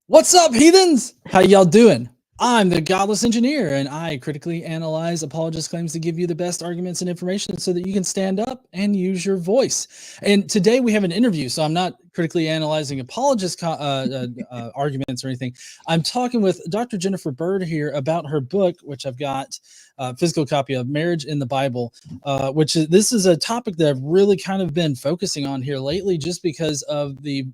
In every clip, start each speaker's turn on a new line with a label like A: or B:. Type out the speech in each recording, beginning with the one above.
A: What's up, heathens? How y'all doing? I'm the Godless Engineer, and I critically analyze apologist claims to give you the best arguments and information so that you can stand up and use your voice. And today we have an interview, so I'm not critically analyzing apologist arguments or anything. I'm talking with Dr. Jennifer Bird here about her book, which I've got a physical copy of, Marriage in the Bible, this is a topic that I've really kind of been focusing on here lately just because of the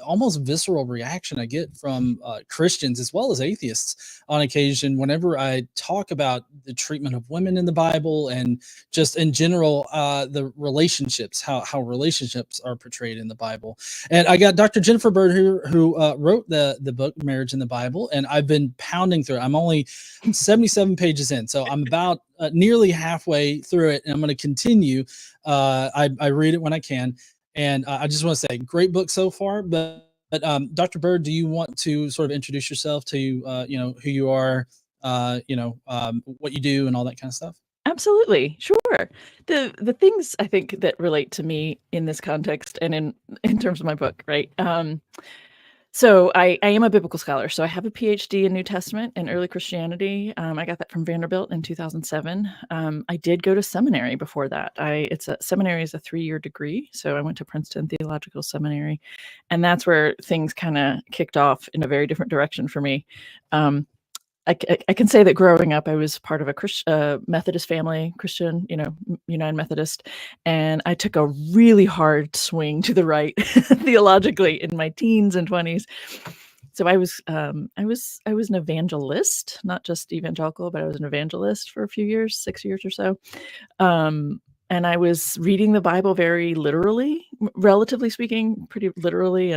A: almost visceral reaction I get from Christians as well as atheists on occasion whenever I talk about the treatment of women in the Bible and just in general the relationships, how relationships are portrayed in the Bible. And I got Dr. Jennifer Bird who wrote the book Marriage in the Bible, and I've been pounding through it. I'm only 77 pages in, so I'm about nearly halfway through it, and I'm going to continue. I read it when I can. And I just want to say, great book so far. But Dr. Bird, do you want to sort of introduce yourself to who you are, what you do, and all that kind of stuff?
B: Absolutely, sure. The things I think that relate to me in this context and in terms of my book, right? So I am a biblical scholar. So I have a PhD in New Testament and early Christianity. I got that from Vanderbilt in 2007. I did go to seminary before that. Seminary is a 3-year degree. So I went to Princeton Theological Seminary, and that's where things kind of kicked off in a very different direction for me. I can say that growing up, I was part of a Methodist family, Christian, United Methodist, and I took a really hard swing to the right theologically in my teens and 20s. So I was an evangelist, not just evangelical, but I was an evangelist for a few years, 6 years or so. And I was reading the Bible very literally, relatively speaking, pretty literally,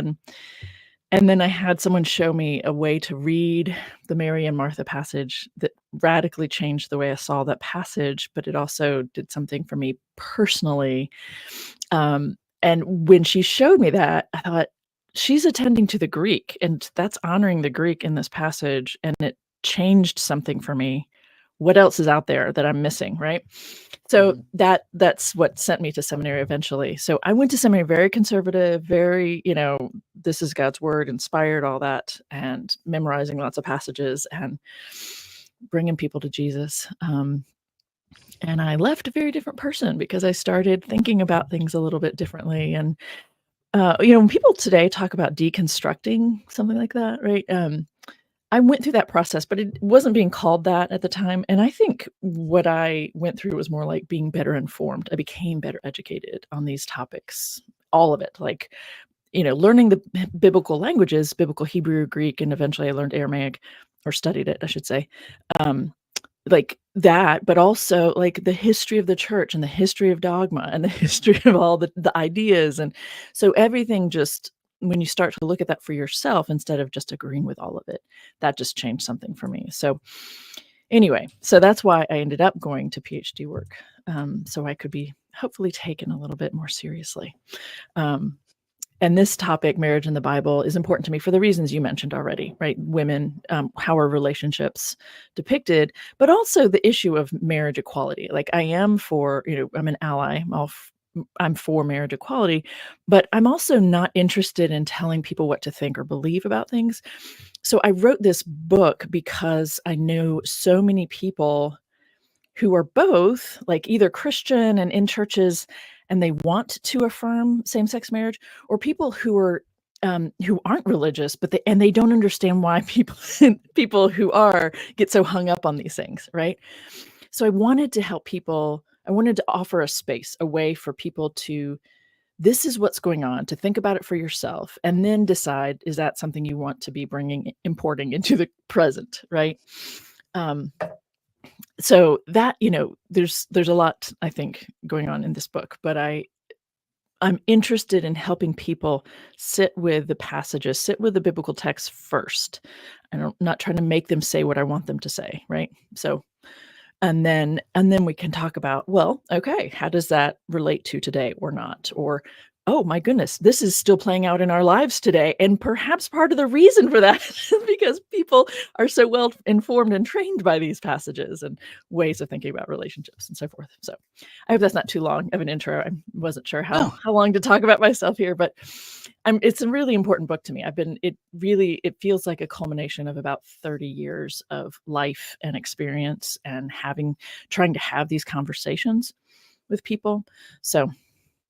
B: and then I had someone show me a way to read the Mary and Martha passage that radically changed the way I saw that passage, but it also did something for me personally. And when she showed me that, I thought, she's attending to the Greek, and that's honoring the Greek in this passage, and it changed something for me. What else is out there that I'm missing, right? So that's what sent me to seminary eventually. So I went to seminary very conservative, very, this is God's word, inspired, all that, and memorizing lots of passages and bringing people to Jesus. And I left a very different person because I started thinking about things a little bit differently. And, when people today talk about deconstructing something like that, right? I went through that process, but it wasn't being called that at the time. And I think what I went through was more like being better informed. I became better educated on these topics, all of it, like, learning the biblical languages, biblical Hebrew, Greek, and eventually I learned Aramaic, or studied it, I should say. Like that, but also like the history of the church and the history of dogma and the history of all the ideas. And so everything just, when you start to look at that for yourself instead of just agreeing with all of it, that just changed something for me. So anyway, so that's why I ended up going to PhD work, so I could be hopefully taken a little bit more seriously. And this topic, marriage in the Bible, is important to me for the reasons you mentioned already, right? Women, how are relationships depicted, but also the issue of marriage equality. Like I am for, I'm an ally. I'm for marriage equality, but I'm also not interested in telling people what to think or believe about things. So I wrote this book because I know so many people who are both like either Christian and in churches, and they want to affirm same-sex marriage, or people who are who aren't religious, but they don't understand why people who are get so hung up on these things, right? So I wanted to help people. I wanted to offer a space, a way for people to, this is what's going on, to think about it for yourself, and then decide, is that something you want to be importing into the present, right? So that, there's a lot, I think, going on in this book, but I'm interested in helping people sit with the passages, sit with the biblical text first. I'm not trying to make them say what I want them to say, right? So, and then we can talk about, well, okay, how does that relate to today or not? Or oh my goodness, this is still playing out in our lives today. And perhaps part of the reason for that is because people are so well informed and trained by these passages and ways of thinking about relationships and so forth. So I hope that's not too long of an intro. I wasn't sure
A: No.
B: how long to talk about myself here, but it's a really important book to me. It feels like a culmination of about 30 years of life and experience and trying to have these conversations with people. So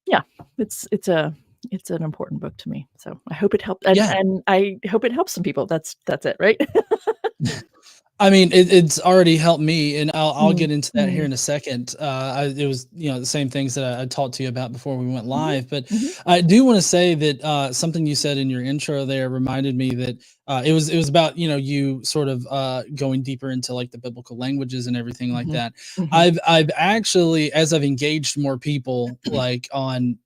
B: yeah, it's an important book to me. So I hope it helped,
A: Yeah.
B: and I hope it helps some people. That's it, right?
A: I mean, it's already helped me, and I'll
B: Mm,
A: get into that here
B: mm,
A: in a second. It was the same things that I talked to you about before we went
B: mhm,
A: live, but
B: mhm,
A: I do want to say that something you said in your intro there reminded me that it was about you sort of going deeper into like the biblical languages and everything like
B: mhm,
A: that.
B: mhm.
A: I've actually, as I've engaged more people like on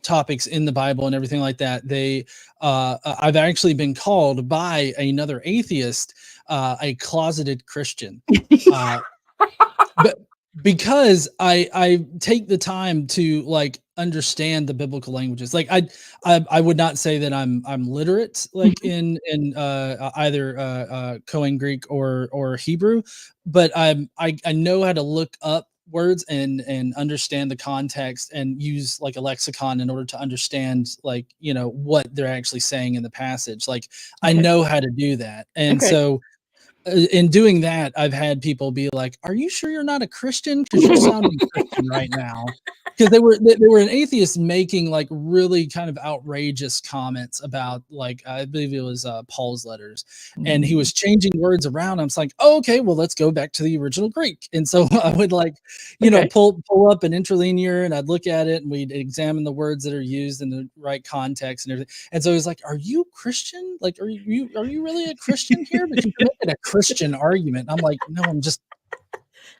A: topics in the Bible and everything like that, I've actually been called by another atheist a closeted Christian. Uh, but because I take the time to like understand the biblical languages. Like I would not say that I'm literate like
B: Mhm.
A: in either Koine Greek or Hebrew, but I know how to look up words and understand the context and use like a lexicon in order to understand like what they're actually saying in the passage. Like I
B: Okay.
A: know how to do that. And
B: Okay.
A: so in doing that, I've had people be like, "Are you sure you're not a Christian? Because you're sounding Christian right now." Because they were an atheist making like really kind of outrageous comments about like I believe it was Paul's letters, and he
B: Mm,
A: was changing words around. I was like, oh, okay, well let's go back to the original Greek. And so I would like,
B: okay.
A: pull up an interlinear and I'd look at it and we'd examine the words that are used in the right context and everything. And so he's like, "Are you Christian? Like, are you really a Christian here? Because you're making a Christian argument." I'm like, "No, I'm just."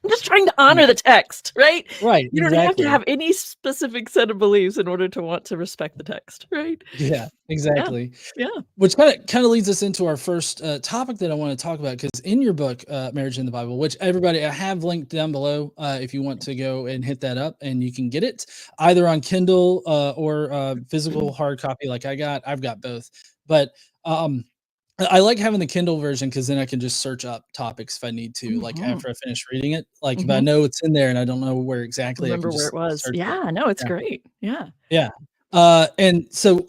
B: I'm just trying to
A: Yeah.
B: honor the text, right?
A: Right,
B: You don't have to
A: exactly.
B: have any specific set of beliefs in order to want to respect the text, right?
A: Yeah,
B: Yeah.
A: exactly.
B: Yeah.
A: Which kinda leads us into our first, topic that I wanna talk about. Because in your book, Marriage in the Bible, which everybody I have linked down below, if you want to go and hit that up, and you can get it either on Kindle, or, physical hard copy like I've got both. But, um, I like having the Kindle version because then I can just search up topics if I need to, like,
B: Mhm,
A: after I finish reading it. Like, if I
B: mhm.
A: know it's in there and I don't know where exactly, I can
B: Remember where it
A: just
B: was.
A: search it.
B: Yeah, no, it's
A: Yeah.
B: great. Yeah.
A: Yeah. And so,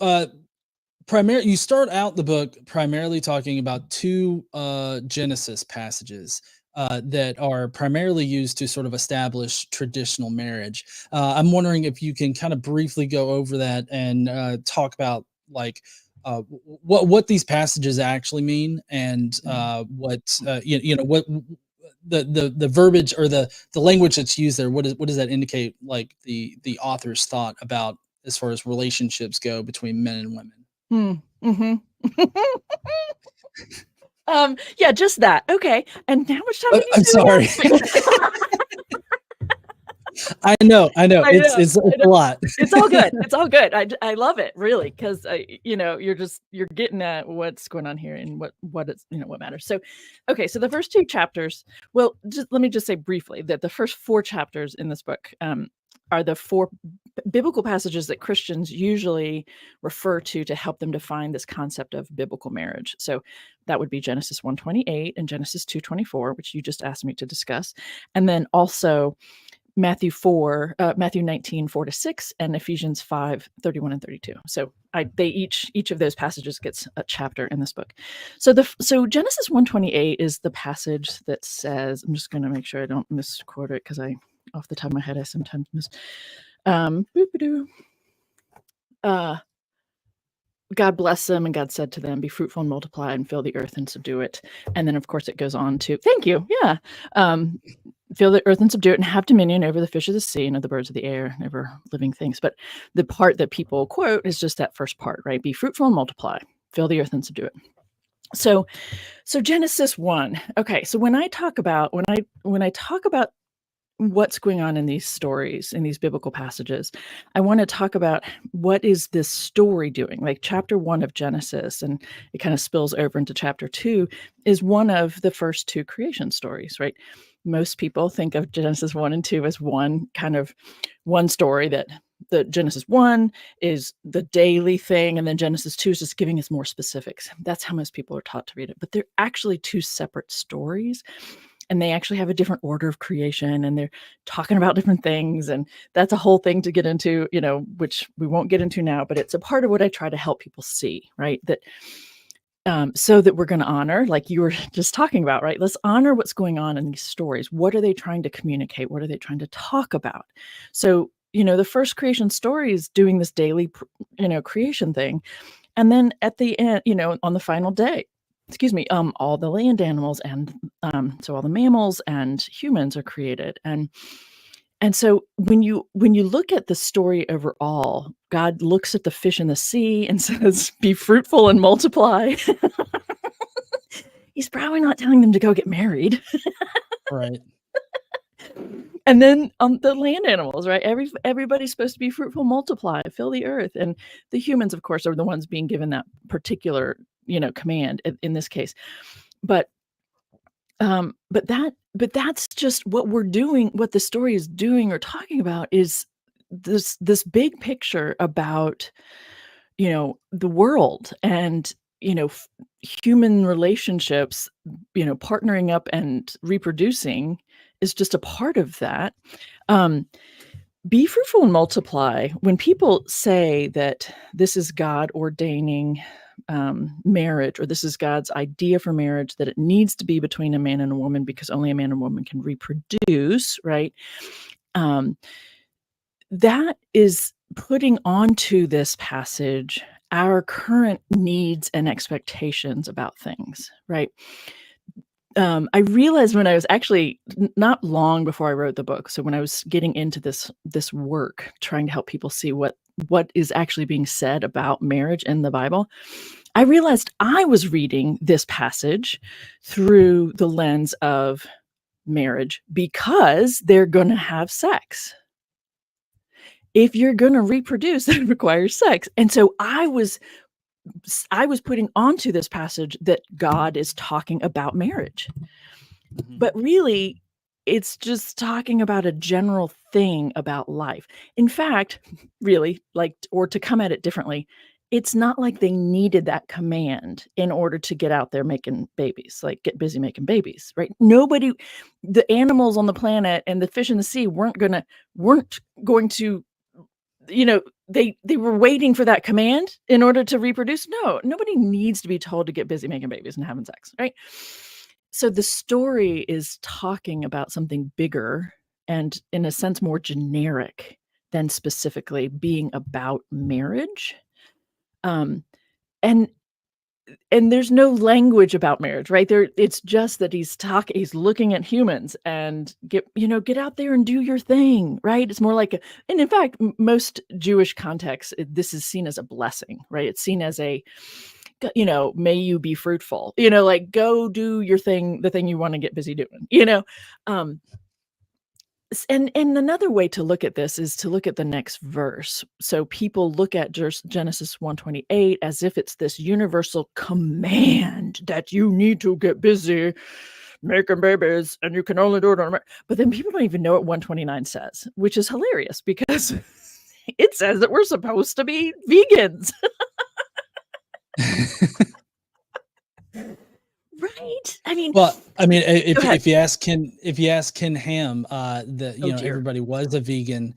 A: you start out the book primarily talking about two Genesis passages that are primarily used to sort of establish traditional marriage. I'm wondering if you can kind of briefly go over that and talk about like what these passages actually mean and
B: Mm.
A: what what the verbiage or the language that's used there. What does that indicate? Like the author's thought about as far as relationships go between men and women.
B: Mm, mhm. Yeah, just that. Okay, and how much time do we need
A: I'm
B: to do
A: sorry.
B: again?
A: I know.
B: I know,
A: It's
B: I know.
A: a lot.
B: It's all good, it's all good. I love it, really, 'cause you're getting at what's going on here and what it's what matters. So, okay, so the first 2 chapters just let me just say briefly that the first 4 chapters in this book, are the 4 biblical passages that Christians usually refer to help them define this concept of biblical marriage. So, that would be Genesis 1:28 and Genesis 2:24, which you just asked me to discuss, and then also Matthew 19, 4-6, and Ephesians 5, 31 and 32. So they each of those passages gets a chapter in this book. So Genesis 1:28 is the passage that says, I'm just gonna make sure I don't misquote it because I off the top of my head I sometimes miss boop-a-doo. Uh God blessed them, and God said to them, "Be fruitful and multiply and fill the earth and subdue it." And then, of course, it goes on to thank you. Yeah. Um, fill the earth and subdue it and have dominion over the fish of the sea and of the birds of the air and over living things. But the part that people quote is just that first part, right? Be fruitful and multiply, fill the earth and subdue it. So Genesis 1. Okay, so when I talk about what's going on in these stories, in these biblical passages, I want to talk about what is this story doing? Like chapter 1 of Genesis, and it kind of spills over into chapter 2, is one of the first 2 creation stories, right? Most people think of Genesis 1 and 2 as one story that the Genesis 1 is the daily thing, and then Genesis 2 is just giving us more specifics. That's how most people are taught to read it. But they're actually two separate stories, and they actually have a different order of creation, and they're talking about different things, and that's a whole thing to get into, which we won't get into now, but it's a part of what I try to help people see, right? That so that we're going to honor, like you were just talking about, right? Let's honor what's going on in these stories. What are they trying to communicate? What are they trying to talk about? So, the first creation story is doing this daily, creation thing. And then at the end, on the final day, all the land animals and so all the mammals and humans are created. And so when you look at the story overall, God looks at the fish in the sea and says, "Be fruitful and multiply." He's probably not telling them to go get married.
A: Right.
B: And then the land animals, right? Everybody's supposed to be fruitful, multiply, fill the earth. And the humans, of course, are the ones being given that particular, command in this case. But that's just what we're doing. What the story is doing or talking about is this big picture about, the world and, human relationships, partnering up and reproducing is just a part of that. Be fruitful and multiply. When people say that this is God ordaining marriage, or this is God's idea for marriage, that it needs to be between a man and a woman because only a man and woman can reproduce, right? That is putting onto this passage our current needs and expectations about things, right? I realized when I was actually not long before I wrote the book, so when I was getting into this work, trying to help people see what is actually being said about marriage in the Bible, I realized I was reading this passage through the lens of marriage because they're going to have sex. If you're going to reproduce, that requires sex. And so I was putting onto this passage that God is talking about marriage.
A: Mhm.
B: But really, it's just talking about a general thing about life. In fact, really, or to come at it differently, it's not like they needed that command in order to get out there making babies, like get busy making babies, right? The animals on the planet and the fish in the sea weren't going to, they were waiting for that command in order to reproduce. No, nobody needs to be told to get busy making babies and having sex, right? So the story is talking about something bigger and, in a sense, more generic than specifically being about marriage. And there's no language about marriage, right? It's just that he's looking at humans and get out there and do your thing, right? It's more like and in fact, most Jewish contexts, this is seen as a blessing, right? It's seen as may you be fruitful, like go do your thing, the thing you want to get busy doing, and another way to look at this is to look at the next verse. So people look at Genesis 1:28 as if it's this universal command that you need to get busy making babies and you can only do it on but then people don't even know what 129 says, which is hilarious because it says that we're supposed to be vegans. Right? I mean,
A: Well, I mean,
B: go ahead.
A: if you ask Ken Ham,
B: Oh, dear.
A: everybody was a vegan,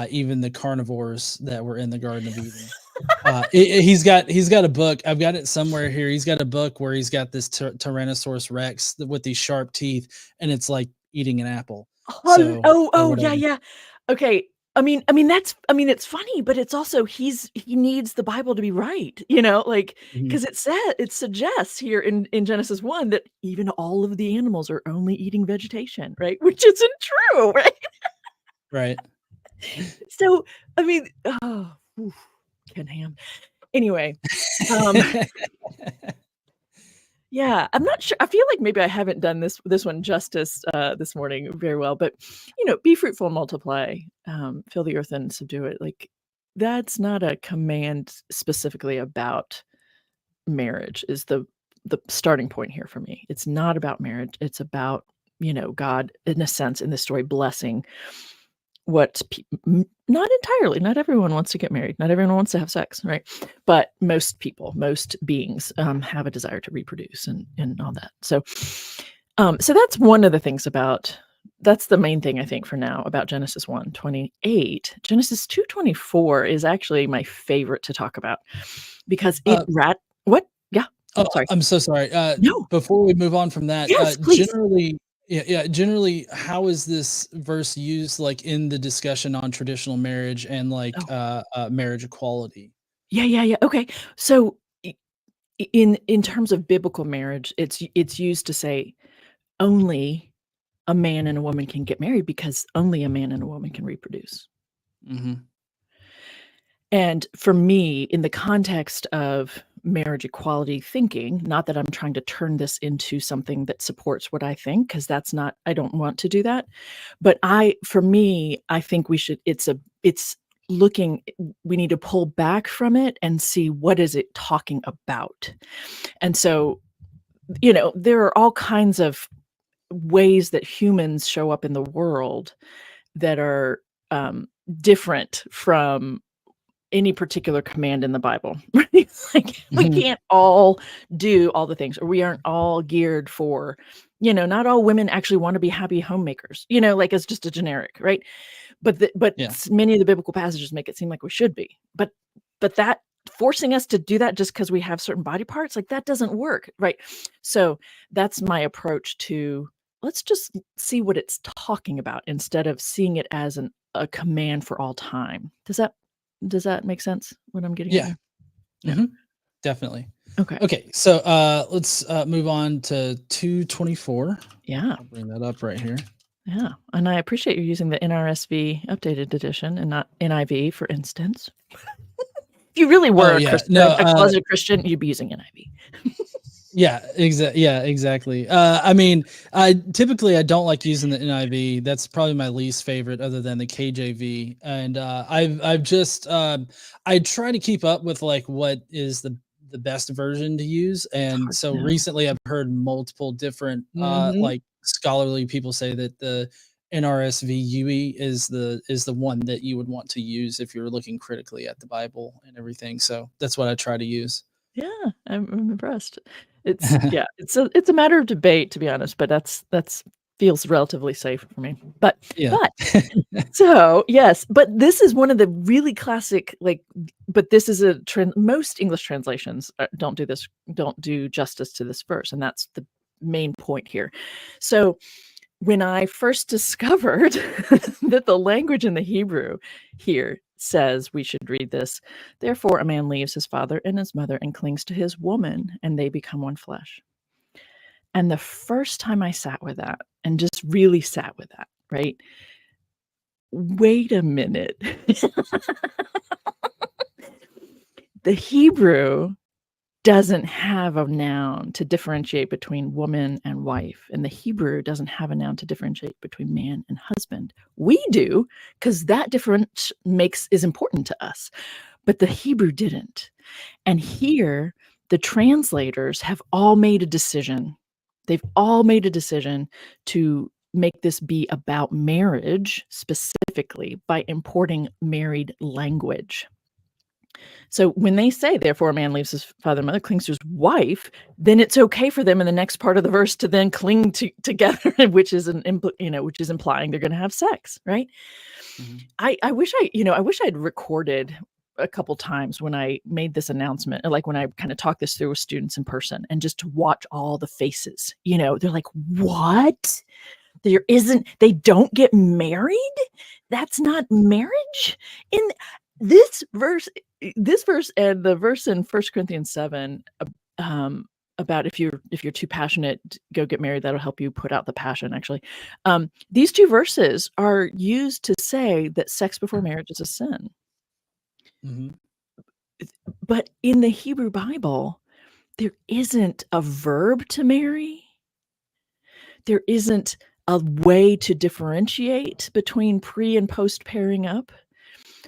A: even the carnivores that were in the Garden of Eden. He's got a book. I've got it somewhere here. He's got a book where he's got this Tyrannosaurus Rex with these sharp teeth, and it's like eating an apple. So, or
B: Oh, yeah,
A: whatever.
B: yeah. Okay. It's funny, but it's also he needs the Bible to be right, like
A: Mhm.
B: because it suggests here in Genesis 1 that even all of the animals are only eating vegetation, right? Which isn't true, right?
A: Right.
B: So, oof, Ken Ham. Anyway, um, yeah, I'm not sure. I feel like maybe I haven't done this one justice this morning very well, but be fruitful and multiply, fill the earth and subdue it. Like that's not a command specifically about marriage. Is the starting point here for me? It's not about marriage. It's about God in a sense in this story blessing not entirely, not everyone wants to get married, not everyone wants to have sex, right? But most people, most beings have a desire to reproduce and all that. So that's one of the things that's the main thing I think for now about Genesis 1:28. Genesis 2:24 is actually my favorite to talk about because what? Yeah.
A: Oh,
B: Sorry.
A: I'm so sorry.
B: No.
A: Before we move on from that,
B: Yes, please.
A: generally, how is this verse used, like, in the discussion on traditional marriage and, like,
B: Oh.
A: marriage equality?
B: Yeah. Okay. So in terms of biblical marriage, it's used to say only a man and a woman can get married because only a man and a woman can reproduce.
A: Mhm.
B: And for me, in the context of marriage equality thinking, not that I'm trying to turn this into something that supports what I think, because that's not, I don't want to do that. But for me, I think it's looking, we need to pull back from it and see what is it talking about. And so, there are all kinds of ways that humans show up in the world that are different from any particular command in the Bible, right? Like we
A: Mhm.
B: can't all do all the things, or we aren't all geared for, not all women actually want to be happy homemakers, like it's just a generic, right? But
A: Yeah.
B: many of the biblical passages make it seem like we should be. But that forcing us to do that just because we have certain body parts, like that doesn't work, right? So that's my approach to let's just see what it's talking about instead of seeing it as a command for all time. Does that make sense, what I'm getting at
A: Yeah.
B: here? Yeah.
A: Mhm. Definitely.
B: Okay.
A: Okay, so, let's, move on to 224.
B: Yeah.
A: I'll bring that up right here.
B: Yeah. And I appreciate you using the NRSV updated edition and not NIV, for instance. If you really
A: Oh,
B: were a
A: yeah.
B: Christian,
A: No,
B: a closeted Christian, you'd be using NIV.
A: yeah, exactly. I mean, I don't like using the NIV. That's probably my least favorite other than the KJV. And I've just I try to keep up with, like, what is the best version to use.
B: It's
A: And
B: hard to
A: so
B: know.
A: recently I've heard multiple different
B: Mhm.
A: like scholarly people say that the NRSV UE is the one that you would want to use if you're looking critically at the Bible and everything. So that's what I try to use.
B: Yeah, I'm impressed. It's a matter of debate, to be honest, but that's feels relatively safe for me. But
A: Yeah.
B: but so, yes, but this is one of the really classic, like, but this is most English translations don't do justice to this verse, and that's the main point here. So, when I first discovered that the language in the Hebrew here says we should read this, therefore a man leaves his father and his mother and clings to his woman, and they become one flesh. And the first time I sat with that and just really sat with that, right? Wait a minute. The Hebrew doesn't have a noun to differentiate between woman and wife, and the Hebrew doesn't have a noun to differentiate between man and husband. We do, because that difference is important to us, but the Hebrew didn't. And here, the translators have all made a decision. They've all made a decision to make this be about marriage specifically by importing married language. So when they say, therefore, a man leaves his father and mother, clings to his wife, then it's okay for them in the next part of the verse to then cling together, which is which is implying they're going to have sex, right?
A: Mhm.
B: I wish I'd recorded a couple times when I made this announcement, like when I kind of talked this through with students in person, and just to watch all the faces. They're like, "What? They don't get married? That's not marriage?" In this verse this verse and the verse in 1 Corinthians 7, about if you're too passionate, go get married, that'll help you put out the passion, actually. These two verses are used to say that sex before marriage is a sin.
A: Mhm.
B: But in the Hebrew Bible, there isn't a verb to marry. There isn't a way to differentiate between pre and post pairing up.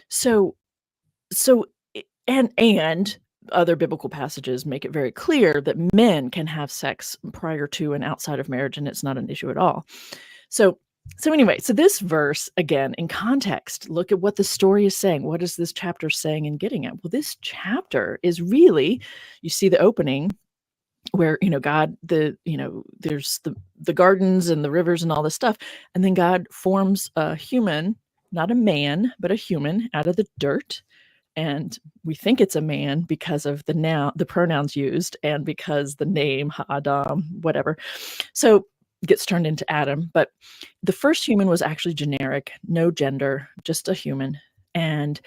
B: So so and other biblical passages make it very clear that men can have sex prior to and outside of marriage, and it's not an issue at all. So So anyway, so this verse, again, in context, look at what the story is saying. What is this chapter saying and getting at? Well, this chapter is really, you see the opening where, God, there's the gardens and the rivers and all this stuff. And then God forms a human, not a man, but a human out of the dirt. And we think it's a man because of the pronouns used, and because the name Ha'adam, whatever. So it gets turned into Adam. But the first human was actually generic, no gender, just a human. And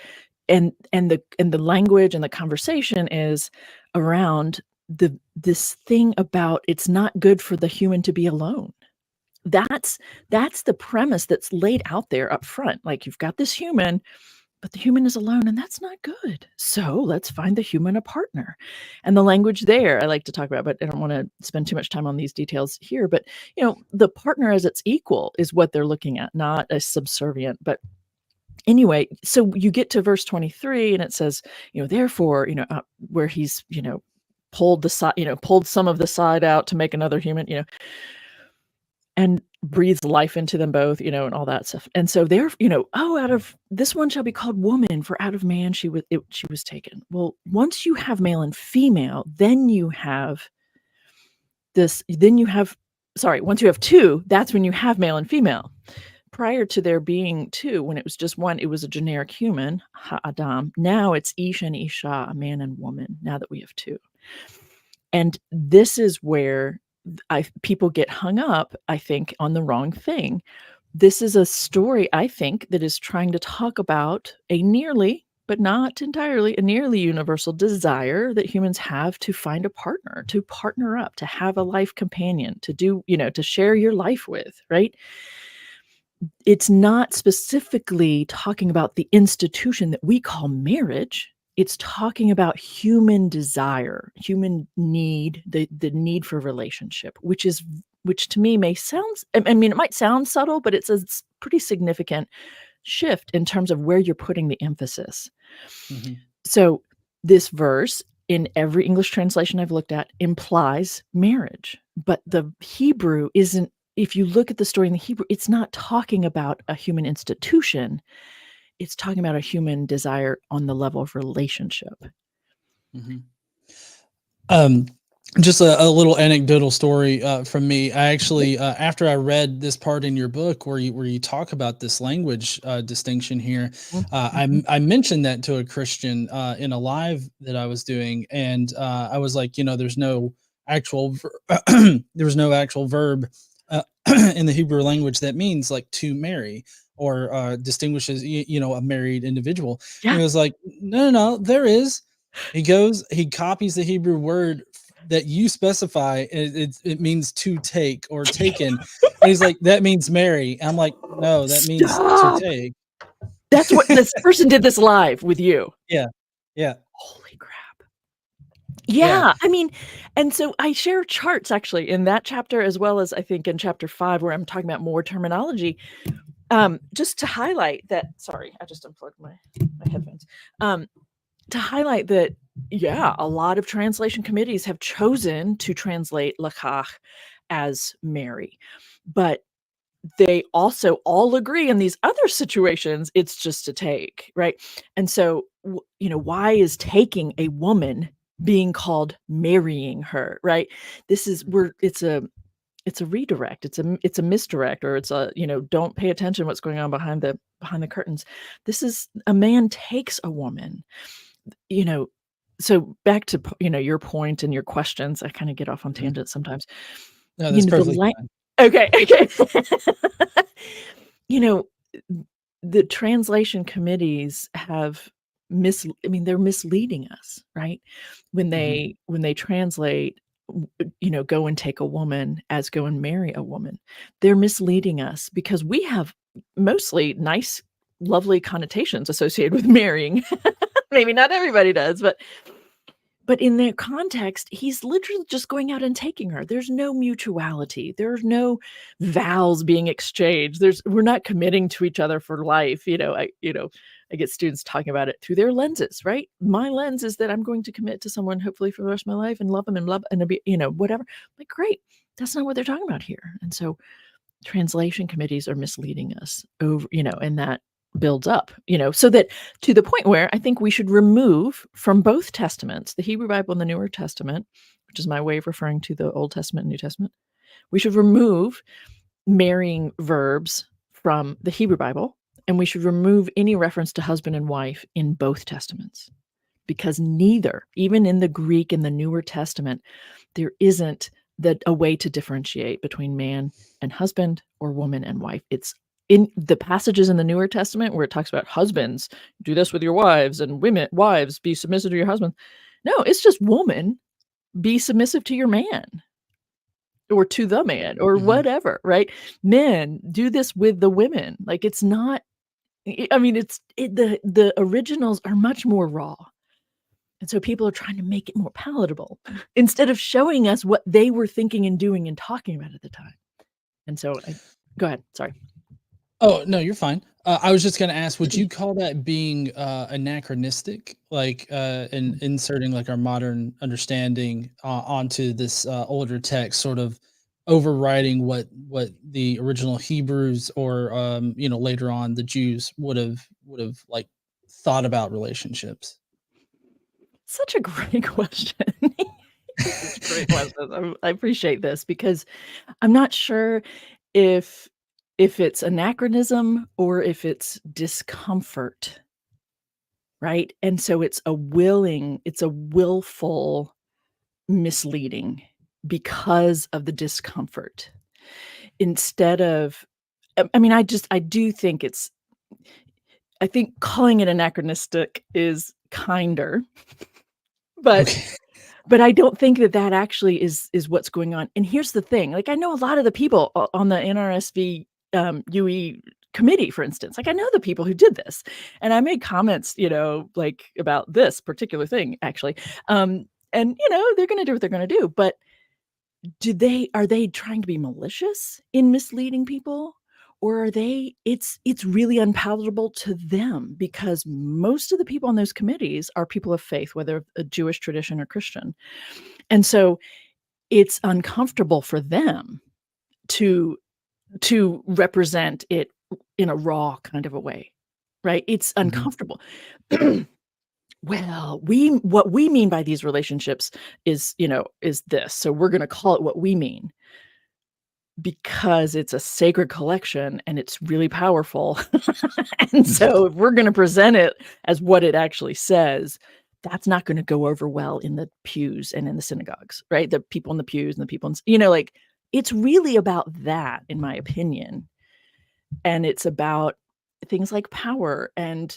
B: the language and the conversation is around this thing about it's not good for the human to be alone. That's the premise that's laid out there up front. Like, you've got this human, but the human is alone, and that's not good. So let's find the human a partner. And the language there I like to talk about, but I don't want to spend too much time on these details here. But the partner as its equal is what they're looking at, not a subservient. But anyway, so you get to verse 23, and it says, therefore, where he's, pulled some of the side out to make another human, and breathes life into them both, and all that stuff. And so they're, out of this one shall be called woman, for out of man she was taken. Well, once you have male and female, once you have two, that's when you have male and female. Prior to there being two, when it was just one, it was a generic human, Ha'adam. Now it's Ish and Isha, a man and woman, now that we have two. And this is where people get hung up, I think, on the wrong thing. This is a story, I think, that is trying to talk about a nearly, but not entirely, a nearly universal desire that humans have to find a partner, to partner up, to have a life companion, to do, to share your life with, right? It's not specifically talking about the institution that we call marriage. It's talking about human desire, human need, the need for relationship, which to me it might sound subtle, but it's a pretty significant shift in terms of where you're putting the emphasis. Mm-hmm. So this verse, in every English translation I've looked at, implies marriage, but the Hebrew isn't. If you look at the story in the Hebrew, it's not talking about a human institution. It's talking about a human desire on the level of relationship.
A: Mm-hmm. Just a little anecdotal story from me. I actually, after I read this part in your book where you talk about this language distinction here, I mentioned that to a Christian in a live that I was doing, and I was like, there's no actual verb in the Hebrew language that means like to marry or distinguishes a married individual. Yeah. And he was like, no, there is. He copies the Hebrew word that you specify. It means to take or taken. And he's like, that means marry. I'm like, no, that means to take.
B: That's what this person did this live with you.
A: Yeah.
B: Holy crap. Yeah. I mean, and so I share charts actually in that chapter, as well as I think in chapter 5, where I'm talking about more terminology, just to highlight that. Sorry, I just unplugged my headphones. To highlight that, a lot of translation committees have chosen to translate lakach as marry, but they also all agree in these other situations it's just to take, right? And so, why is taking a woman being called marrying her, right? This is it's a redirect, it's a misdirect, or it's a, don't pay attention what's going on behind the curtains. This is a man takes a woman, so back to your point and your questions. I kind of get off on tangents sometimes.
A: No, that's perfectly fine.
B: Okay. The translation committees have they're misleading us, right? When they translate, go and take a woman as go and marry a woman. They're misleading us because we have mostly nice, lovely connotations associated with marrying. Maybe not everybody does, but in their context, he's literally just going out and taking her. There's no mutuality. There's no vows being exchanged. We're not committing to each other for life. I get students talking about it through their lenses, right? My lens is that I'm going to commit to someone hopefully for the rest of my life and love them and be, whatever. Like, great. That's not what they're talking about here. And so translation committees are misleading us over, and that builds up, so that to the point where I think we should remove from both testaments, the Hebrew Bible and the Newer Testament, which is my way of referring to the Old Testament and New Testament, we should remove marrying verbs from the Hebrew Bible, and we should remove any reference to husband and wife in both testaments, because neither, even in the Greek in the Newer Testament, there isn't a way to differentiate between man and husband or woman and wife. It's in the passages in the Newer Testament where it talks about husbands, do this with your wives, and wives, be submissive to your husband. No, it's just woman, be submissive to your man or to the man or whatever, right? Men, do this with the women. Like, it's not, I mean, the originals are much more raw. And so people are trying to make it more palatable instead of showing us what they were thinking and doing and talking about at the time. And so, go ahead. Sorry.
A: Oh, no, you're fine. I was just going to ask, would you call that being anachronistic, like in inserting like our modern understanding onto this older text, sort of overriding what the original Hebrews or later on the Jews would have like thought about relationships?
B: Such a great question. It's a great question. I appreciate this because I'm not sure if it's anachronism or if it's discomfort, right? And so it's a willful misleading because of the discomfort. Instead of, I mean, I do think I think calling it anachronistic is kinder, but
A: Okay.
B: but I don't think that actually is what's going on. And here's the thing, like, I know a lot of the people on the NRSV UE committee, for instance. Like, I know the people who did this, and I made comments, like about this particular thing, actually. And they're going to do what they're going to do, but are they trying to be malicious in misleading people? Or are it's really unpalatable to them because most of the people on those committees are people of faith, whether a Jewish tradition or Christian. And so it's uncomfortable for them to represent it in a raw kind of a way, right? It's uncomfortable. Well, what we mean by these relationships is this. So we're going to call it what we mean, because it's a sacred collection and it's really powerful. And so if we're going to present it as what it actually says, that's not going to go over well in the pews and in the synagogues, right? The people in the pews and the people in, it's really about that, in my opinion. And it's about things like power. And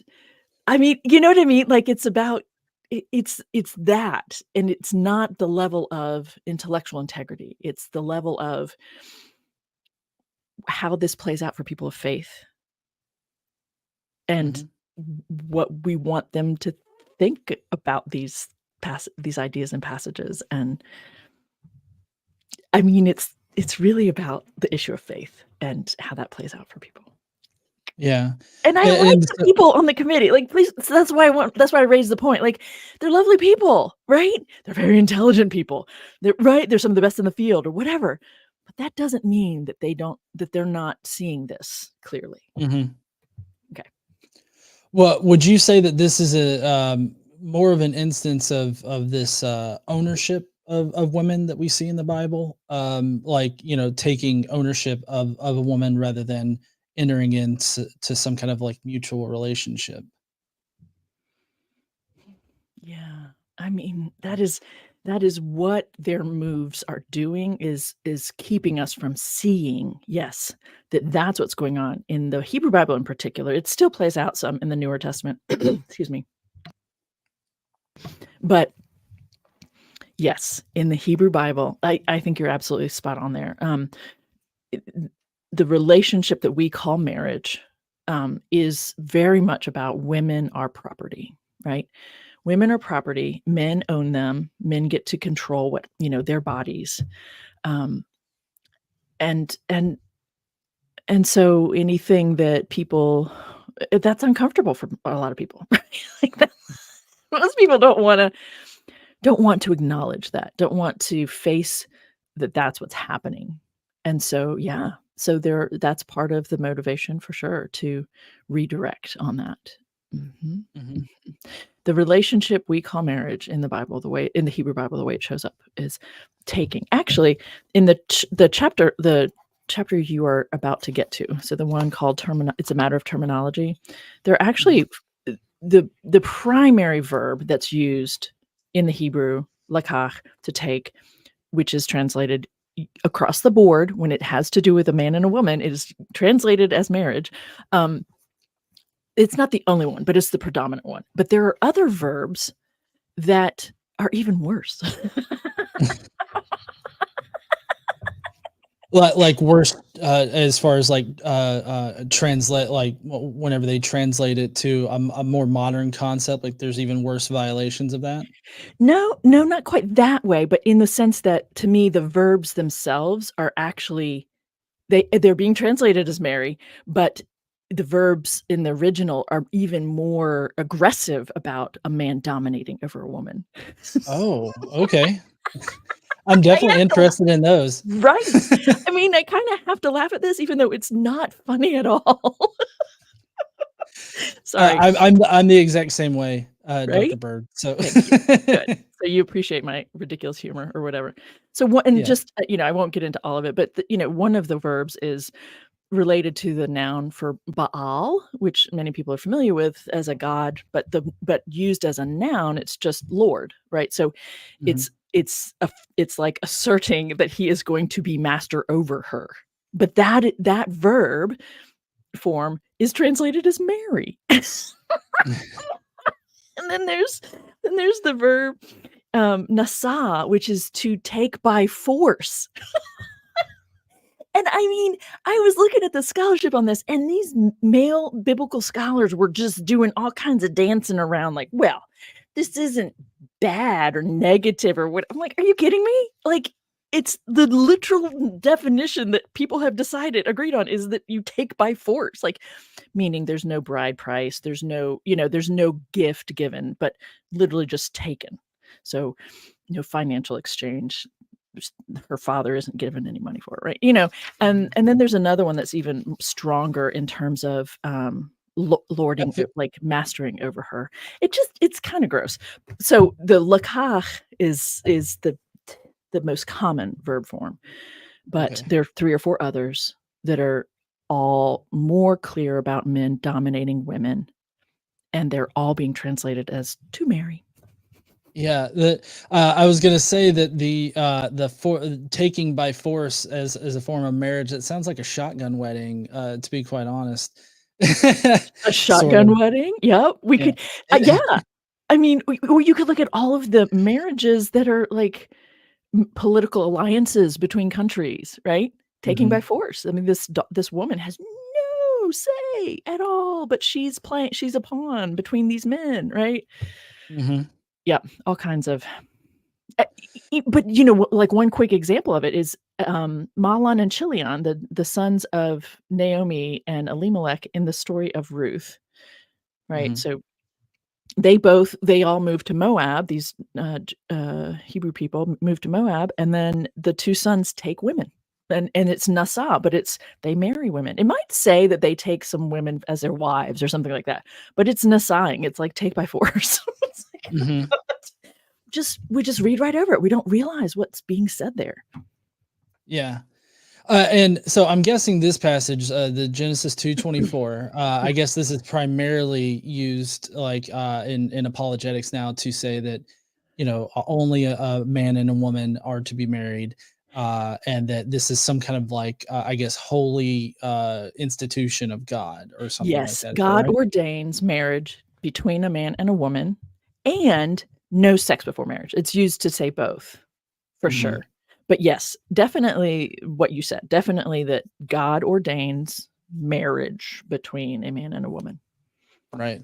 B: I mean, you know what I mean? Like, it's about, it's that, and it's not the level of intellectual integrity. It's the level of how this plays out for people of faith and what we want them to think about these ideas and passages. And I mean, it's really about the issue of faith and how that plays out for people.
A: Yeah.
B: And I like the people on the committee. Like, please, so that's why I raised the point. Like, they're lovely people, right? They're very intelligent people. They're some of the best in the field or whatever. But that doesn't mean that they're not seeing this clearly. Okay.
A: Well, would you say that this is a more of an instance of this ownership of women that we see in the Bible, like taking ownership of a woman rather than entering into some kind of like mutual relationship?
B: Yeah, I mean, that is what their moves are doing, is keeping us from seeing, yes, that's what's going on in the Hebrew Bible in particular. It still plays out some in the Newer Testament. Excuse me. But yes, in the Hebrew Bible, I think you're absolutely spot on there. The relationship that we call marriage is very much about women are property, right? Women are property, men own them, men get to control what, their bodies. And so anything that that's uncomfortable for a lot of people. Like, most people don't want to acknowledge that, don't want to face that that's what's happening. And so, yeah, So that's part of the motivation for sure, to redirect on that. Mhm.
A: Hmm.
B: The relationship we call marriage in the Bible, in the Hebrew Bible, the way it shows up is taking. Actually, in the chapter you are about to get to, so the one called it's a matter of terminology. They're actually the primary verb that's used in the Hebrew, lakach, to take, which is translated across the board when it has to do with a man and a woman, it is translated as marriage. It's not the only one, but it's the predominant one. But there are other verbs that are even worse.
A: Like worse, as far as like translate, like whenever they translate it to a more modern concept, like there's even worse violations of that.
B: No, not quite that way, but in the sense that, to me, the verbs themselves are actually they're being translated as marry, but the verbs in the original are even more aggressive about a man dominating over a woman.
A: Oh, okay. I'm
B: I
A: definitely
B: have to laugh.
A: interested in those.
B: Right. I mean, I kinda have to laugh at this even though it's not funny at all. Sorry,
A: I'm the exact same way, Dr.
B: right?
A: Bird. So
B: Thank you. Good. So you appreciate my ridiculous humor or whatever. So what, and
A: yeah.
B: just, I won't get into all of it, but one of the verbs is related to the noun for Baal, which many people are familiar with as a god, but used as a noun, it's just Lord, right? So
A: Mhm.
B: it's like asserting that he is going to be master over her. But that verb form is translated as marry. And then there's the verb nasa, which is to take by force. And I mean, I was looking at the scholarship on this, and these male biblical scholars were just doing all kinds of dancing around, like, well, this isn't bad or negative or what. I'm like, are you kidding me? Like, it's the literal definition that people have agreed on, is that you take by force, like, meaning there's no bride price, there's no gift given, but literally just taken. So, financial exchange. Her father isn't given any money for it, right? And then there's another one that's even stronger in terms of
A: I
B: lording,
A: fe
B: like mastering over her. It's kind of gross. So the lakach is the most common verb form, but
A: Okay.
B: there are three or four others that are all more clear about men dominating women, and they're all being translated as to marry.
A: Yeah, I was gonna say that taking by force as a form of marriage, it sounds like a shotgun wedding, to be quite honest.
B: A
A: Sort of,
B: shotgun wedding? Yep, we
A: yeah.
B: could yeah. I mean, or you could look at all of the marriages that are like political alliances between countries, right? Taking by
A: Mhm,
B: force. I mean, this woman has no say at all, but she's a pawn between these men, right?
A: mhm.
B: Yeah, all kinds of but like one quick example of it is Mahlon and Chilion, the sons of Naomi and Elimelech in the story of Ruth, right?
A: Mhm.
B: So they all moved to Moab. These Hebrew people moved to Moab, and then the two sons take women, and it's nasa, but they marry women. It might say that they take some women as their wives or something like that, but it's nasaing. It's like take by force. It's like,
A: Mhm.
B: we just read right over it. We don't realize what's being said there.
A: Yeah. And so I'm guessing this passage, the Genesis 2:24, I guess this is primarily used like in apologetics now to say that, only a man and a woman are to be married, and that this is some kind of like, I guess, holy institution of God or something like
B: Yes,
A: that. Is that
B: God
A: right?
B: ordains marriage between a man and a woman, and no sex before marriage. It's used to say both, for
A: Mhm.
B: sure. But yes, definitely what you said. Definitely that God ordains marriage between a man and a woman.
A: Right.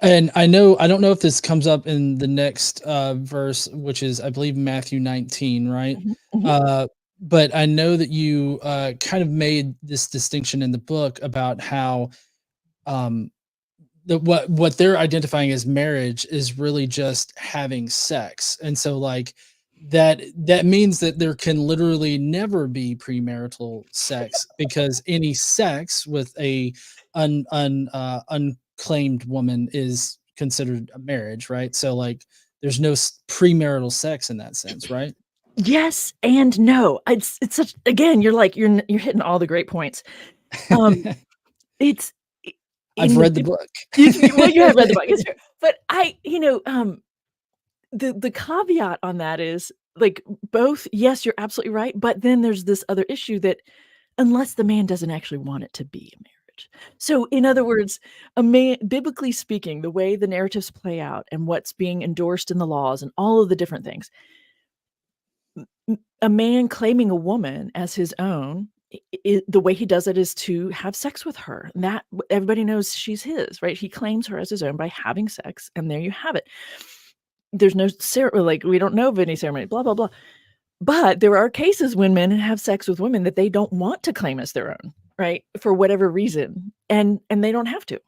A: And I don't know if this comes up in the next verse, which is I believe Matthew 19, right?
B: Mhm, mhm.
A: Uh but I know that you kind of made this distinction in the book about how um what they're identifying as marriage is really just having sex. And so like that means that there can literally never be premarital sex, because any sex with a unclaimed woman is considered a marriage, right? So like there's no premarital sex in that sense, right?
B: Yes and no. It's such, again, you're like, you're hitting all the great points. It's
A: I've read the book.
B: Well, you have read the book, it's fair. But the caveat on that is, like, both, yes, you're absolutely right, but then there's this other issue that unless the man doesn't actually want it to be a marriage. So, in other words, a man, biblically speaking, the way the narratives play out and what's being endorsed in the laws and all of the different things, a man claiming a woman as his own, the way he does it is to have sex with her. And that everybody knows she's his, right? He claims her as his own by having sex, and there you have it. There's no like, we don't know of any ceremony, blah blah blah. But there are cases when men have sex with women that they don't want to claim as their own, right? For whatever reason, and they don't have to.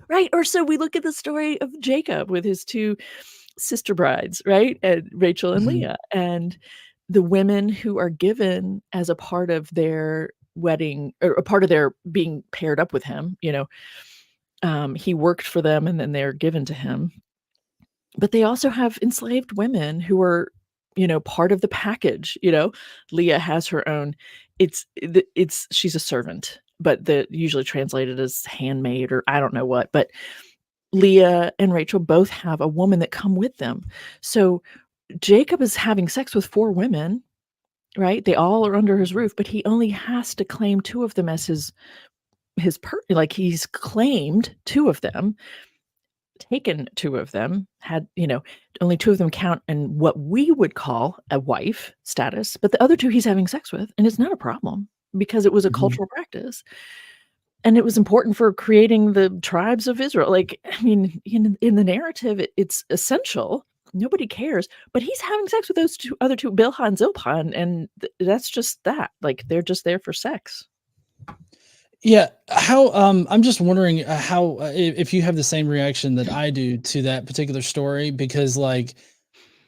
B: Right? Or so we look at the story of Jacob with his two sister brides, right? And Rachel and Leah, and the women who are given as a part of their wedding, or a part of their being paired up with him, he worked for them and then they're given to him. But they also have enslaved women who are, part of the package. Leah has her own, she's a servant, but usually translated as handmaid, or I don't know what, but Leah and Rachel both have a woman that come with them. So Jacob is having sex with 4 women, right? They all are under his roof, but he only has to claim 2 of them as his like, he's claimed 2 of them, taken 2 of them, had, only 2 of them count in what we would call a wife status, but the other 2 he's having sex with, and it's not a problem because it was a cultural practice. And it was important for creating the tribes of Israel. Like, I mean, in the narrative, it's essential. Nobody cares, but he's having sex with those other 2, Bilhah and Zilpah, and that's just that. Like, they're just there for sex.
A: Yeah, how I'm just wondering how if you have the same reaction that I do to that particular story, because like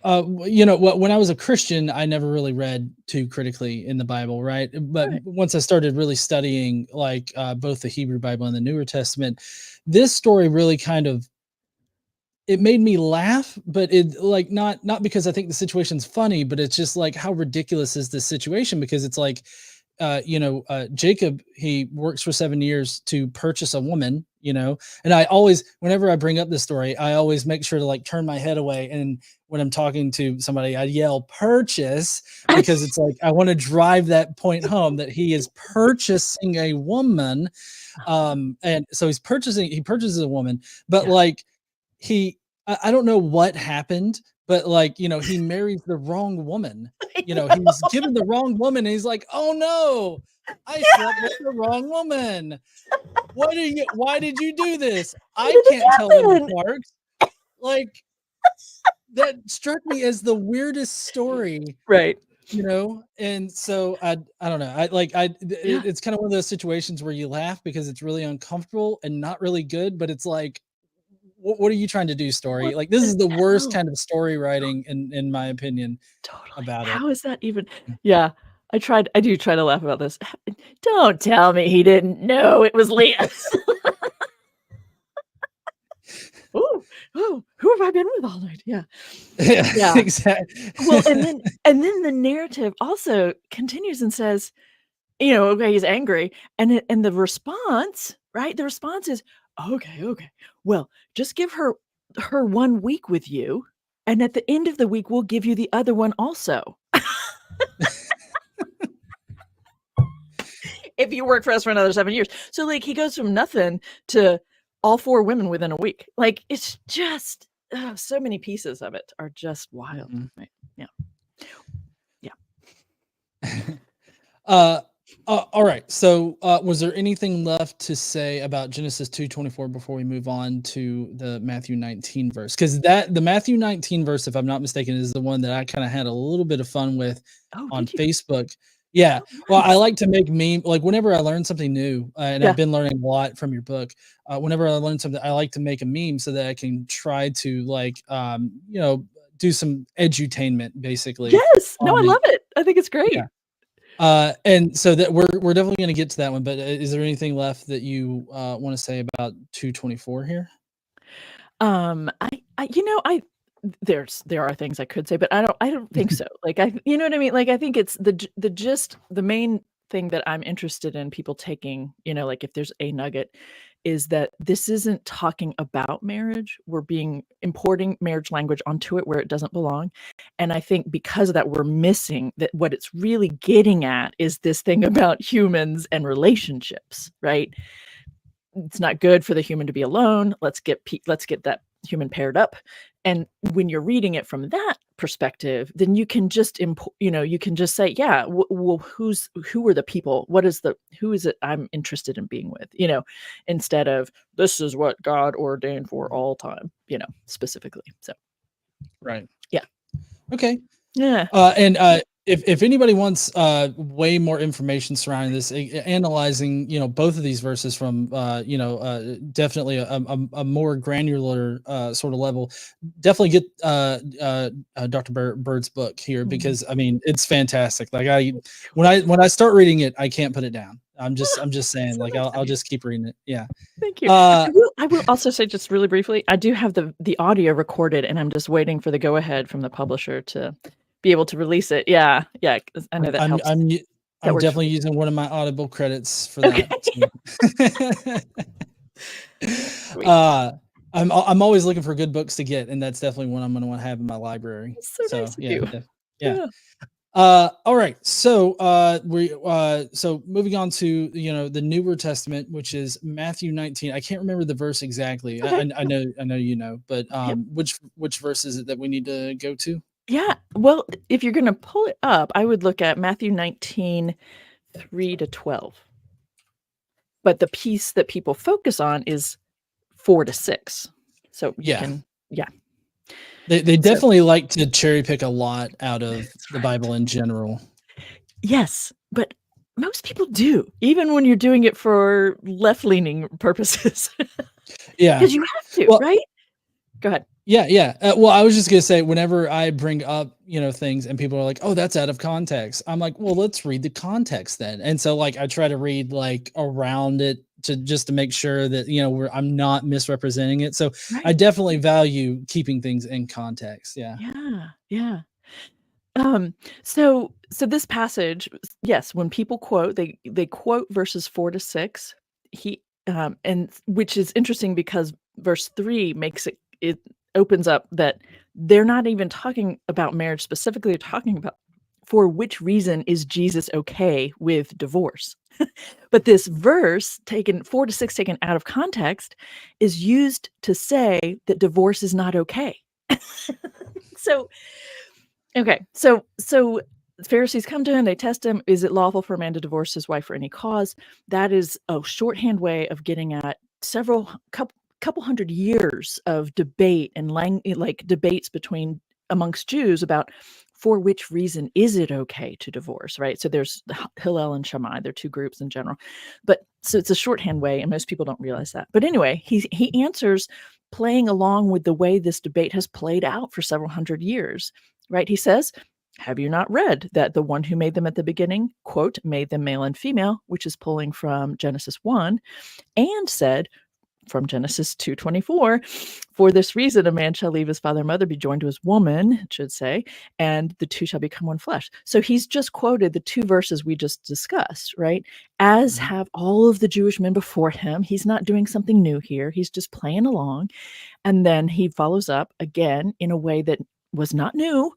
A: when I was a Christian, I never really read too critically in the Bible, right? But
B: Right.
A: once I started really studying like both the Hebrew Bible and the Newer Testament, this story really kind of, it made me laugh, but it like not because I think the situation's funny, but it's just like, how ridiculous is this situation? Because it's like, Jacob, he works for 7 years to purchase a woman, and I always, whenever I bring up this story, I always make sure to like turn my head away. And when I'm talking to somebody, I yell purchase, because it's like, I want to drive that point home that he is purchasing a woman. And so he purchases a woman, but like, I don't know what happened, but like, he marries the wrong woman. He was given the wrong woman, and he's like, "Oh no, I slept with the wrong woman. Why did you do this? I can't tell them apart." Like, that struck me as the weirdest story.
B: Right.
A: And so I don't know. It's kind of one of those situations where you laugh because it's really uncomfortable and not really good, but it's like, what are you trying to do, story? Like, this is the worst kind of story writing in my opinion.
B: Totally.
A: About
B: How
A: it.
B: is that even? Yeah. I do try to laugh about this. Don't tell me he didn't know it was Leah. Ooh, who have I been with all night? Yeah. Yeah.
A: Exactly.
B: Well, and then the narrative also continues and says, okay, he's angry, and the response, right? The response is, okay, well, just give her 1 week with you, and at the end of the week, we'll give you the other one also. If you work for us for another 7 years. So like, he goes from nothing to all 4 women within a week. Like, it's just so many pieces of it are just wild. Right? Yeah.
A: All right. So, was there anything left to say about Genesis 2:24 before we move on to the Matthew 19 verse? Because the Matthew 19 verse, if I'm not mistaken, is the one that I kind of had a little bit of fun with on Facebook. Yeah.
B: Oh,
A: Well, I
B: nice.
A: like to make meme like, whenever I learn something new, and
B: Yeah.
A: I've been learning a lot from your book, whenever I learn something, I like to make a meme so that I can try to, like, do some edutainment basically
B: Yes. No,
A: on
B: I
A: it.
B: love it. I think it's great.
A: Yeah. And so that we're definitely gonna get to that one, but, is there anything left that you, wanna say about 224 here?
B: I you know, I there are things I could say, but I don't think so. Like, you know what I mean? Like, I think it's the gist, the main thing that I'm interested in people taking, like, if there's a nugget, is that this isn't talking about marriage. We're being importing marriage language onto it where it doesn't belong. And I think because of that, we're missing that what it's really getting at is this thing about humans and relationships, right? It's not good for the human to be alone. Let's get that human paired up. And when you're reading it from that perspective, then you can just you can just say, yeah, well, who are the people? Who is it I'm interested in being with? Instead of this is what God ordained for all time, specifically. So
A: Right.
B: yeah,
A: Okay.
B: yeah,
A: And if anybody wants way more information surrounding this, analyzing both of these verses from definitely a more granular sort of level, definitely get Dr. Bird's book here
B: Mhm.
A: because I mean it's fantastic. Like when I start reading it, I can't put it down. I'm just saying
B: So
A: like
B: nice
A: I'll
B: of you.
A: just keep reading it. Yeah.
B: Thank you.
A: Uh,
B: I will also say just really briefly, I do have the audio recorded, and I'm just waiting for the go ahead from the publisher to be able to release it. Yeah, yeah, 'cause I know
A: I'm
B: that
A: I'm
B: helps.
A: I'm u-
B: That
A: I'm
B: works for
A: definitely
B: you.
A: using one of my Audible credits for
B: Okay.
A: that. So.
B: Sweet.
A: uh, I'm always looking for good books to get, and that's definitely one I'm gonna wanna have in my library.
B: That's so
A: So,
B: nice of
A: yeah,
B: you.
A: yeah.
B: Yeah.
A: All right. So, so moving on to, the Newer Testament, which is Matthew 19. I can't remember the verse exactly.
B: Okay.
A: I know but,
B: Yep.
A: which verse is it that we need to go to?
B: Yeah. Well, if you're gonna pull it up, I would look at Matthew 19:3 to 12. But the piece that people focus on is 4 to 6. So you
A: Yeah.
B: can yeah.
A: They
B: So
A: definitely like to cherry pick a lot out of
B: that's
A: the
B: right.
A: Bible in general.
B: Yes, but most people do, even when you're doing it for left-leaning purposes,
A: Yeah.
B: because you have to,
A: Well,
B: right? Go ahead.
A: yeah, yeah. Well, I was just gonna say, whenever I bring up, things and people are like, "Oh, that's out of context." I'm like, "Well, let's read the context then." And so, like, I try to read like around it to just to make sure that I'm not misrepresenting it. So I
B: Right.
A: definitely value keeping things in context. Yeah,
B: Yeah, yeah. Um, so this passage, yes, when people quote, they quote verses 4 to 6. And which is interesting because verse 3 makes it opens up that they're not even talking about marriage specifically, they're talking about for which reason is Jesus okay with divorce? But this verse taken 4 to 6 taken out of context is used to say that divorce is not okay. So okay, so Pharisees come to him, they test him, "Is it lawful for a man to divorce his wife for any cause?" That is a shorthand way of getting at several couple hundred years of debate and like debates between amongst Jews about for which reason is it okay to divorce, right? So there's the Hillel and Shammai, they're 2 groups in general. But so it's a shorthand way, and most people don't realize that. But anyway, he answers playing along with the way this debate has played out for several hundred years. Right? He says, have you not read that the one who made them at the beginning, quote, made them male and female, which is pulling from Genesis 1, and said from Genesis 2:24, for this reason a man shall leave his father and mother, be joined to his woman, it should say, and the two shall become one flesh. So he's just quoted the 2 verses we just discussed, right? As
A: Mhm.
B: have all of the Jewish men before him. He's not doing something new here. He's just playing along. And then he follows up again in a way that was not new.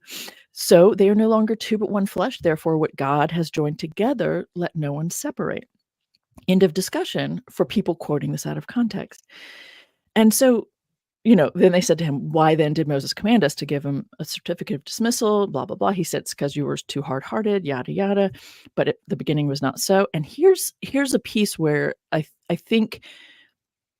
B: So they are no longer 2 but 1 flesh. Therefore, what God has joined together, let no one separate. End of discussion for people quoting this out of context. And so, then they said to him, why then did Moses command us to give him a certificate of dismissal? Blah, blah, blah. He said, it's because you were too hard hearted, yada, yada. But the beginning was not so. And here's a piece where I think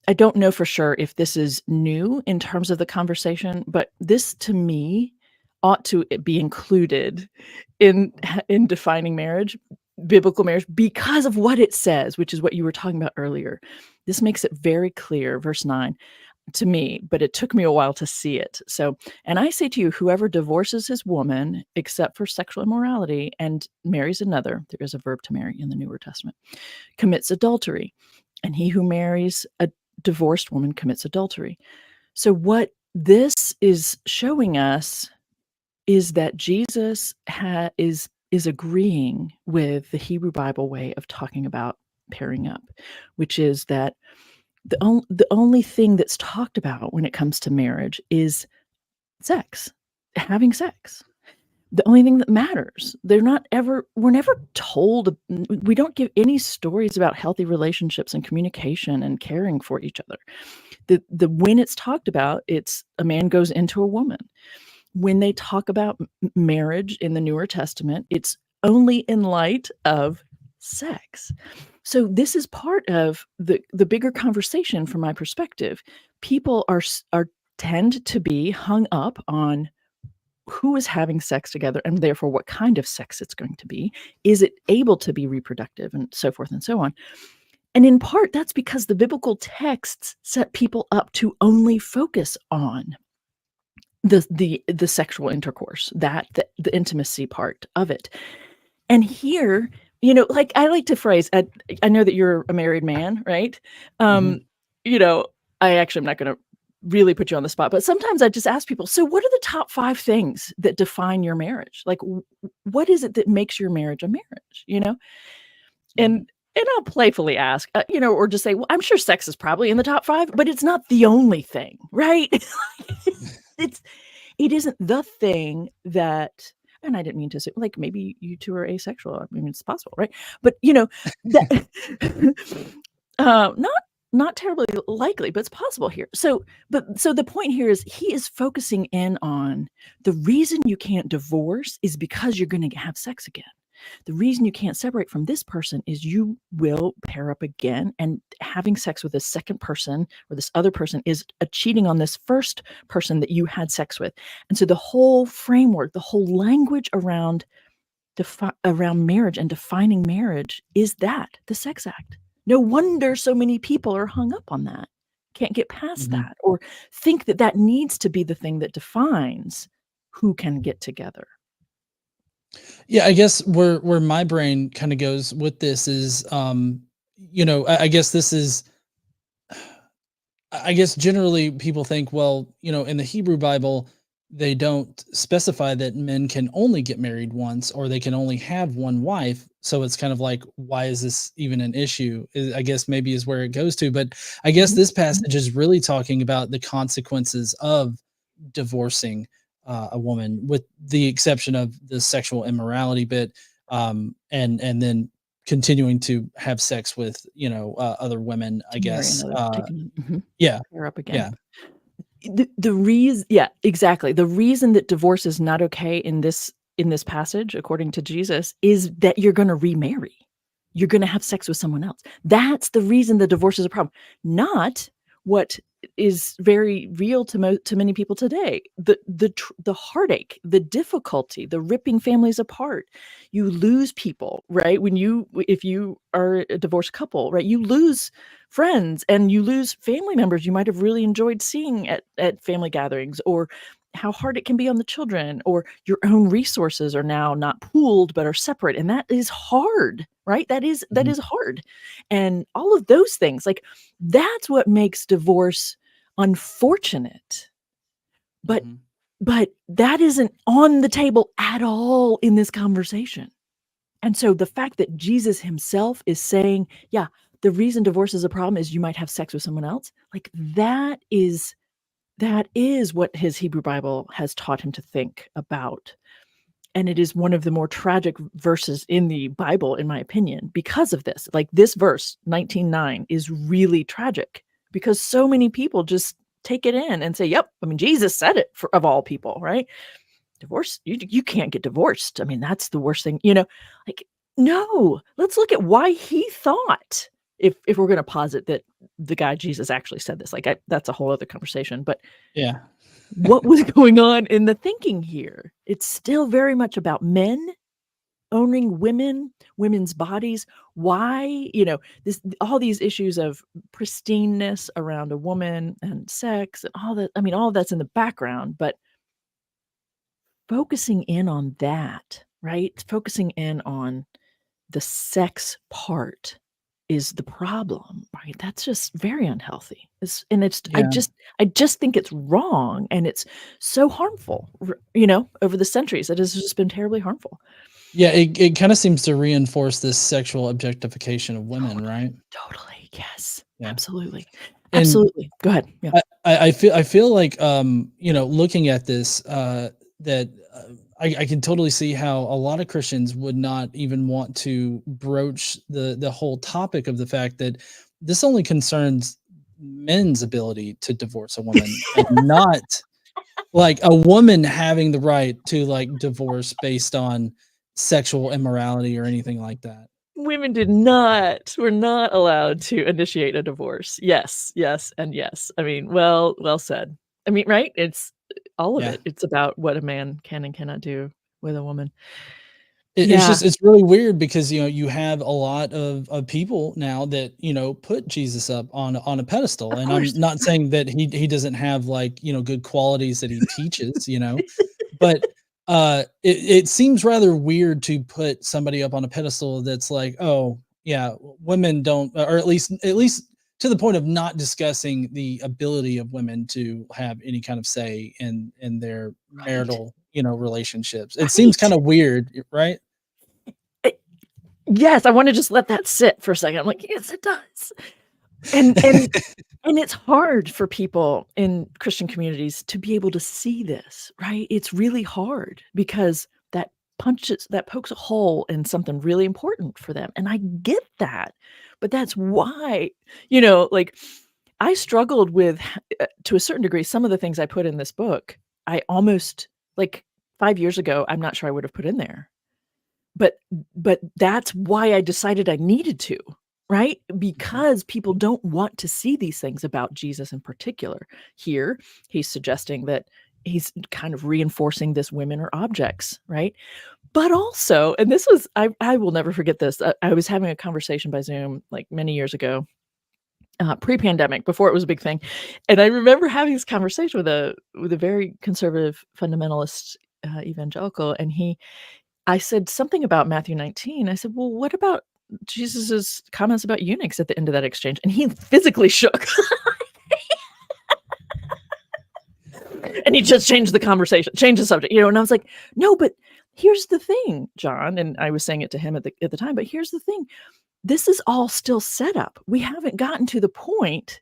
B: I don't know for sure if this is new in terms of the conversation, but this to me ought to be included in defining marriage. biblical marriage because of what it says, which is what you were talking about earlier. This makes it very clear, verse 9, to me, but it took me a while to see it. So, and I say to you, whoever divorces his woman except for sexual immorality and marries another, there is a verb to marry in the Newer Testament, commits adultery. And he who marries a divorced woman commits adultery. So what this is showing us is that Jesus is agreeing with the Hebrew Bible way of talking about pairing up, which is that the only thing that's talked about when it comes to marriage is sex, having sex. The only thing that matters. We're never told, we don't give any stories about healthy relationships and communication and caring for each other. When it's talked about, it's a man goes into a woman. When they talk about marriage in the Newer Testament, it's only in light of sex. So this is part of the bigger conversation from my perspective. People are tend to be hung up on who is having sex together and therefore what kind of sex it's going to be. Is it able to be reproductive and so forth and so on? And in part, that's because the biblical texts set people up to only focus on the sexual intercourse, the intimacy part of it. And here, like I like to phrase, I know that you're a married man, right? I actually am not going to really put you on the spot, but sometimes I just ask people, so what are the top 5 things that define your marriage? Like, what is it that makes your marriage a marriage, And I'll playfully ask, or just say, well, I'm sure sex is probably in the top 5, but it's not the only thing, right? It isn't the thing that, and I didn't mean to say, like, maybe you two are asexual. I mean, it's possible, right? But, not terribly likely, but it's possible here. So the point here is he is focusing in on the reason you can't divorce is because you're going to have sex again. The reason you can't separate from this person is you will pair up again, and having sex with a second person or this other person is a cheating on this first person that you had sex with. And so the whole framework, the whole language around marriage and defining marriage is that, the sex act. No wonder so many people are hung up on that, can't get past that, or think that that needs to be the thing that defines who can get together.
A: Yeah, I guess where my brain kind of goes with this is, I guess this is, I guess generally people think, well, in the Hebrew Bible, they don't specify that men can only get married once or they can only have one wife. So it's kind of like, why is this even an issue? I guess maybe is where it goes to. But I guess this passage is really talking about the consequences of divorcing a woman, with the exception of the sexual immorality bit, and then continuing to have sex with other women, I guess. Yeah,
B: pair up again. Yeah. The reason, yeah, exactly. The reason that divorce is not okay in this passage, according to Jesus, is that you're going to remarry. You're going to have sex with someone else. That's the reason the divorce is a problem, not what is very real to many people today. The heartache, the difficulty, the ripping families apart. You lose people, right? If you are a divorced couple, right? You lose friends and you lose family members you might have really enjoyed seeing at family gatherings, or how hard it can be on the children, or your own resources are now not pooled but are separate, and that is hard, right? That is hard. And all of those things, like, that's what makes divorce unfortunate. But that isn't on the table at all in this conversation. And so the fact that Jesus himself is saying, yeah, the reason divorce is a problem is you might have sex with someone else, like, that is what his Hebrew Bible has taught him to think about. And it is one of the more tragic verses in the Bible, in my opinion, because of this. Like, this verse 19:9 is really tragic because so many people just take it in and say, yep, I mean, Jesus said it, of all people, right? Divorce, you can't get divorced. I mean, that's the worst thing, like, no, let's look at why he thought, if we're going to posit that the guy Jesus actually said this, like, that's a whole other conversation, but
A: yeah,
B: what was going on in the thinking here? It's still very much about men owning women's bodies, why, all these issues of pristineness around a woman and sex and all that. I mean, all of that's in the background, but focusing in on that, right? Focusing in on the sex part is the problem, right? That's just very unhealthy.
A: Yeah.
B: I just think it's wrong, and it's so harmful, over the centuries. It has just been terribly harmful.
A: Yeah, it kind of seems to reinforce this sexual objectification of women,
B: Totally,
A: right?
B: totally. Yes,
A: Yeah.
B: absolutely.
A: And
B: Absolutely. Go ahead. Yeah.
A: I feel like looking at this that I can totally see how a lot of Christians would not even want to broach the whole topic of the fact that this only concerns men's ability to divorce a woman and not like a woman having the right to like divorce based on sexual immorality or anything like that.
B: Women were not allowed to initiate a divorce. Yes, yes, and yes. I mean, well said. I mean, right? It's all of
A: Yeah.
B: it. It's about what a man can and cannot do with a woman.
A: It's
B: Yeah,
A: just it's really weird because, you have a lot of people now that, put Jesus up on a pedestal,
B: of
A: and I'm
B: course.
A: not saying that he doesn't have, like, good qualities that he teaches, but, it seems rather weird to put somebody up on a pedestal that's like, "Oh, yeah, women don't," or at least to the point of not discussing the ability of women to have any kind of say in their
B: Right,
A: marital, relationships. It seems
B: right.
A: kinda weird, right?
B: I Yes, I wanna just let that sit for a second. I'm like, "Yes, it does." And it's hard for people in Christian communities to be able to see this, right? It's really hard because that pokes a hole in something really important for them, and I get that, but that's why, like, I struggled with, to a certain degree, some of the things I put in this book, I almost like, 5 years ago, I'm not sure I would have put in there. But but that's why I decided I needed to, right?
A: Mhm.
B: Because people don't want to see these things about Jesus in particular. Here, he's suggesting that he's kind of reinforcing this women are objects, right? But also, and this was I will never forget this. I was having a conversation by Zoom like many years ago, pre-pandemic, before it was a big thing, and I remember having this conversation with a very conservative fundamentalist evangelical, and I said something about Matthew 19. I said, "Well, what about Jesus's comments about eunuchs at the end of that exchange?" And he physically shook, and he just changed the conversation, changed the subject, and I was like, "No, but here's the thing, John," and I was saying it to him at the time, "but here's the thing, this is all still set up. We haven't gotten to the point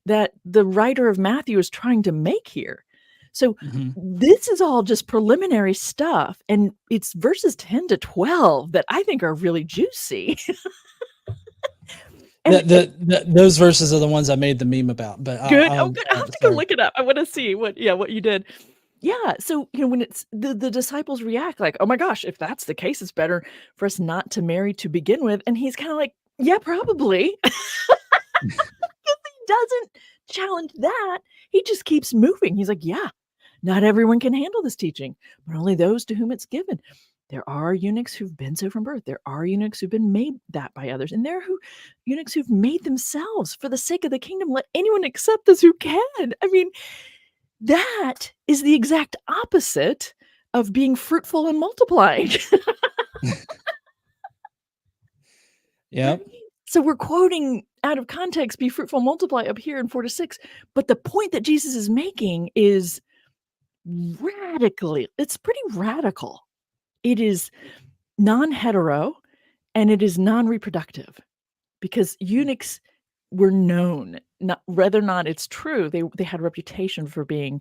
B: that the writer of Matthew is trying to make here. So
A: Mhm.
B: this is all just preliminary stuff, and it's verses 10 to 12 that I think are really juicy." And
A: Those verses are the ones I made the meme about, but
B: good. Oh, good. I'll have to go
A: sorry.
B: look it up. I wanna see what you did. Yeah, so, when it's the disciples react like, "Oh my gosh, if that's the case, it's better for us not to marry to begin with," and he's kinda like, "Yeah, probably." He doesn't challenge that. He just keeps moving. He's like, "Yeah, not everyone can handle this teaching, but only those to whom it's given. There are eunuchs who've been so from birth. There are eunuchs who've been made that by others, and there are eunuchs who've made themselves for the sake of the kingdom. Let anyone accept this who can." I mean, that is the exact opposite of being fruitful and multiplying. Right?
A: Yep.
B: So we're quoting out of context, "Be fruitful, multiply" up here in 4 to 6, but the point that Jesus is making is it's pretty radical. It is non-hetero, and it is non-reproductive, because eunuchs were known, not whether or not it's true, they had a reputation for being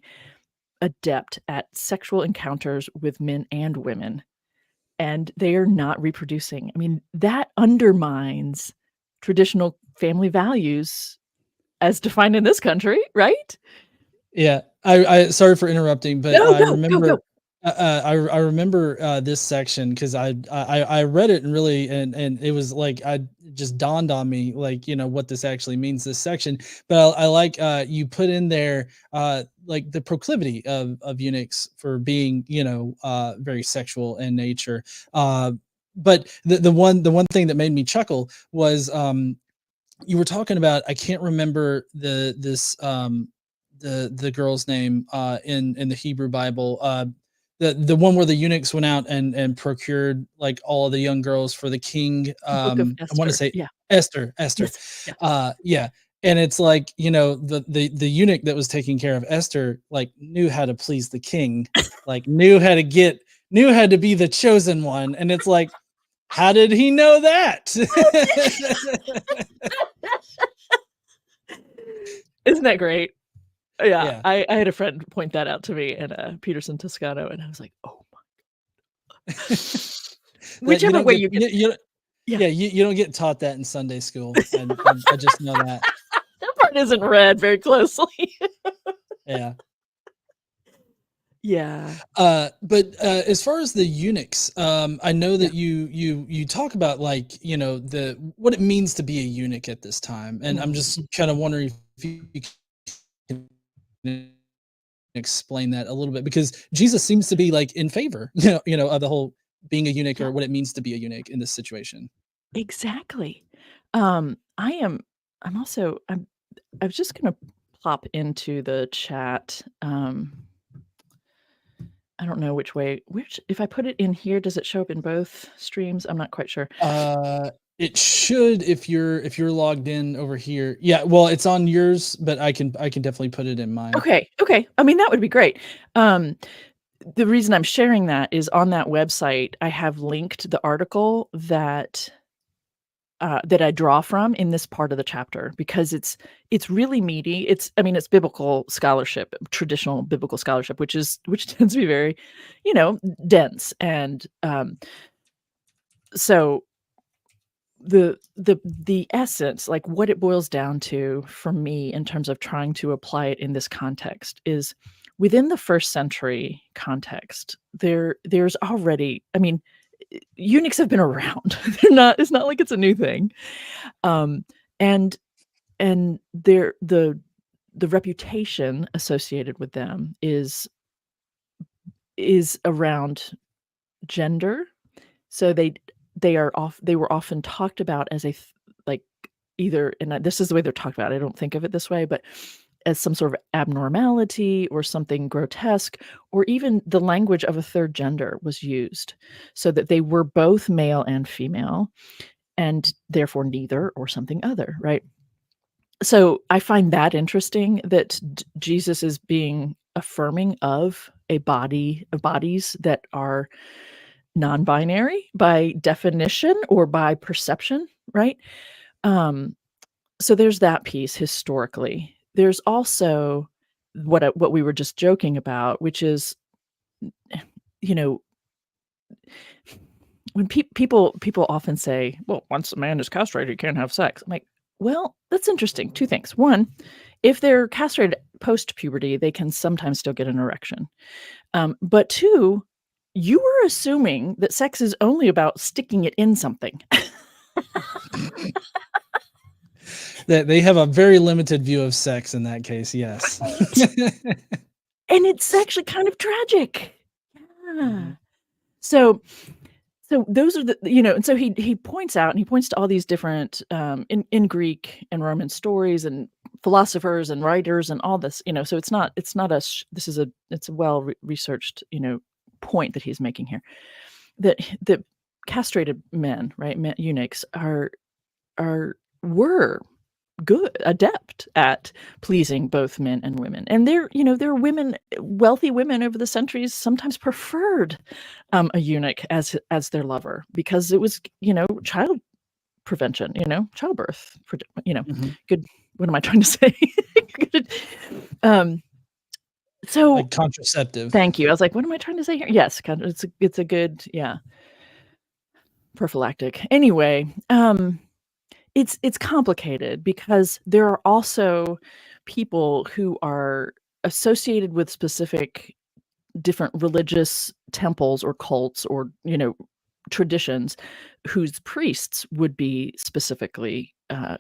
B: adept at sexual encounters with men and women, and they are not reproducing. I mean, that undermines traditional family values as defined in this country, right?
A: Yeah. I sorry for interrupting, but
B: No,
A: I
B: go, go,
A: remember
B: go.
A: I remember, this section 'cause I read it and really and it was like I just dawned on me, like, what this actually means, this section, but I like, you put in there, like, the proclivity of eunuchs for being, very sexual in nature, uh, but the one thing that made me chuckle was you were talking about, I can't remember the girl's name in the Hebrew Bible. The one where the eunuchs went out and procured like all of the young girls for the king.
B: The Book of
A: I want to
B: Esther.
A: say
B: Yeah.
A: Esther.
B: Yes. Yeah.
A: Yeah. And it's like, the eunuch that was taking care of Esther like knew how to please the king, like knew how to be the chosen one. And it's like, how did he know that?
B: Isn't that great? Yeah,
A: Yeah.
B: I had a friend point that out to me in Peterson Toscano, and I was like, "Oh my."
A: That you
B: Whichever
A: don't
B: way
A: get
B: you get, yeah,
A: yeah, you don't get taught that in Sunday school, and I just know that.
B: that part isn't read very closely.
A: Yeah.
B: Yeah,
A: But as far as the eunuchs, I know
B: yeah.
A: that you talk about like the what it means to be a eunuch at this time, and I'm just
B: Mhm.
A: kind of wondering if you can explain that a little bit because Jesus seems to be like in favor, of the whole being a eunuch
B: Yeah,
A: or what it means to be a eunuch in this situation.
B: exactly. I am I'm also I was just gonna pop into the chat, I don't know which if I put it in here, does it show up in both streams? I'm not quite sure.
A: It should if you're logged in over here. Yeah, well, it's on yours, but I can definitely put it in mine.
B: Okay. I mean, that would be great. Um, the reason I'm sharing that is on that website, I have linked the article that I draw from in this part of the chapter because it's really meaty. I mean, it's biblical scholarship, traditional biblical scholarship, which tends to be very, dense. And so the essence, like what it boils down to for me in terms of trying to apply it in this context is within the first century context, there's already, I mean, eunuchs have been around. It's not like it's a new thing. Um, and the reputation associated with them is around gender. So they were often talked about as like either, and this is the way they're talked about. I don't think of it this way, but as some sort of abnormality or something grotesque, or even the language of a third gender was used, so that they were both male and female, and therefore neither or something other, right? So I find that interesting that Jesus is being affirming of of bodies that are non-binary by definition or by perception, right? Um, so there's that piece historically. There's also what we were just joking about, which is, you know, when people often say, "Well, once a man is castrated, he can't have sex." I'm like, well, that's interesting. Two things. One, if they're castrated post puberty, they can sometimes still get an erection. But two, you were assuming that sex is only about sticking it in something.
A: That they have a very limited view of sex in that case, yes.
B: Right? And it's actually kind of tragic. Yeah.
A: Mhm.
B: So those are and so he points out and he points to all these different in Greek and Roman stories and philosophers and writers and all this, so it's not this is it's a well researched, point that he's making here, that castrated men, right, eunuchs are were good adept at pleasing both men and women, and there are women, wealthy women over the centuries sometimes preferred a eunuch as their lover because it was, child prevention, childbirth,
A: Mhm.
B: good. What am I trying to say? Good. um so
A: Like contraceptive.
B: thank you. I was like, what am I trying to say here? Yes, kind of, it's a good, yeah, prophylactic. Anyway, it's complicated because there are also people who are associated with specific different religious temples or cults or, traditions whose priests would be specifically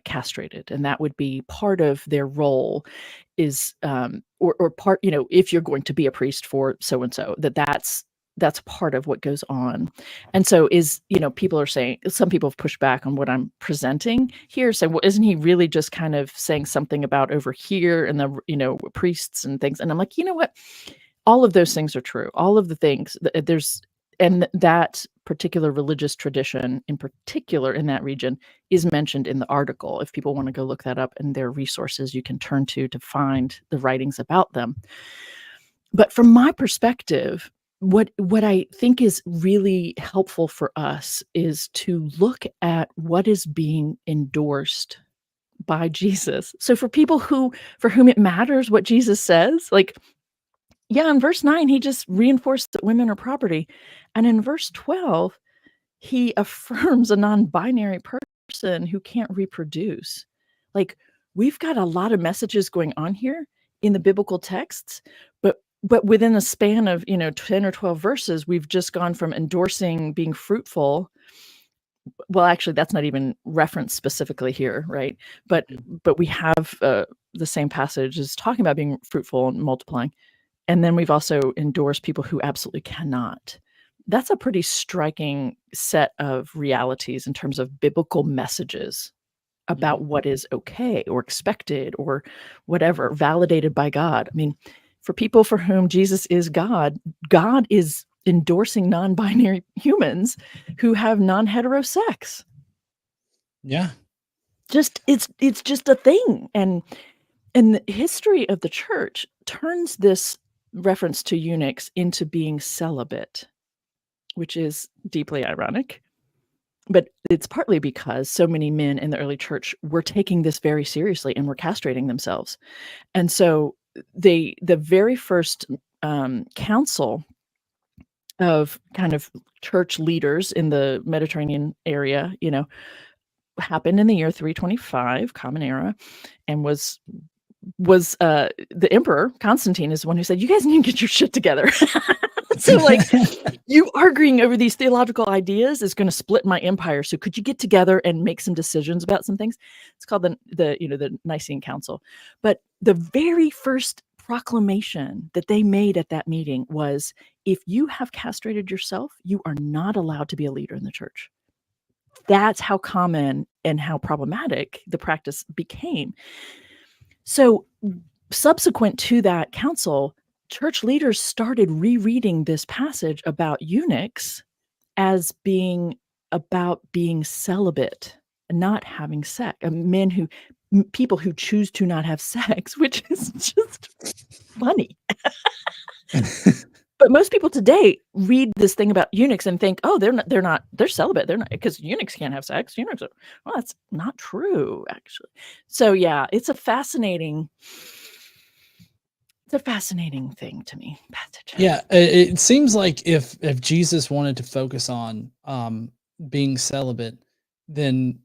B: castrated, and that would be part of their role is, or part, if you're going to be a priest for so and so, that's that's part of what goes on. And so people are saying, some people have pushed back on what I'm presenting here, saying, well, isn't he really just kind of saying something about over here and the priests and things? And I'm like, you know what? All of those things are true. All of the things and that particular religious tradition in particular in that region is mentioned in the article. If people want to go look that up, and there are resources you can turn to find the writings about them. But from my perspective, what I think is really helpful for us is to look at what is being endorsed by Jesus. So for people for whom it matters what Jesus says, like, yeah, in verse 9, he just reinforced that women are property. And in verse 12, he affirms a non-binary person who can't reproduce. Like, we've got a lot of messages going on here in the biblical texts, but within a span of 10 or 12 verses, we've just gone from endorsing being fruitful. Well, actually, that's not even referenced specifically here, right? But we have the same passage is talking about being fruitful and multiplying. And then we've also endorsed people who absolutely cannot. That's a pretty striking set of realities in terms of biblical messages about what is okay or expected or whatever, validated by God. I mean, for people for whom Jesus is God, God is endorsing non-binary humans who have non-hetero sex.
A: Yeah.
B: It's just a thing. And the history of the church turns this reference to eunuchs into being celibate, which is deeply ironic. But it's partly because so many men in the early church were taking this very seriously and were castrating themselves. And so the very first council of kind of church leaders in the Mediterranean area, happened in the year 325 Common Era, and was the emperor Constantine is the one who said, you guys need to get your shit together. So like, you arguing over these theological ideas is going to split my empire. So could you get together and make some decisions about some things? It's called the Nicene Council. But the very first proclamation that they made at that meeting was, if you have castrated yourself, you are not allowed to be a leader in the church. That's how common and how problematic the practice became. So subsequent to that council, church leaders started rereading this passage about eunuchs as being about being celibate, not having sex, people who choose to not have sex, which is just funny. But most people today read this thing about eunuchs and think, oh, they're celibate. They're not, because eunuchs can't have sex. Eunuchs well, that's not true, actually. So yeah, it's a fascinating thing to me, passage.
A: Yeah, it seems like if Jesus wanted to focus on being celibate, then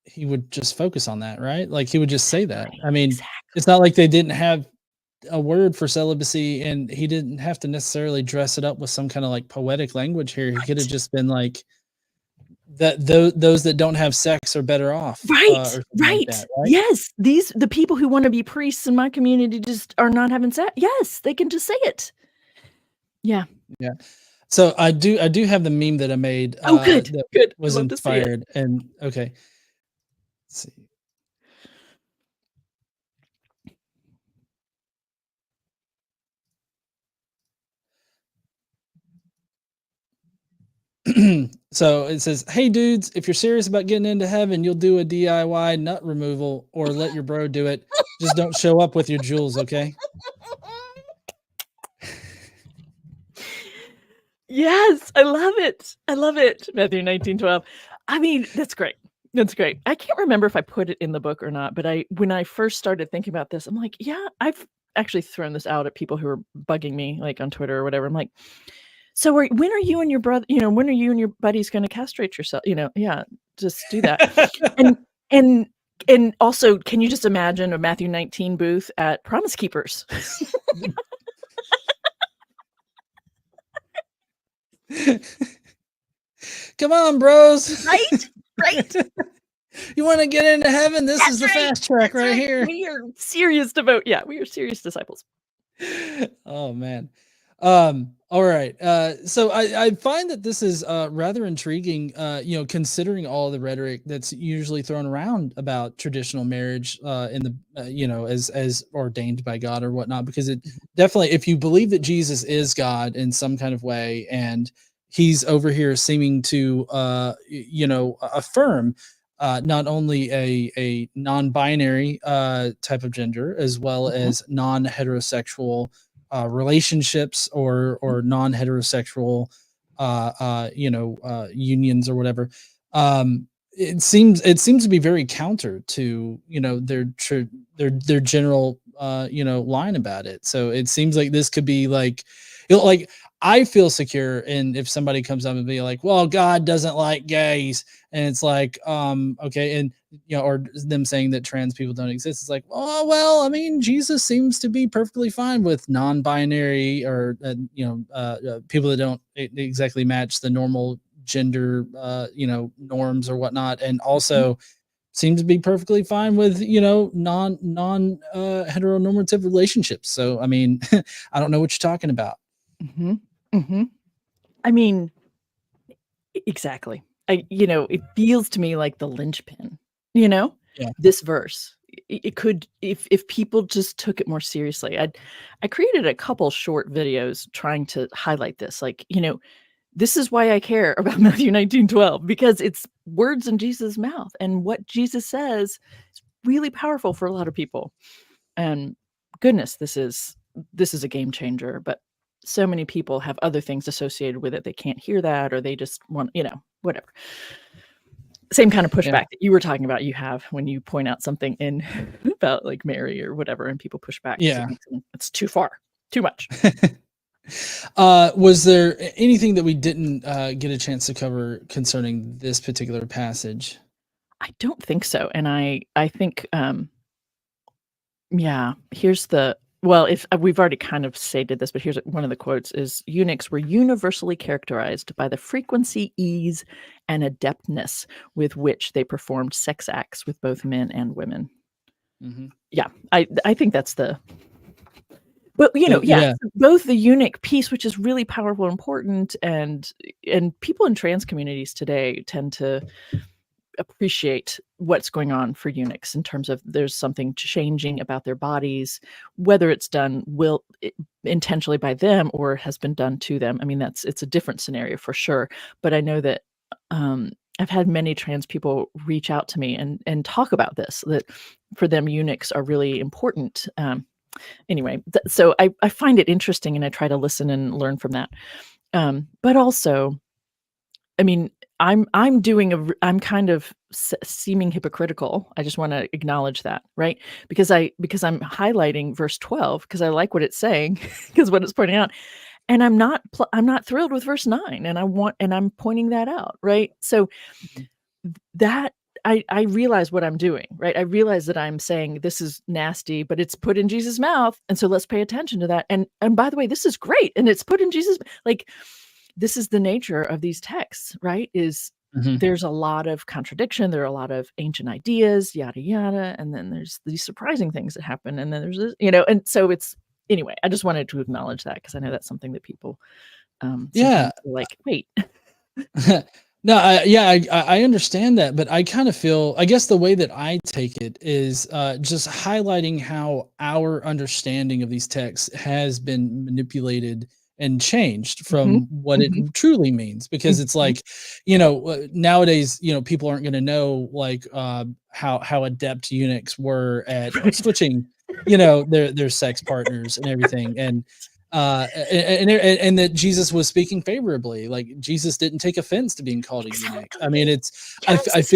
A: he would just focus on that, right? Like, he would just say that. I mean,
B: Exactly.
A: It's not like they didn't have a word for celibacy, and he didn't have to necessarily dress it up with some kind of like poetic language here. He could have just been like, that those that don't have sex are better off,
B: Right,
A: or something like that, right?
B: Yes, the people who want to be priests in my community just are not having sex. Yes, they can just say it. Yeah.
A: Yeah. So I do have the meme that I made.
B: Oh, good.
A: That
B: Good.
A: was
B: I'd love to see it.
A: inspired. And okay, let's see. So it says, "Hey dudes, if you're serious about getting into heaven, you'll do a DIY nut removal, or let your bro do it. Just don't show up with your jewels, okay?"
B: Yes, I love it. I love it. Matthew 19:12. I mean, that's great. That's great. I can't remember if I put it in the book or not, but when I first started thinking about this, I'm like, yeah, I've actually thrown this out at people who are bugging me, like on Twitter or whatever. I'm like, so when are you and your brother, when are you and your buddies going to castrate yourself? Yeah, just do that. and also, can you just imagine a Matthew 19 booth at Promise Keepers?
A: Come on, bros.
B: Right.
A: You want to get into heaven? This is the fast track right here.
B: We are serious devote. Yeah, we are serious disciples.
A: Oh man. All right. So I find that this is rather intriguing, considering all the rhetoric that's usually thrown around about traditional marriage in the, as ordained by God or whatnot, because it
B: Mhm.
A: definitely, if you believe that Jesus is God in some kind of way, and he's over here seeming to, affirm not only a non-binary type of gender, as well
B: Mhm.
A: as non-heterosexual relationships
B: Mhm.
A: or non-heterosexual unions or whatever. It seems to be very counter to their general line about it. So it seems like this could be like, like, I feel secure in if somebody comes up and be like, well, God doesn't like gays, and it's like, okay, and or them saying that trans people don't exist. It's like, oh well, I mean, Jesus seems to be perfectly fine with non-binary or people that don't exactly match the normal gender, norms or whatnot, and
B: Mhm.
A: also seems to be perfectly fine with non heteronormative relationships. So I mean, I don't know what you're talking about.
B: Mhm. Mhm. I mean, exactly. It feels to me like the linchpin, you know,
A: Yeah.
B: this verse. It could, if people just took it more seriously. I created a couple short videos trying to highlight this. Like, this is why I care about Matthew 19:12, because it's words in Jesus' mouth, and what Jesus says is really powerful for a lot of people. And goodness, this is a game changer, but so many people have other things associated with it. They can't hear that, or they just want, whatever. Same kind of
A: Yeah.
B: pushback that you were talking about, you have when you point out something in about like Mary or whatever, and people push back because
A: Yeah.
B: it's too far, too much.
A: Was there anything that we didn't get a chance to cover concerning this particular passage?
B: I don't think so. And I think yeah, here's the well, if we've already kind of stated this, but here's one of the quotes is eunuchs were universally characterized by the frequency, ease, and adeptness with which they performed sex acts with both men and women.
A: Mhm.
B: Yeah, I think that's the but
A: So
B: yeah,
A: yeah,
B: both the eunuch piece, which is really powerful and important, and people in trans communities today tend to appreciate what's going on for eunuchs in terms of there's something changing about their bodies, whether it's done intentionally by them or has been done to them. I mean, it's a different scenario for sure. But I know that um, I've had many trans people reach out to me and talk about this, that for them eunuchs are really important. Anyway, so I find it interesting and I try to listen and learn from that. But also, I mean, I'm kind of seeming hypocritical. I just wanna acknowledge that, right? Because I'm highlighting verse 12 because I like what it's saying, because what it's pointing out, and I'm not thrilled with verse 9, and I'm pointing that out, right? So
A: mhm,
B: that I realize what I'm doing, right? I realize that I'm saying this is nasty, but it's put in Jesus' mouth, and so let's pay attention to that. And by the way, this is great, and it's put in Jesus, like, this is the nature of these texts, right? Is
A: mhm.
B: there's a lot of contradiction, there are a lot of ancient ideas, yada yada, and then there's these surprising things that happen, and then there's this, and so it's anyway. I just wanted to acknowledge that because I know that's something that people
A: Yeah.
B: sometimes feel like, wait,
A: No, I understand that, but I kind of feel, I guess the way that I take it is just highlighting how our understanding of these texts has been manipulated and changed
B: hmm
A: from what it
B: hmm
A: truly means. Because it's
B: hmm
A: like, nowadays, people aren't going to know like how adept eunuchs were at switching, their sex partners and everything, and that Jesus was speaking favorably. Like Jesus didn't take offense to being called a eunuch. I mean,
B: exactly,
A: it's I
B: yes,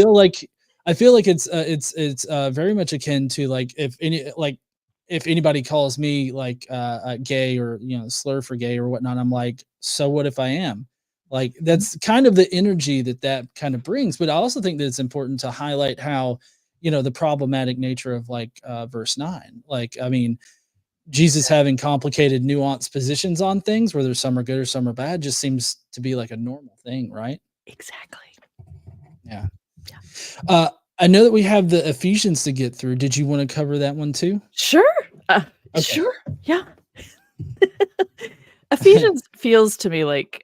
A: feel like it's very much akin to like if anybody calls me like gay or slur for gay or whatnot, I'm like, so what if I am? Like
B: Mhm,
A: that's kind of the energy that kind of brings. But I also think that it's important to highlight how the problematic nature of like verse 9. Like I mean, Jesus having complicated, nuanced positions on things, whether some are good or some are bad, just seems to be like a normal thing, right?
B: exactly,
A: Yeah.
B: yeah,
A: Uh, I know that we have the Ephesians to get through. Did you want to cover that one too?
B: sure,
A: Okay.
B: sure, yeah. Ephesians feels to me like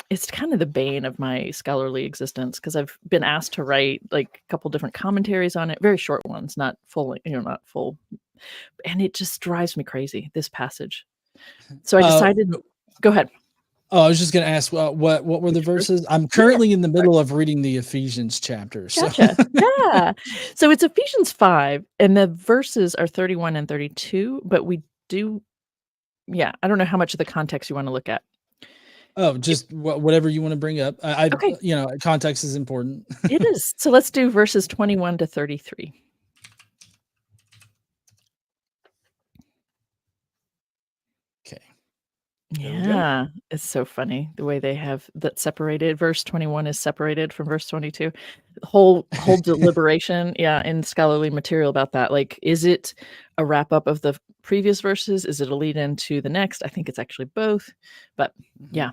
B: it's kind of the bane of my scholarly existence because I've been asked to write like a couple different commentaries on it, very short ones, not full, not full, and it just drives me crazy, this passage. So I decided, go ahead.
A: Oh, I was just going to ask, what were the verses? I'm currently in the middle of reading the Ephesians chapter. So.
B: Gotcha. Yeah. So it's Ephesians 5, and the verses are 31 and 32, but we do, I don't know how much of the context you want to look at.
A: Oh, just whatever you want to bring up.
B: Okay.
A: Context is important.
B: It is. So let's do verses 21 to 33.
A: Okay.
B: Yeah, it's so funny the way they have that separated. Verse 21 is separated from verse 22. Whole deliberation, in scholarly material about that. Like, is it a wrap up of the previous verses? Is it a lead into the next? I think it's actually both. But yeah.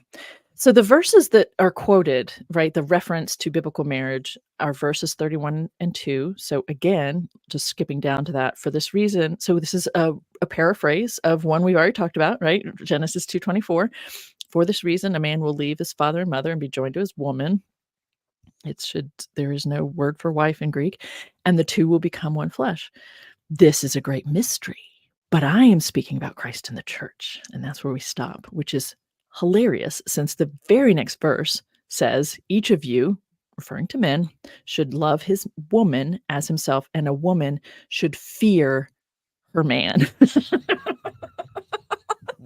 B: So the verses that are quoted, right, the reference to biblical marriage are verses 31 and 2. So again, just skipping down to that for this reason. So this is a paraphrase of one we've already talked about, right? Genesis 2:24. For this reason, a man will leave his father and mother and be joined to his woman. There is no word for wife in Greek, and the two will become one flesh. This is a great mystery, but I am speaking about Christ and the church. And that's where we stop, which is hilarious since the very next verse says, each of you, referring to men, should love his woman as himself, and a woman should fear her man.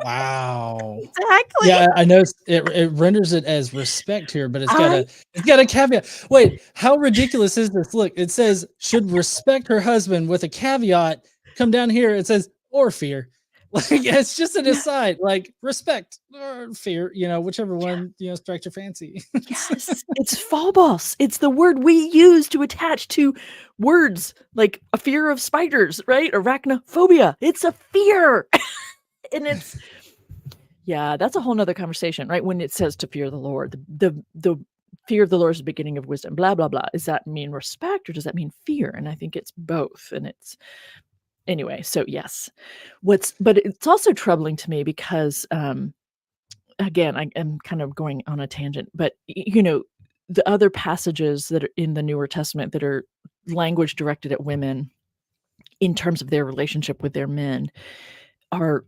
A: Wow.
B: Exactly.
A: Yeah, I know it renders it as respect here, but it's got a caveat. Wait, how ridiculous is this? Look, it says should respect her husband with a caveat. Come down here, it says or fear. Like it's just an aside, like respect or fear, whichever one strikes your fancy.
B: Yes, it's phobos. It's the word we use to attach to words like a fear of spiders, right? Arachnophobia. It's a fear. And it's that's a whole nother conversation, right? When it says to fear the Lord, the fear of the Lord is the beginning of wisdom, blah, blah, blah. Does that mean respect or does that mean fear? And I think it's both. And it's anyway, so yes. But it's also troubling to me because again, I am kind of going on a tangent, but the other passages that are in the Newer Testament that are language directed at women in terms of their relationship with their men are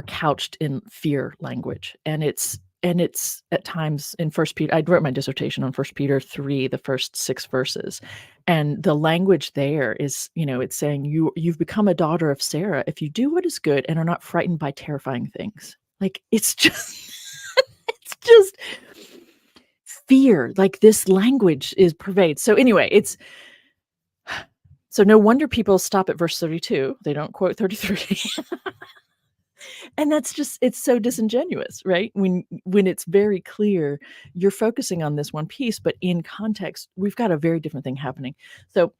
B: couched in fear language. And it's at times in First Peter, I wrote my dissertation on First Peter 3, the first 6 verses. And the language there is, it's saying you've become a daughter of Sarah if you do what is good and are not frightened by terrifying things. Like it's just it's just fear. Like this language pervades. So anyway, so no wonder people stop at verse 32. They don't quote 33. And that's just, it's so disingenuous, right? When it's very clear you're focusing on this one piece, but in context, we've got a very different thing happening. So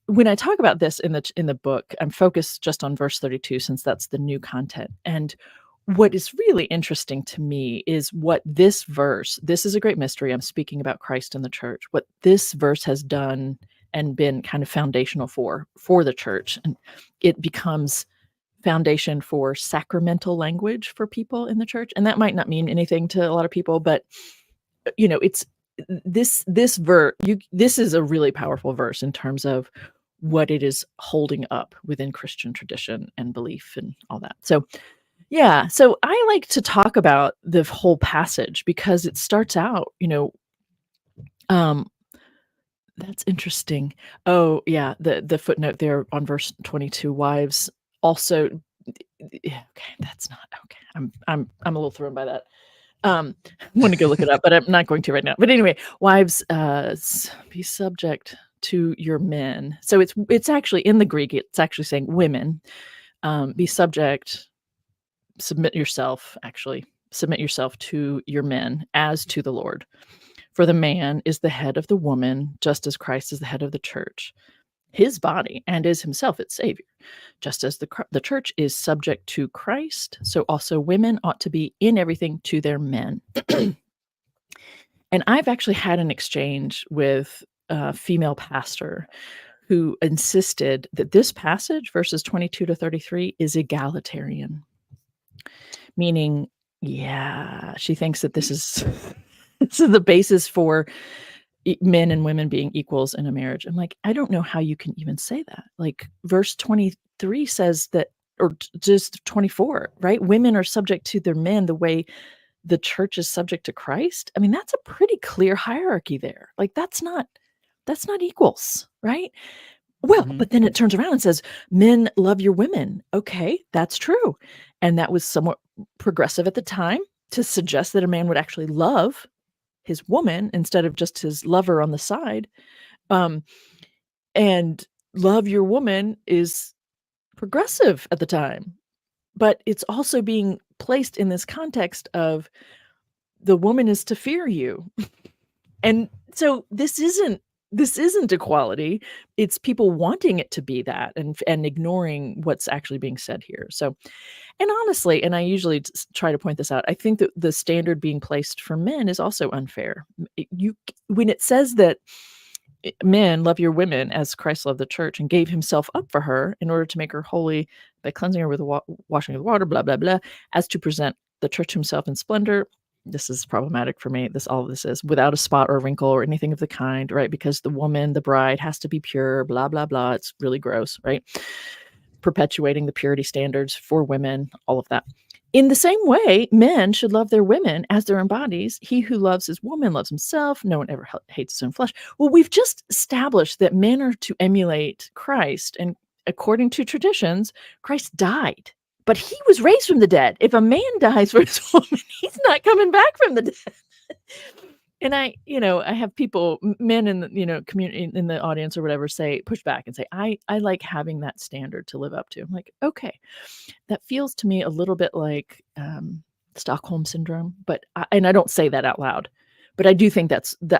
B: when I talk about this in the book, I'm focused just on verse 32 since that's the new content. And what is really interesting to me is what this verse, this is a great mystery. I'm speaking about Christ and the church. What this verse has done and been kind of foundational for the church. And it becomes foundation for sacramental language for people in the church. And that might not mean anything to a lot of people, but it's this verse, this is a really powerful verse in terms of what it is holding up within Christian tradition and belief and all that. So so I like to talk about the whole passage because it starts out, that's interesting. Oh yeah, the footnote there on verse 22, wives also. Okay, that's not okay. I'm a little thrown by that. I want to go look it up, but I'm not going to right now. But anyway, wives, be subject to your men. So it's actually in the Greek. It's actually saying women, be subject. Submit yourself to your men as to the Lord. For the man is the head of the woman, just as Christ is the head of the church, his body, and is himself its savior. Just as the church is subject to Christ, so also women ought to be in everything to their men. And I've actually had an exchange with a female pastor who insisted that this passage, verses 22 to 33, is egalitarian, meaning Yeah, she thinks that this is this is the basis for men and women being equals in a marriage. I'm like, I don't know how you can even say that. Like verse 23 says that, or just 24, right? Women are subject to their men the way the church is subject to Christ. I mean, that's a pretty clear hierarchy there. Like that's not equals, right? Well,
A: Mhm.
B: but then it turns around and says, men love your women. Okay, that's true. And that was somewhat progressive at the time to suggest that a man would actually love his woman instead of just his lover on the side. Um, and love your woman is progressive at the time, but it's also being placed in this context of the woman is to fear you. And so this isn't equality. It's people wanting it to be that and ignoring what's actually being said here. So, and honestly, and I usually try to point this out, I think that the standard being placed for men is also unfair. You when it says that men love your women as Christ loved the church and gave himself up for her in order to make her holy by cleansing her with the washing of water, blah blah blah, as to present the church to himself in splendor. This is problematic for me. All of this is without a spot or wrinkle or anything of the kind, right? Because the woman, the bride, has to be pure, blah blah blah. It's really gross, right? Perpetuating the purity standards for women, all of that. In the same way, men should love their women as their own bodies. He who loves his woman loves himself. No one ever hates his own flesh. Well, we've just established that men are to emulate Christ. And according to traditions, Christ died, but he was raised from the dead. If a man dies for his woman, he's not coming back from the dead. And I have people, men in the, community, in the audience or whatever, push back and say, I like having that standard to live up to. I'm like, okay, that feels to me a little bit like Stockholm syndrome, and I don't say that out loud, but I do think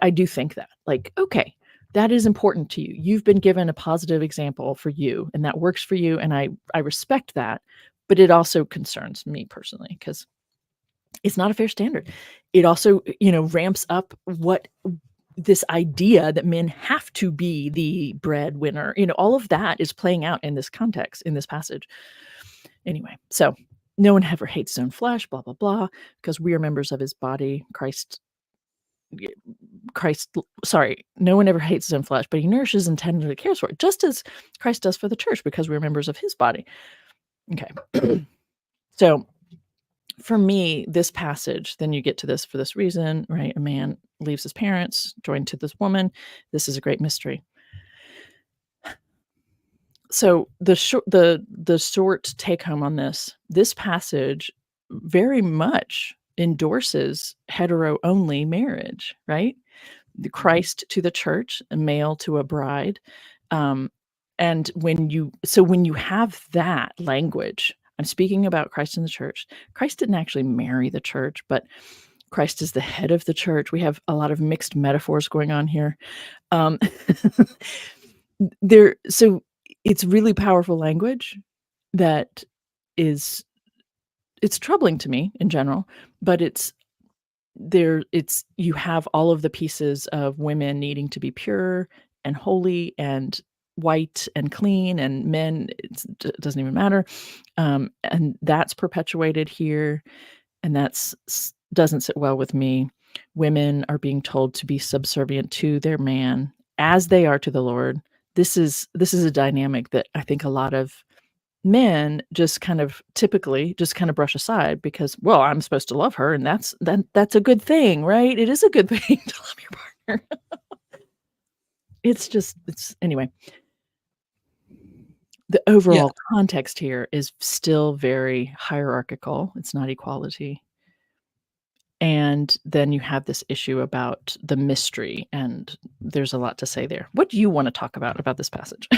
B: I do think that, like, okay, that is important to you. You've been given a positive example for you, and that works for you, and I respect that, but it also concerns me personally because it's not a fair standard. It also, ramps up what this idea that men have to be the breadwinner, all of that is playing out in this context, in this passage. Anyway, so no one ever hates his own flesh, blah, blah, blah, because we are members of his body. No one ever hates his own flesh, but he nourishes and tenderly cares for it, just as Christ does for the church, because we're members of his body. Okay. So for me, this passage, then you get to this for this reason, right? A man leaves his parents, joined to this woman. This is a great mystery. So the short take home on this passage very much endorses hetero only marriage, right? The Christ to the church, a male to a bride. And when you have that language, I'm speaking about Christ in the church. Christ didn't actually marry the church, but Christ is the head of the church. We have a lot of mixed metaphors going on here. So it's really powerful language that it's troubling to me in general, but you have all of the pieces of women needing to be pure and holy and white and clean, and men, it doesn't even matter. And that's perpetuated here, and doesn't sit well with me. Women are being told to be subservient to their man as they are to the Lord. This is a dynamic that I think a lot of men typically just kind of brush aside because, well, I'm supposed to love her, and that's a good thing, right? It is a good thing to love your partner. Anyway. The overall context here is still very hierarchical. It's not equality. And then you have this issue about the mystery, and there's a lot to say there. What do you want to talk about this passage?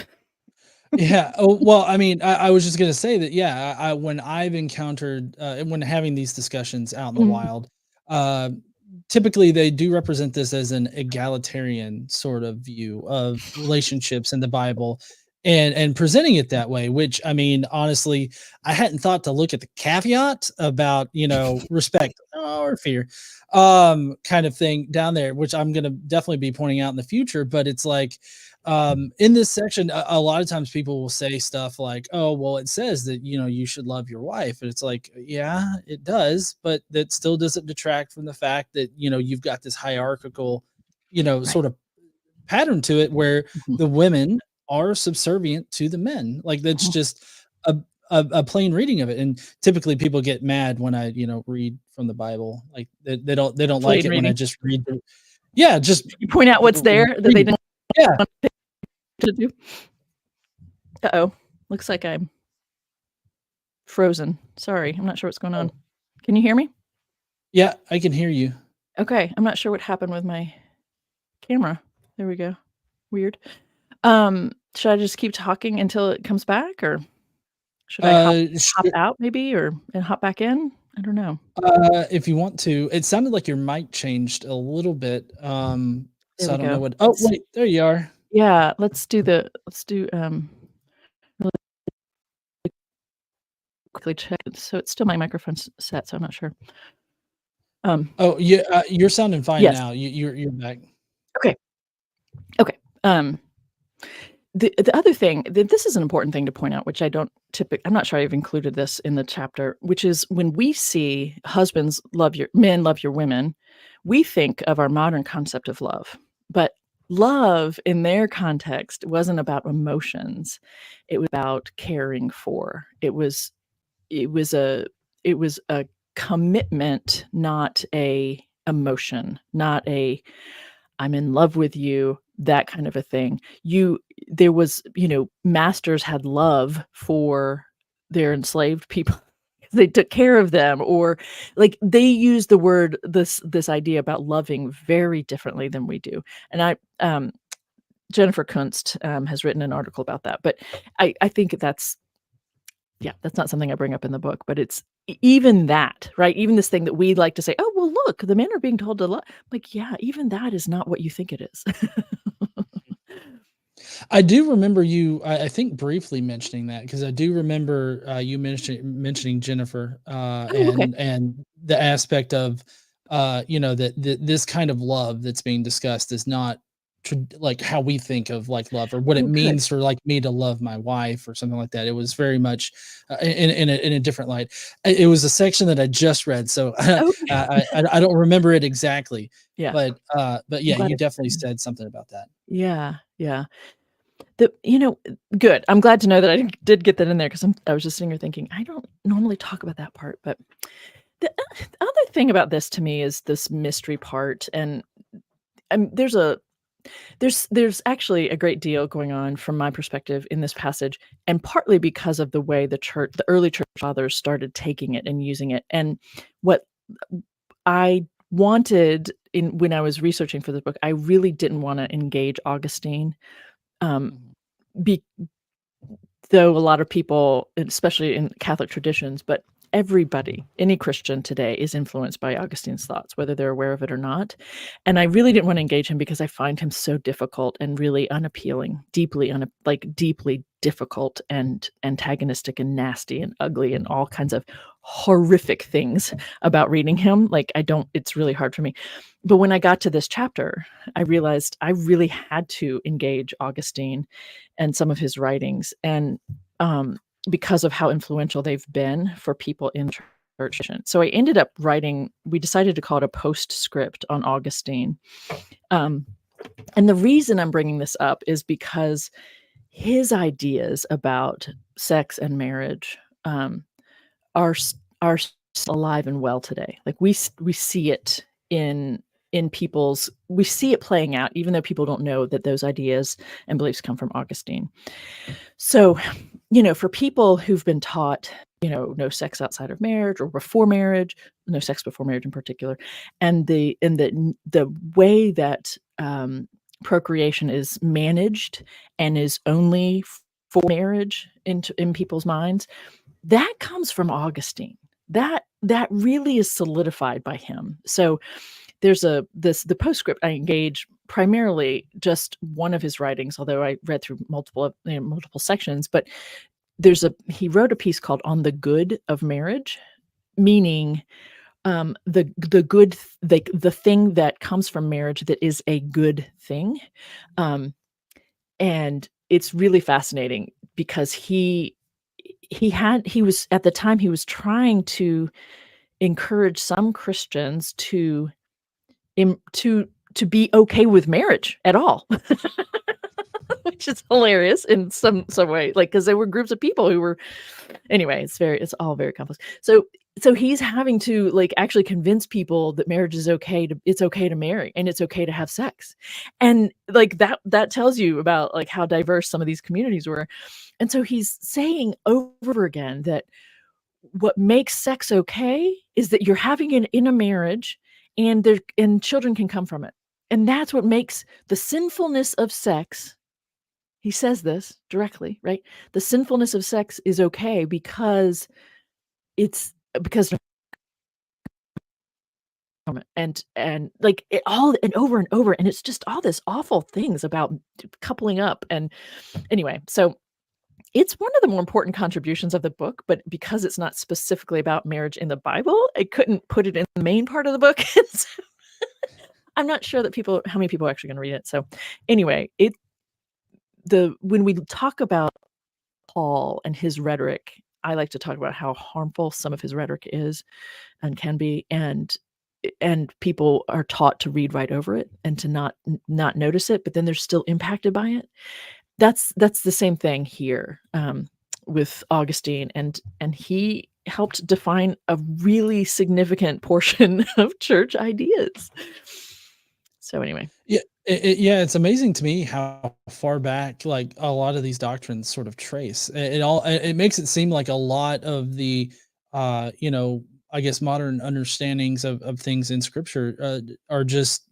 A: Yeah. Oh, well, I mean, I was just gonna say that, yeah, when I've encountered, when having these discussions out in the wild, uh, typically they do represent this as an egalitarian sort of view of relationships in the Bible, and presenting it that way. Which, I mean, honestly, I hadn't thought to look at the caveat about respect. or fear, kind of thing down there, which I'm gonna definitely be pointing out in the future. But it's like, in this section, a lot of times people will say stuff like, "Oh, well, it says that you should love your wife," and it's like, yeah, it does, but that still doesn't detract from the fact that you've got this hierarchical,
B: Right.
A: sort of pattern to it where
B: Mhm.
A: the women are subservient to the men. Like that's
B: Mhm.
A: just a a plain reading of it. And typically people get mad when I, read from the Bible. Like they don't like
B: Plain
A: it when I
B: reading.
A: just read yeah, just
B: You point out what's there that they
A: read.
B: didn't
A: Yeah.
B: want to do. Uh-oh. Looks like I'm frozen. Sorry, I'm not sure what's going on.
A: Oh,
B: Can you hear me?
A: yeah, I can hear you.
B: Okay, I'm not sure what happened with my camera. There we go. Weird. Should I just keep talking until it comes back, or should I hop
A: Sh
B: out maybe and hop back in? I don't know.
A: if you want to. It sounded like your mic changed a little bit.
B: There
A: So I
B: we
A: don't know
B: go.
A: what. Oh, wait, there you are.
B: Yeah, let's do really quickly check it. So it's still my microphone's set, so I'm not sure.
A: Oh, yeah, you're sounding fine
B: Yes.
A: now. You're back.
B: Okay. Okay. The other thing, this is an important thing to point out, which I'm not sure I've included this in the chapter, which is when we see husbands men love your women, we think of our modern concept of love. But love in their context wasn't about emotions. It was about caring for. It was a it was a commitment, not a emotion, not a I'm in love with you, that kind of a thing. There was, masters had love for their enslaved people. They took care of them, or like they use the word this idea about loving very differently than we do. And Jennifer Kunst has written an article about that. But I think that's not something I bring up in the book, but it's even that, right? Even this thing that we like to say, "Oh, well, look, the men are being told to love." Like, yeah, even that is not what you think it is.
A: I do remember you, I think briefly mentioning that because I do remember you mentioning Jennifer
B: Oh, okay.
A: and the aspect of that this kind of love that's being discussed is not like how we think of like love or what it
B: Oh, good.
A: means for like me to love my wife or something like that. It was very much in a different light. It was a section that I just read, so
B: Oh,
A: I don't remember it exactly,
B: yeah.
A: but
B: I'm
A: yeah,
B: glad
A: you
B: it
A: definitely said something about that.
B: Yeah, yeah. The you know, good. I'm glad to know that I did get that in there because I was just sitting here thinking, I don't normally talk about that part, but the other thing about this to me is this mystery part, and, there's a there's actually a great deal going on from my perspective in this passage, and partly because of the way the early church fathers started taking it and using it. And what I wanted when I was researching for this book, I really didn't want to engage Augustine, um,
A: Mhm.
B: be, though a lot of people, especially in Catholic traditions, but everybody, any Christian today is influenced by Augustine's thoughts, whether they're aware of it or not. And I really didn't want to engage him because I find him so difficult and really unappealing, deeply difficult and antagonistic and nasty and ugly and all kinds of horrific things about reading him. Like it's really hard for me. But when I got to this chapter, I realized I really had to engage Augustine and some of his writings. And because of how influential they've been for people in church. So I ended up we decided to call it a postscript on Augustine. Um, and the reason I'm bringing this up is because his ideas about sex and marriage are still alive and well today. Like we see it in people's we see it playing out, even though people don't know that those ideas and beliefs come from Augustine. So, for people who've been taught, no sex outside of marriage or before marriage, no sex before marriage in particular, and the way that procreation is managed and is only for marriage in people's minds, that comes from Augustine. That really is solidified by him. So the postscript I engage primarily just one of his writings, although I read through multiple sections. But he wrote a piece called "On the Good of Marriage," meaning the thing that comes from marriage that is a good thing. And it's really fascinating because he was at the time he was trying to encourage some Christians to im to be okay with marriage at all, which is hilarious in some way, like, because there were groups of people who were anyway, it's all very complex. So he's having to, like, actually convince people that marriage is it's okay to marry, and it's okay to have sex. And, like, that tells you about, like, how diverse some of these communities were. And so he's saying over again that what makes sex okay is that you're having it in a marriage, and children can come from it. And that's what makes the sinfulness of sex, he says this directly, right? The sinfulness of sex is okay because it's because and like it all and over, and it's just all this awful things about coupling up. And anyway, so it's one of the more important contributions of the book, but because it's not specifically about marriage in the Bible, I couldn't put it in the main part of the book. So I'm not sure that how many people are actually going to read it. So anyway, when we talk about Paul and his rhetoric, I like to talk about how harmful some of his rhetoric is and can be, and people are taught to read right over it and to not notice it, but then they're still impacted by it. That's the same thing here, with Augustine, and he helped define a really significant portion of church ideas. So anyway.
A: Yeah, yeah, it's amazing to me how far back, like, a lot of these doctrines sort of trace. It makes it seem like a lot of the, I guess, modern understandings of things in Scripture, are just,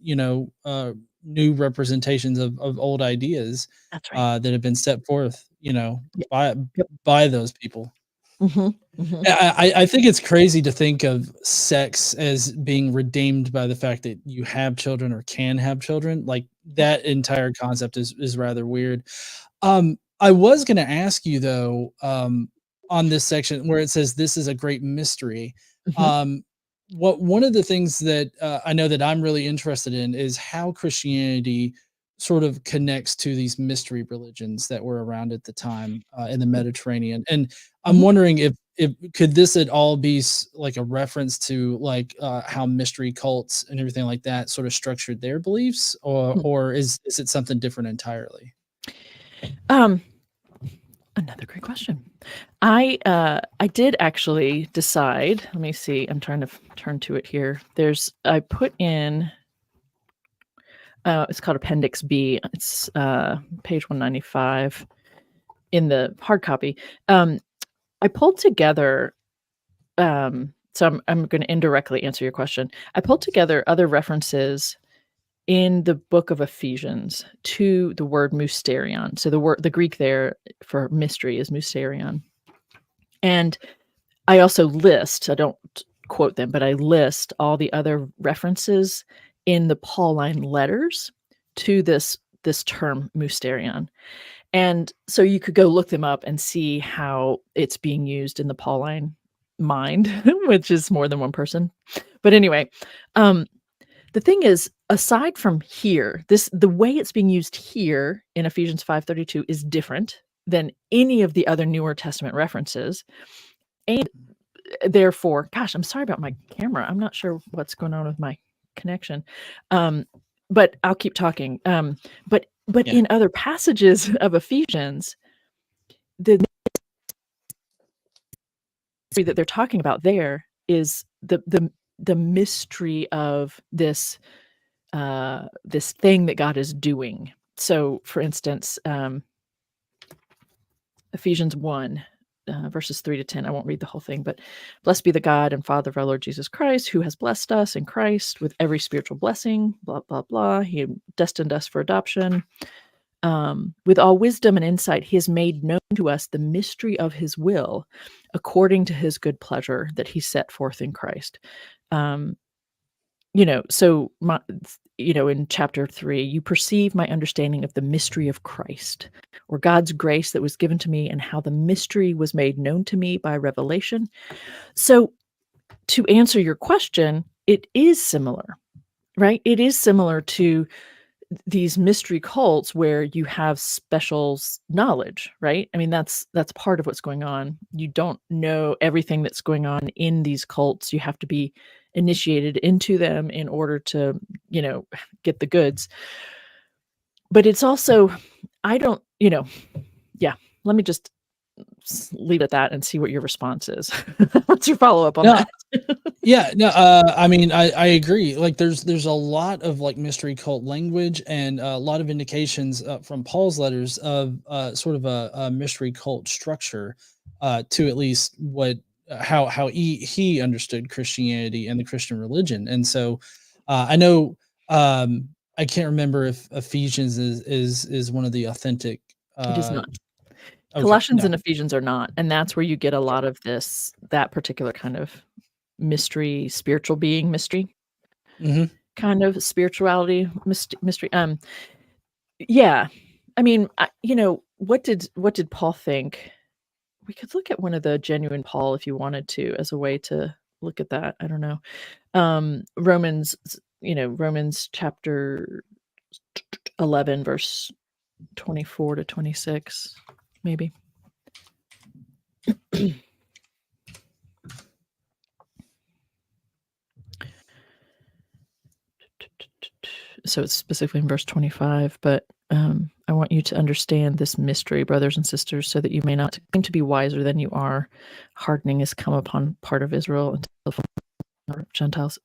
A: new representations of old ideas,
B: That's right.
A: that have been set forth,
B: Yeah.
A: by
B: Yep.
A: those people.
B: Mhm. Mhm.
A: I think it's crazy to think of sex as being redeemed by the fact that you have children or can have children. Like,
B: Yeah.
A: that entire concept is rather weird. I was gonna ask you though, on this section where it says this is a great mystery.
B: Mhm.
A: Um, one of the things that, I know that I'm really interested in is how Christianity sort of connects to these mystery religions that were around at the time, in the
B: Yeah.
A: Mediterranean. And I'm
B: Mhm.
A: wondering if could this at all be like a reference to, like, how mystery cults and everything like that sort of structured their beliefs,
B: Hmm.
A: or is it something different entirely?
B: Um, Another great question. I did actually decide, let me see, I'm trying to turn to it here. I put in, it's called Appendix B. It's page 195 in the hard copy. I pulled together, so I'm going to indirectly answer your question. I pulled together other references in the book of Ephesians to the word mysterion. So the Greek there for mystery is mysterion. And I also I don't quote them, but I list all the other references in the Pauline letters to this term mysterion. And so you could go look them up and see how it's being used in the Pauline mind, which is more than one person. But anyway, um, the thing is, aside from here, the way it's being used here in Ephesians 5:32 is different than any of the other Newer Testament references. And therefore, gosh, I'm sorry about my camera. I'm not sure what's going on with my connection. Um, but I'll keep talking. But
A: Yeah.
B: in other passages of Ephesians, the mystery that they're talking about there is the mystery of this thing that God is doing. So, for instance, Ephesians 1, verses 3 to 10. I won't read the whole thing, but blessed be the God and Father of our Lord Jesus Christ, who has blessed us in Christ with every spiritual blessing, blah, blah, blah. He destined us for adoption. With all wisdom and insight, he has made known to us the mystery of his will, according to his good pleasure that he set forth in Christ. Um, in chapter 3, you perceive my understanding of the mystery of Christ, or God's grace that was given to me, and how the mystery was made known to me by revelation. So to answer your question, it is similar, right? It is similar to these mystery cults where you have knowledge, right? I mean, that's part of what's going on. You don't know everything that's going on in these cults. You have to be initiated into them in order to, get the goods. But it's also, I don't, yeah, let me just leave it at that and see what your response is. What's your follow-up on
A: No,
B: that?
A: yeah, no, I mean, I agree. Like, there's a lot of like mystery cult language and a lot of indications from Paul's letters of sort of a mystery cult structure to at least how he understood Christianity and the Christian religion. And so I know I can't remember if Ephesians is one of the authentic.
B: It is
A: Uh,
B: not.
A: okay,
B: Colossians and
A: no,
B: Ephesians are not, and that's where you get a
A: okay,
B: lot of that particular kind of mystery, spiritual being mystery,
A: hmm
B: kind of spirituality mystery. Yeah, I mean, what did Paul think? We could look at one of the genuine Paul if you wanted to, as a way to look at that. I don't know. Romans chapter 11, verse 24 to 26, maybe. So it's specifically in verse 25, but I want you to understand this mystery, brothers and sisters, so that you may not claim to be wiser than you are. Hardening has come upon part of Israel until the Gentiles.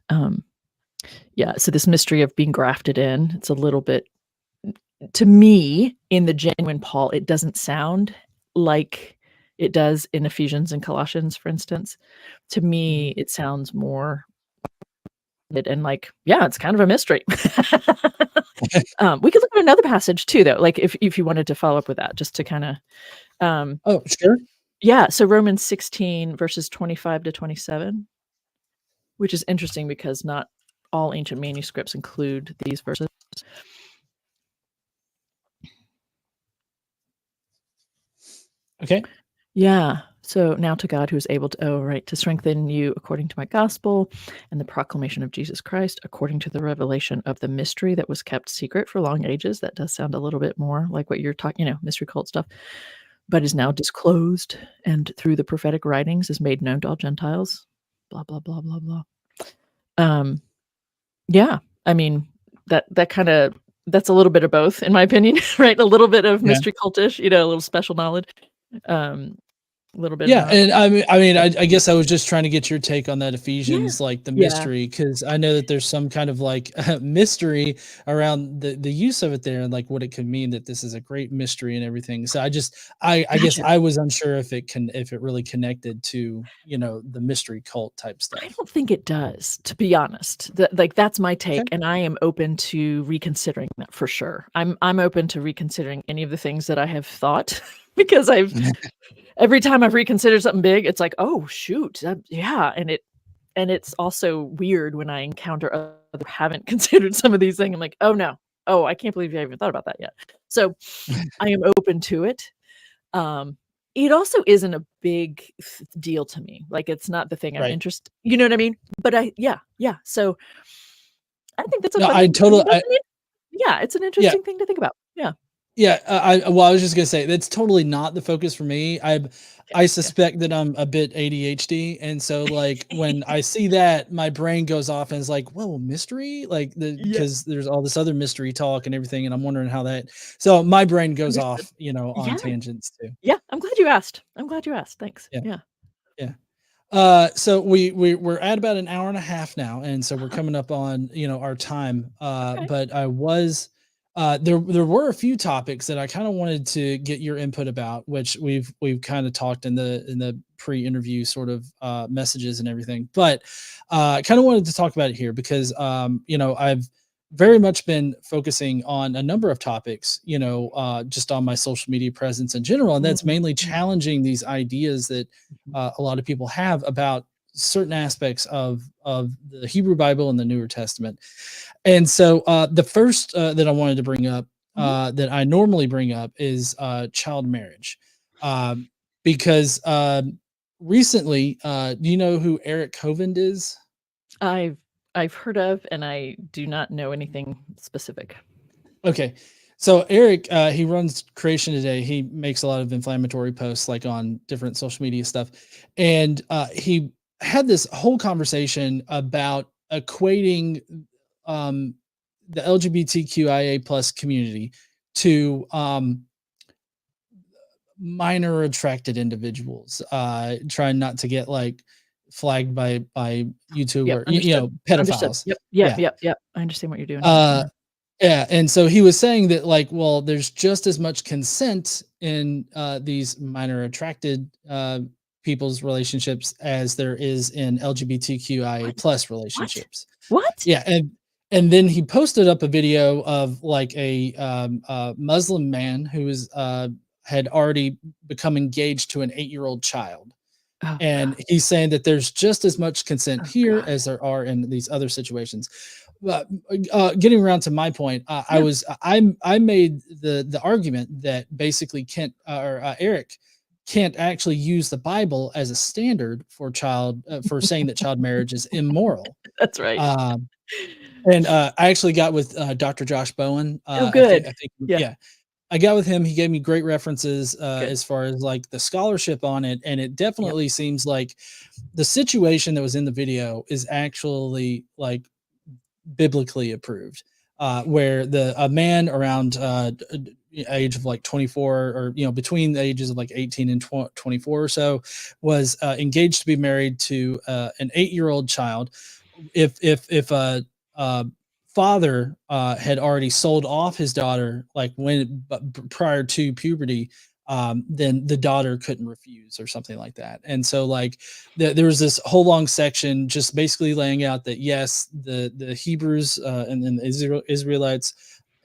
B: So this mystery of being grafted in, it's a little bit, to me, in the genuine Paul, it doesn't sound like it does in Ephesians and Colossians, for instance. To me, it sounds more and like, yeah, it's kind of a mystery. We could look at another passage too, though, like if you wanted to follow up with that, just to kind of,
A: Oh, sure.
B: yeah. So Romans 16 verses 25 to 27, which is interesting because not all ancient manuscripts include these verses.
A: Okay.
B: Yeah. So now to God who is able to strengthen you according to my gospel and the proclamation of Jesus Christ, according to the revelation of the mystery that was kept secret for long ages. That does sound a little bit more like what you're talking, mystery cult stuff, but is now disclosed and through the prophetic writings is made known to all Gentiles. Blah, blah, blah, blah, blah. Yeah. I mean, that's a little bit of both, in my opinion, right? A little bit of
A: Yeah.
B: mystery cultish, a little special knowledge. A little bit of
A: Yeah,
B: not.
A: and I guess I was just trying to get your take on that
B: Yeah.
A: Ephesians, like the
B: Yeah.
A: mystery, because I know that there's some kind of like mystery around the use of it there, and like what it could mean that this is a great mystery and everything. So I guess
B: Gotcha.
A: I was unsure if it really connected to the mystery cult type
B: I
A: stuff.
B: don't think it does, to be honest. That's my
A: Okay.
B: take, and I am open to reconsidering that for sure. I'm open to reconsidering any of the things that I have thought because every time I've reconsidered something big, it's like, oh shoot, yeah, and it's also weird when I encounter other who haven't considered some of these things. I'm like, oh no, oh I can't believe you even thought about that yet. So I am open to it. Um, it also isn't a big deal to me. Like, it's not the thing I'm
A: Right.
B: interested. You know what I mean? But yeah. So I think that's a
A: No,
B: fun
A: I
B: thing.
A: totally.
B: Yeah, it's an
A: Yeah.
B: interesting thing to think about. Yeah.
A: Yeah, I was just gonna say that's totally not the focus for me. I
B: Yeah.
A: suspect that I'm a bit ADHD, and so like when I see that, my brain goes off and is like, "Whoa, mystery!" Like
B: Yeah.
A: because there's all this other mystery talk and everything, and I'm wondering how that. So my brain goes
B: Understood.
A: off, on
B: Yeah.
A: tangents too.
B: Yeah. I'm glad you asked. Thanks.
A: Yeah,
B: Yeah.
A: yeah. So we're at about an hour and a half now, and so we're
B: Uh-huh.
A: coming up on our time.
B: Okay.
A: But I was there were a few topics that I kind of wanted to get your input about, which we've kind of talked in the pre-interview sort of messages and everything. But I kind of wanted to talk about it here because I've very much been focusing on a number of topics, just on my social media presence in general, and that's mainly
B: Mhm.
A: challenging these ideas that
B: Mhm.
A: a lot of people have about certain aspects of the Hebrew Bible and the Newer Testament. And so the first that I wanted to bring up,
B: Mhm.
A: that I normally bring up, is child marriage, um, because recently, do you know who Eric Hovind is?
B: I've heard of, and I do not know anything specific.
A: Okay. So Eric, he runs Creation Today. He makes a lot of inflammatory posts like on different social media stuff. And he had this whole conversation about equating um, the LGBTQIA plus community to minor attracted individuals, trying not to get like flagged by YouTube
B: Yep,
A: or
B: understood. Understood.
A: pedophiles.
B: Yep, yep,
A: Yeah.
B: yep, yep. I understand what you're doing here.
A: Uh, yeah, and so he was saying that, like, well, there's just as much consent in these minor attracted people's relationships as there is in LGBTQIA
B: What?
A: plus
B: What?
A: relationships.
B: What?
A: Yeah, and then he posted up a video of like a Muslim man who was had already become engaged to an 8-year-old child,
B: Oh
A: and
B: god.
A: he's saying that there's just as much consent
B: Oh
A: here
B: god.
A: as there are in these other situations. But getting around to my point,
B: Yeah.
A: I made the argument that basically Kent or Eric can't actually use the Bible as a standard for for saying that child marriage is immoral.
B: That's right.
A: Um, and I actually got with Dr. Josh Bowen.
B: Oh, good.
A: I think,
B: Yeah,
A: yeah, I got with him. He gave me great references
B: good.
A: as far as like the scholarship on it, and it
B: Yep.
A: definitely seems like the situation that was in the video is actually like biblically approved, where the a man around age of like 24, or between the ages of like 18 and 24 or so, was engaged to be married to an 8-year-old child. If a father had already sold off his daughter, like prior to puberty, then the daughter couldn't refuse or something like that. And so like there was this whole long section just basically laying out that yes, the Hebrews and the Israelites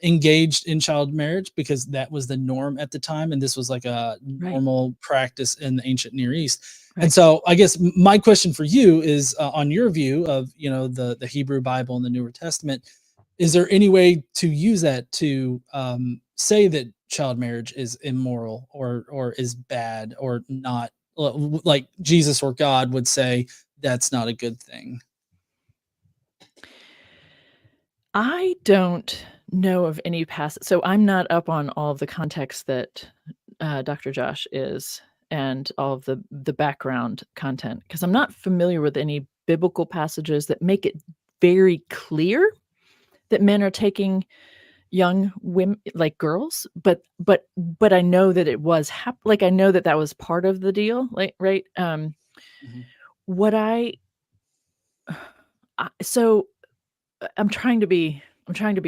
A: engaged in child marriage because that was the norm at the time, and this was like a
B: Right,
A: normal practice in the ancient Near East. And
B: right.
A: so I guess my question for you is, on your view of the Hebrew Bible and the Newer Testament, is there any way to use that to say that child marriage is immoral or is bad or not, like Jesus or God would say that's not a good thing?
B: I don't know of any passage, so I'm not up on all of the context that, Dr. Josh is, and all of the background content, because 'cause I'm not familiar with any biblical passages that make it very clear that men are taking young women, like girls, but I know that it was like, I know that that was part of the deal, like, right?
A: Mhm.
B: What so I'm trying to be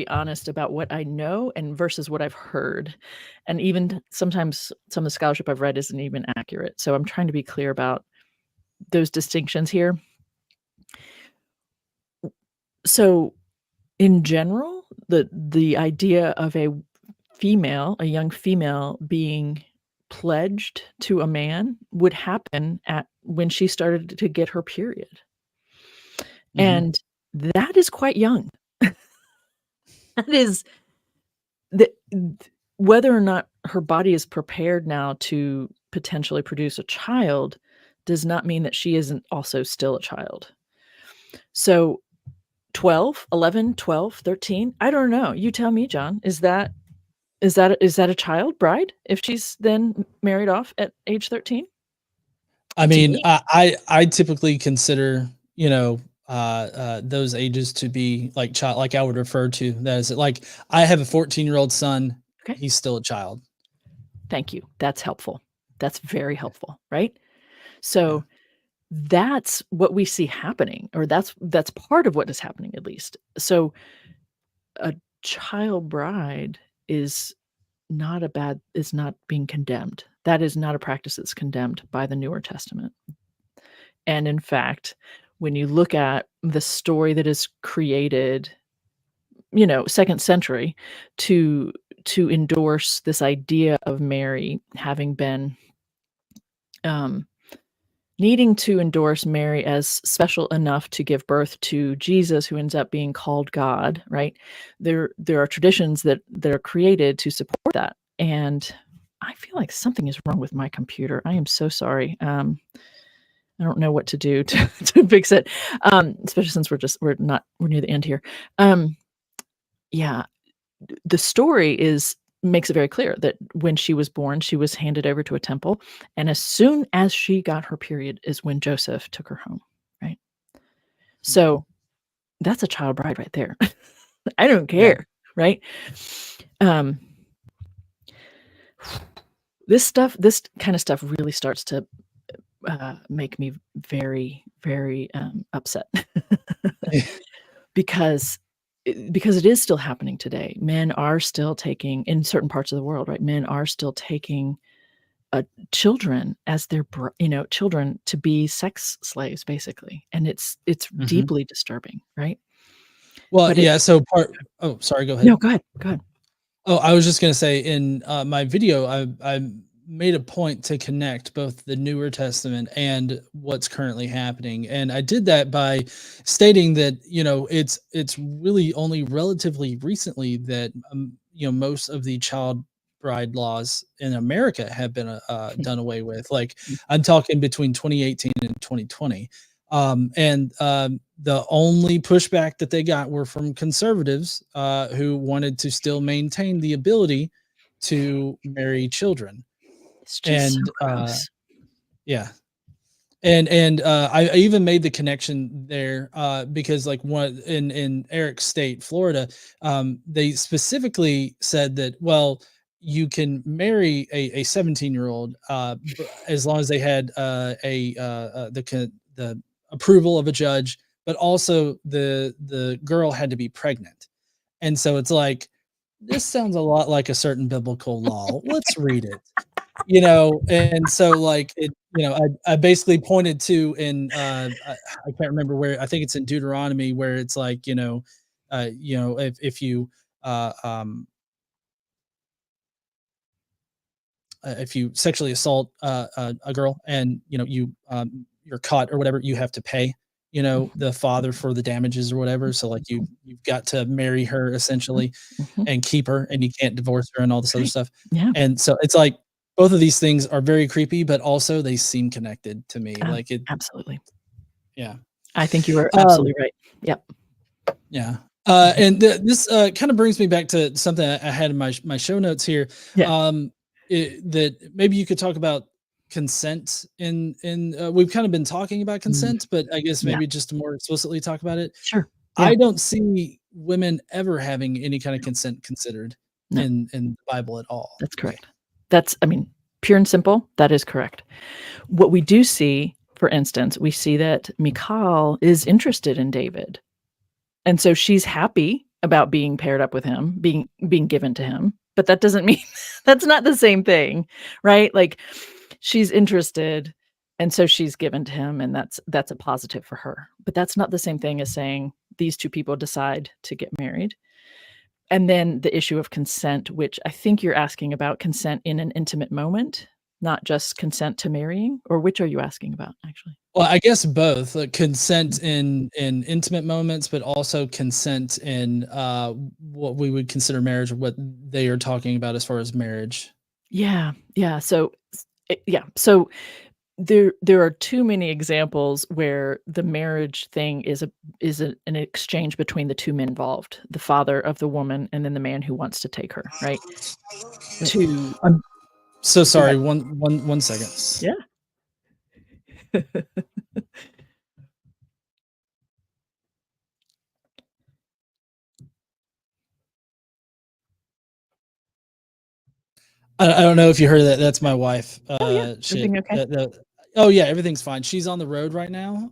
B: honest about what I know and versus what I've heard, and even sometimes some of the scholarship I've read isn't even accurate, so I'm trying to be clear about those distinctions here. So, in general, the idea of a young female being pledged to a man would happen at when she started to get her period,
A: Mhm.
B: and that is quite young. That is The whether or not her body is prepared now to potentially produce a child does not mean that she isn't also still a child. So 12, 11, 12, 13, I don't know. You tell me, John. Is that a child bride if she's then married off at age 13?
A: I
B: To
A: mean,
B: me?
A: I typically consider, those ages to be like child, like I would refer to that as like I have a 14-year-old son.
B: Okay.
A: He's still a child.
B: Thank you. That's helpful. That's very
A: Yeah.
B: helpful, right?
A: Yeah.
B: So that's what we see happening, or that's part of what is happening at least. So a child bride is is not being condemned. That is not a practice that's condemned by the Newer Testament. And in fact, when you look at the story that is created, 2nd century to endorse this idea of Mary having been, um, needing to endorse Mary as special enough to give birth to Jesus, who ends up being called God, right? There are traditions that are created to support that, and I feel like something is wrong with my computer. I am so sorry. I don't know what to do to to fix it, especially since we're near the end here. Um, yeah, the story is makes it very clear that when she was born, she was handed over to a temple, and as soon as she got her period is when Joseph took her home, right? So, that's a child bride right there. I don't
A: Yeah.
B: care, right? Um, this kind of stuff really starts to, make me very, very, upset because because it is still happening today. Men are still taking in certain parts of the world, right? Men are still taking, uh, children as their children to be sex slaves, basically, and it's
A: Mhm.
B: deeply disturbing, right?
A: Well,
B: But it
A: yeah, so part oh, sorry, go
B: No,
A: ahead.
B: go ahead, go ahead.
A: Oh, I was just gonna say in, my video, I made a point to connect both the Newer Testament and what's currently happening, and I did that by stating that, it's really only relatively recently that, most of the child bride laws in America have been, done away with, like, I'm talking between 2018 and 2020, the only pushback that they got were from conservatives who wanted to still maintain the ability to marry children.
B: It's just so
A: And
B: gross.
A: yeah, I even made the connection there because like one in Eric's state, Florida, they specifically said that you can marry a 17-year-old as long as they had the approval of a judge, but also the girl had to be pregnant. And so it's like this sounds a lot like a certain biblical law. Let's read it. And so, like, I basically pointed to I can't remember where, I think it's in Deuteronomy where it's like, uh, um, if you sexually assault, a girl and, you're caught or whatever, you have to pay,
B: Mhm,
A: the father for the damages or whatever. So, like,
B: mhm,
A: you've got to marry her
B: mhm,
A: essentially
B: mhm.
A: and keep her, and you can't divorce her and all this other
B: Right.
A: stuff.
B: Yeah.
A: And so it's like both of these things are very creepy, but also they seem connected to me.
B: Oh,
A: Like it,
B: absolutely.
A: yeah.
B: I think you are
A: Um,
B: absolutely right. Yep.
A: yeah.
B: Mhm.
A: This kind of brings me back to something I had in my show notes here.
B: Yeah.
A: Um, that maybe you could talk about consent we've kind of been talking about
B: Mm,
A: consent, but I guess
B: yeah.
A: maybe just to more explicitly talk about it.
B: Sure. Yeah.
A: I don't see women ever having any kind of consent considered
B: No,
A: in the Bible at all.
B: that's correct. I mean, pure and simple, that is correct. What we do see, for instance, we see that Michal is interested in David. And so she's happy about being paired up with him, being given to him, but that doesn't mean that's not the same thing, right? Like, she's interested, and so she's given to him, and that's a positive for her. But that's not the same thing as saying these 2 people decide to get married. And then the issue of consent, which I think you're asking about consent in an intimate moment, not just consent to marrying, or which are you asking about, actually?
A: Well, I guess both,
B: Mm.
A: consent in intimate moments, but also consent in, what we would consider marriage, or what they are talking about as far as marriage.
B: Yeah, yeah, so yeah, so there are too many examples where the marriage thing an exchange between the 2 men involved, the father of the woman and then the man who wants to take her, right? To
A: I'm so
B: Go ahead.
A: sorry, one second.
B: Yeah.
A: I don't know if you heard that, that's my wife,
B: Oh, yeah.
A: shit,
B: Everything okay?
A: oh, yeah, everything's fine, she's on the road right now,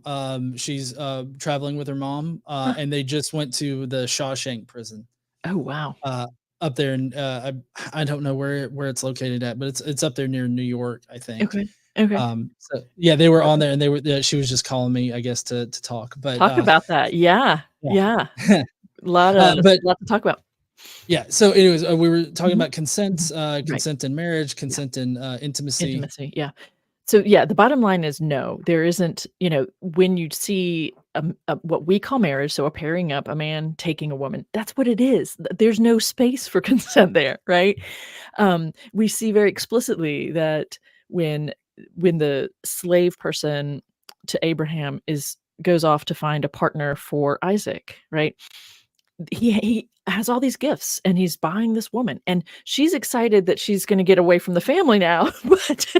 A: she's, traveling with her mom,
B: Huh.
A: and they just went to the Shawshank prison,
B: Oh, wow.
A: uh, up there in, I don't know where it's located at, but it's up there near New York, I think.
B: Okay. Okay.
A: So yeah, they were on
B: Okay.
A: there and they were she was just calling me, I guess, to talk, but,
B: Talk about that. Yeah. Yeah.
A: yeah. But
B: Lot to talk about.
A: yeah, so anyways, we were talking
B: Mhm.
A: about consent,
B: Mhm. Right.
A: consent in marriage,
B: Yeah.
A: consent in, intimacy.
B: Intimacy. Yeah. So, yeah, the bottom line is no, there isn't, when you see, what we call marriage, so a pairing up, a man taking a woman, that's what it is. There's no space for consent there, right? We see very explicitly that when when the slave person to Abraham goes off to find a partner for Isaac, right? He has all these gifts and he's buying this woman and she's excited that she's going to get away from the family now, but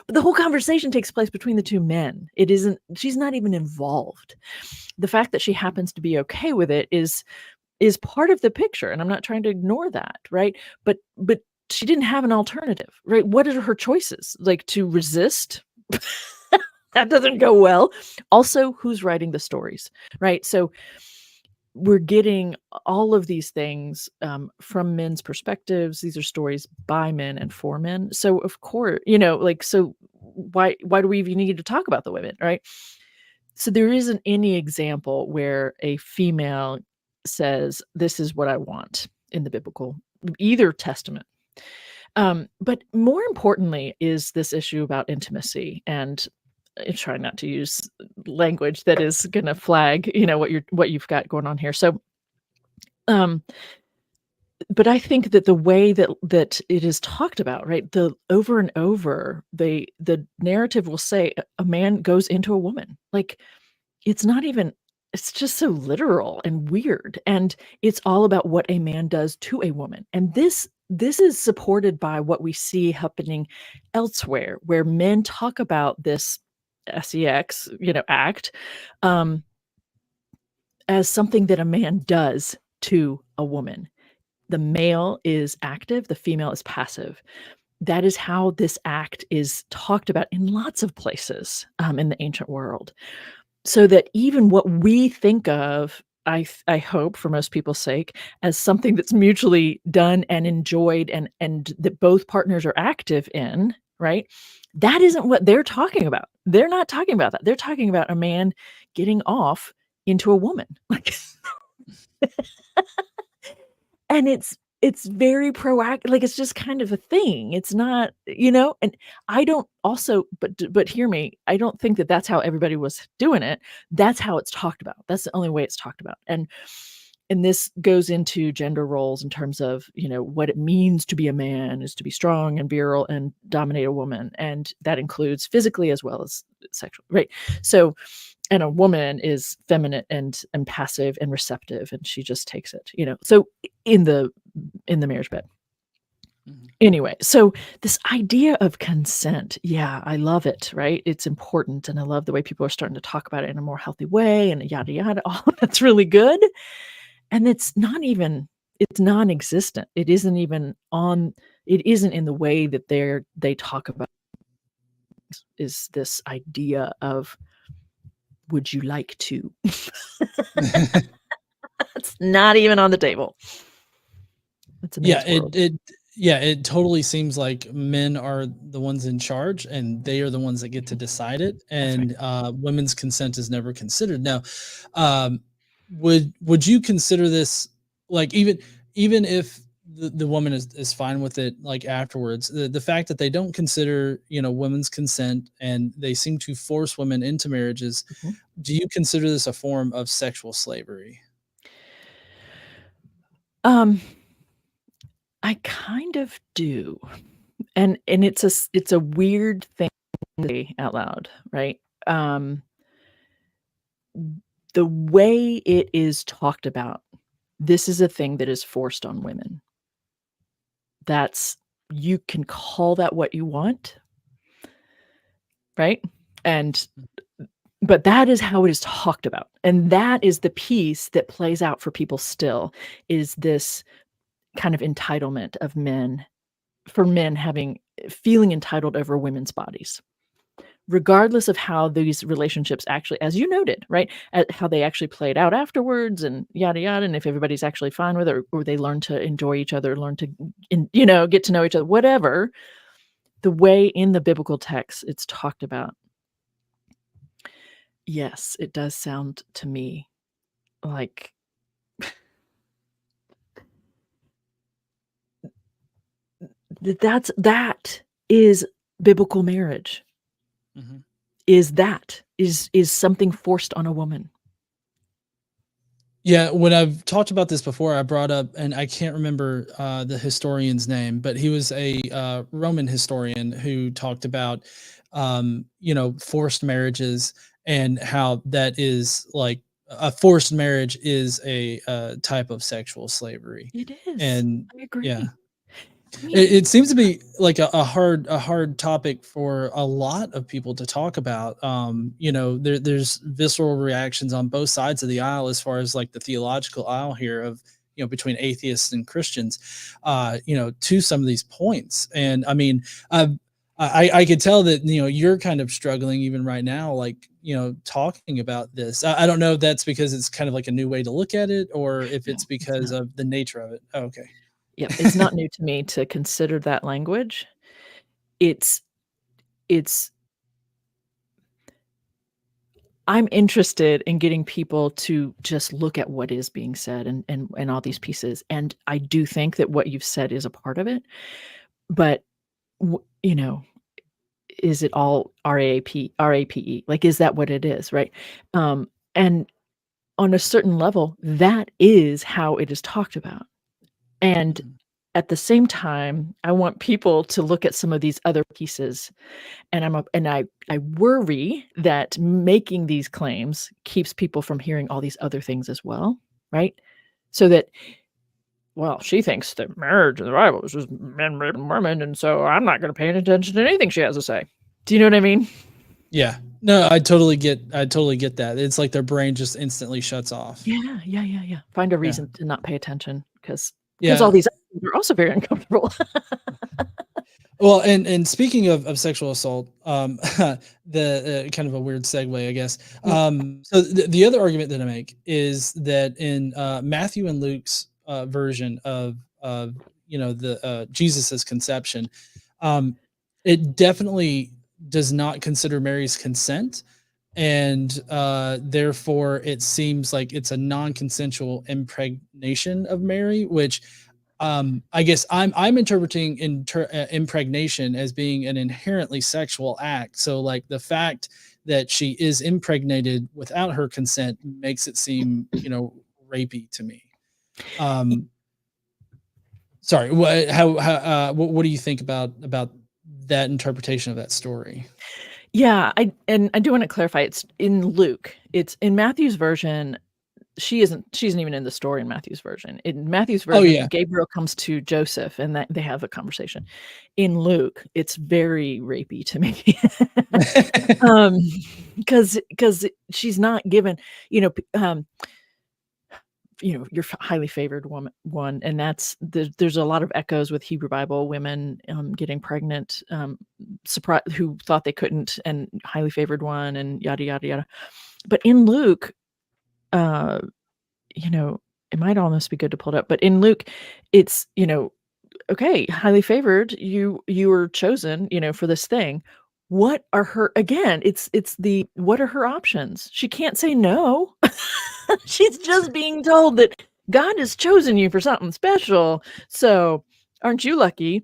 B: the whole conversation takes place between the two men. She's not even involved. The fact that she happens to be okay with it is part of the picture, and I'm not trying to ignore that, right? But she didn't have an alternative, right? What are her choices? Like, to resist? That doesn't go well. Also, who's writing the stories, right? So we're getting all of these things from men's perspectives. These are stories by men and for men. So of course, so why do we even need to talk about the women, right? So there isn't any example where a female says, this is what I want in the biblical, either testament. But more importantly is this issue about intimacy, and I try not to use language that is going to flag, what you've got going on here. So, but I think that the way that it is talked about, right, the over and over, the narrative will say a man goes into a woman. Like, it's not even, it's just so literal and weird, and it's all about what a man does to a woman. And this is supported by what we see happening elsewhere, where men talk about this sex, act, as something that a man does to a woman. The male is active, the female is passive. That is how this act is talked about in lots of places in the ancient world. So that even what we think of, I hope for most people's sake, as something that's mutually done and enjoyed and that both partners are active in, right? That isn't what they're talking about. They're not talking about that. They're talking about a man getting off into a woman. Like, and it's very proactive. Like, it's just kind of a thing. It's not, and I don't also, but hear me, I don't think that that's how everybody was doing it. That's how it's talked about. That's the only way it's talked about. And this goes into gender roles in terms of, what it means to be a man is to be strong and virile and dominate a woman. And that includes physically as well as sexually, right? So, and a woman is feminine and passive and receptive, and she just takes it, so in the marriage bed. Mm-hmm. Anyway, so this idea of consent, yeah, I love it, right? It's important, and I love the way people are starting to talk about it in a more healthy way, and yada yada. All that's really good. And it's non-existent. It isn't even it isn't in the way that they talk about, is this idea of, would you like to? It's not even on the table. It's a man's world.
A: It totally seems like men are the ones in charge and they are the ones that get to decide it. And right. Women's consent is never considered. Now, would you consider this, like, even if the woman is fine with it, like, afterwards, the fact that they don't consider, women's consent and they seem to force women into marriages, mm-hmm. Do you consider this a form of sexual slavery?
B: I kind of do. And it's a weird thing to say out loud, right? The way it is talked about, this is a thing that is forced on women. You can call that what you want, right? But that is how it is talked about. And that is the piece that plays out for people still, is this kind of entitlement of men, for men feeling entitled over women's bodies, regardless of how these relationships actually, as you noted, right, how they actually played out afterwards and yada yada, and if everybody's actually fine with it, or they learn to enjoy each other, learn to get to know each other, whatever. The way in the biblical text it's talked about, yes, it does sound to me like that is biblical marriage. Mm-hmm. Is something forced on a woman.
A: Yeah, when I've talked about this before, I brought up, and I can't remember the historian's name, but he was a Roman historian who talked about, forced marriages and how that is like a forced marriage is a type of sexual slavery,
B: It is.
A: and
B: I
A: yeah,
B: agree. I mean,
A: it seems to be like a hard topic for a lot of people to talk about. There's visceral reactions on both sides of the aisle as far as like the theological aisle here of between atheists and Christians, to some of these points. And I mean, I could tell that you're kind of struggling even right now, like talking about this. I don't know if that's because it's kind of like a new way to look at it, or if
B: no,
A: it's
B: it's
A: because
B: not.
A: of the nature of it. Oh, okay.
B: Yep, it's not new to me to consider that language. It's it's I'm interested in getting people to just look at what is being said and all these pieces, and I do think that what you've said is a part of it, but w you know, is it all RAPE? Like, is that what it is, right? And on a certain level, that is how it is talked about, and
A: Mhm.
B: at the same time, I want people to look at some of these other pieces. And I worry that making these claims keeps people from hearing all these other things as well, right? So that, well, she thinks that marriage in the Bible is just men raping women, and so I'm not gonna pay any attention to anything she has to say. Do you know what I mean?
A: Yeah. No, I totally get that. It's like their brain just instantly shuts off.
B: Yeah, yeah, yeah, yeah. Find a
A: Yeah.
B: reason to not pay attention because all
A: Yeah.
B: these other things are also very uncomfortable.
A: Well, and speaking of sexual assault, the kind of a weird segue, I guess.
B: Yeah.
A: So the other argument that I make is that in Matthew and Luke's version of the Jesus's conception, um, it definitely does not consider Mary's consent, and therefore it seems like it's a non-consensual impregnation of Mary, which I guess I'm interpreting impregnation as being an inherently sexual act. So like the fact that she is impregnated without her consent makes it seem, rapey to me. Um, Sorry, what do you think about that interpretation of that story?
B: Yeah, I do wanna clarify, it's in Luke. It's in Matthew's version, she isn't even in the story in Matthew's version. In Matthew's
A: Oh
B: version,
A: yeah.
B: Gabriel comes to Joseph, and that they have a conversation. In Luke, it's very rapey to me. Um, because she's not given, you know, p your highly favored one, and there's a lot of echoes with Hebrew Bible women, getting pregnant, who thought they couldn't, and highly favored one, and yada, yada, yada. But in Luke, uh you know, it might almost be good to pull it up, but in Luke, it's, okay, highly favored, you were chosen, for this thing. What are her again, it's the what are her options? She can't say no. She's just being told that God has chosen you for something special. So, aren't you lucky?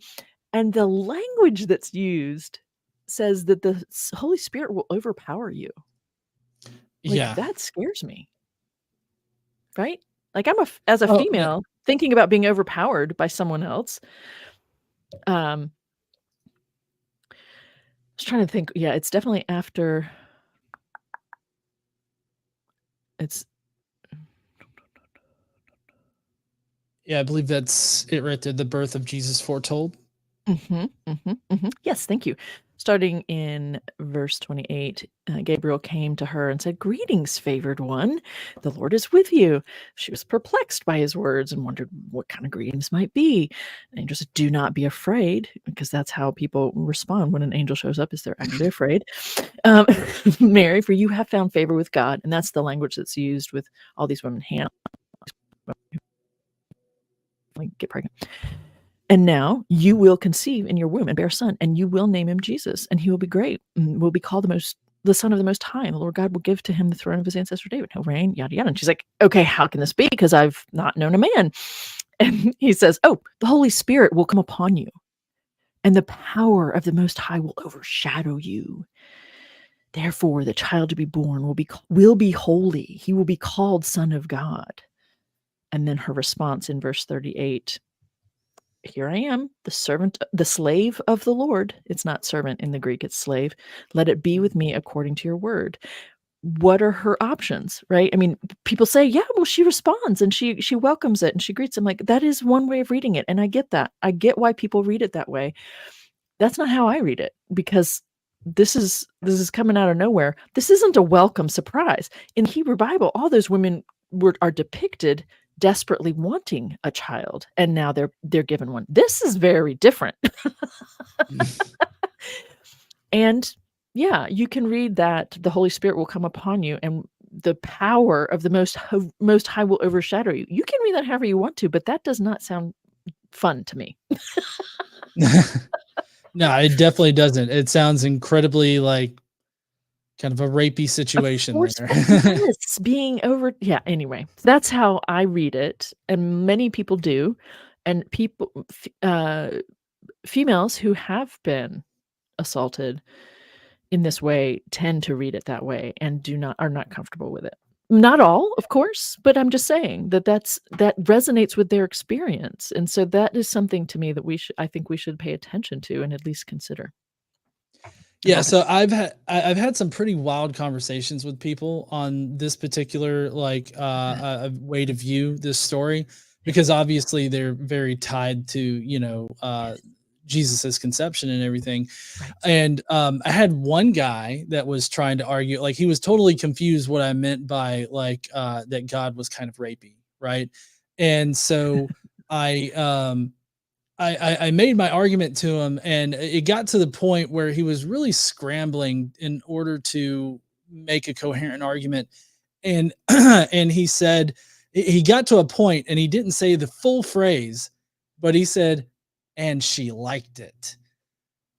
B: And the language that's used says that the Holy Spirit will overpower you. Like,
A: Yeah.
B: that scares me. Right? Like, as a
A: Oh, yeah.
B: female, thinking about being overpowered by someone else, um, I was trying to think, yeah, it's definitely after it's
A: Yeah, I believe that's it right there. The birth of Jesus foretold.
B: mhm, mhm, mhm. Yes, thank you. Starting in verse 28, Gabriel came to her and said, "Greetings, favored one. The Lord is with you." She was perplexed by his words and wondered what kind of greetings might be. The angel said, "Do not be afraid," because that's how people respond when an angel shows up, is they're actually afraid. Um, "Mary, for you have found favor with God," and that's the language that's used with all these women, Hannah, like, get pregnant. "And now you will conceive in your womb and bear a son, and you will name him Jesus, and he will be great, and will be called the Son of the Most High, and the Lord God will give to him the throne of his ancestor David. He'll reign, yada yada." And she's like, "Okay, how can this be? Because I've not known a man." And he says, "Oh, the Holy Spirit will come upon you, and the power of the Most High will overshadow you. Therefore, the child to be born will be holy. He will be called Son of God. And then her response in verse 38, here I am, the servant, the slave of the Lord. It's not servant in the Greek, it's slave. Let it be with me according to your word. What are her options, right? I mean, people say, yeah, well, she responds and she welcomes it and she greets him. Like, that is one way of reading it. And I get that. I get why people read it that way. That's not how I read it, because this is coming out of nowhere. This isn't a welcome surprise. In the Hebrew Bible, all those women are depicted desperately wanting a child, and now they're given one. This is very different. And yeah, you can read that the Holy Spirit will come upon you and the power of the Most High will overshadow you. You can read that however you want to, but that does not sound fun to me.
A: No, it definitely doesn't. It sounds incredibly like kind of a rapey situation there.
B: Yes, being over. Yeah. Anyway, that's how I read it, and many people do, and females who have been assaulted in this way tend to read it that way and are not comfortable with it. Not all, of course, but I'm just saying that that resonates with their experience, and so that is something to me that I think we should pay attention to and at least consider.
A: Yeah, so I've had some pretty wild conversations with people on this particular like way to view this story, because obviously they're very tied to, Jesus's conception and everything.
B: Right.
A: And I had one guy that was trying to argue, like he was totally confused what I meant by like that God was kind of rapey, right? And so I I made my argument to him, and it got to the point where he was really scrambling in order to make a coherent argument. And and he said he got to a point, and he didn't say the full phrase, but he said, "And she liked it."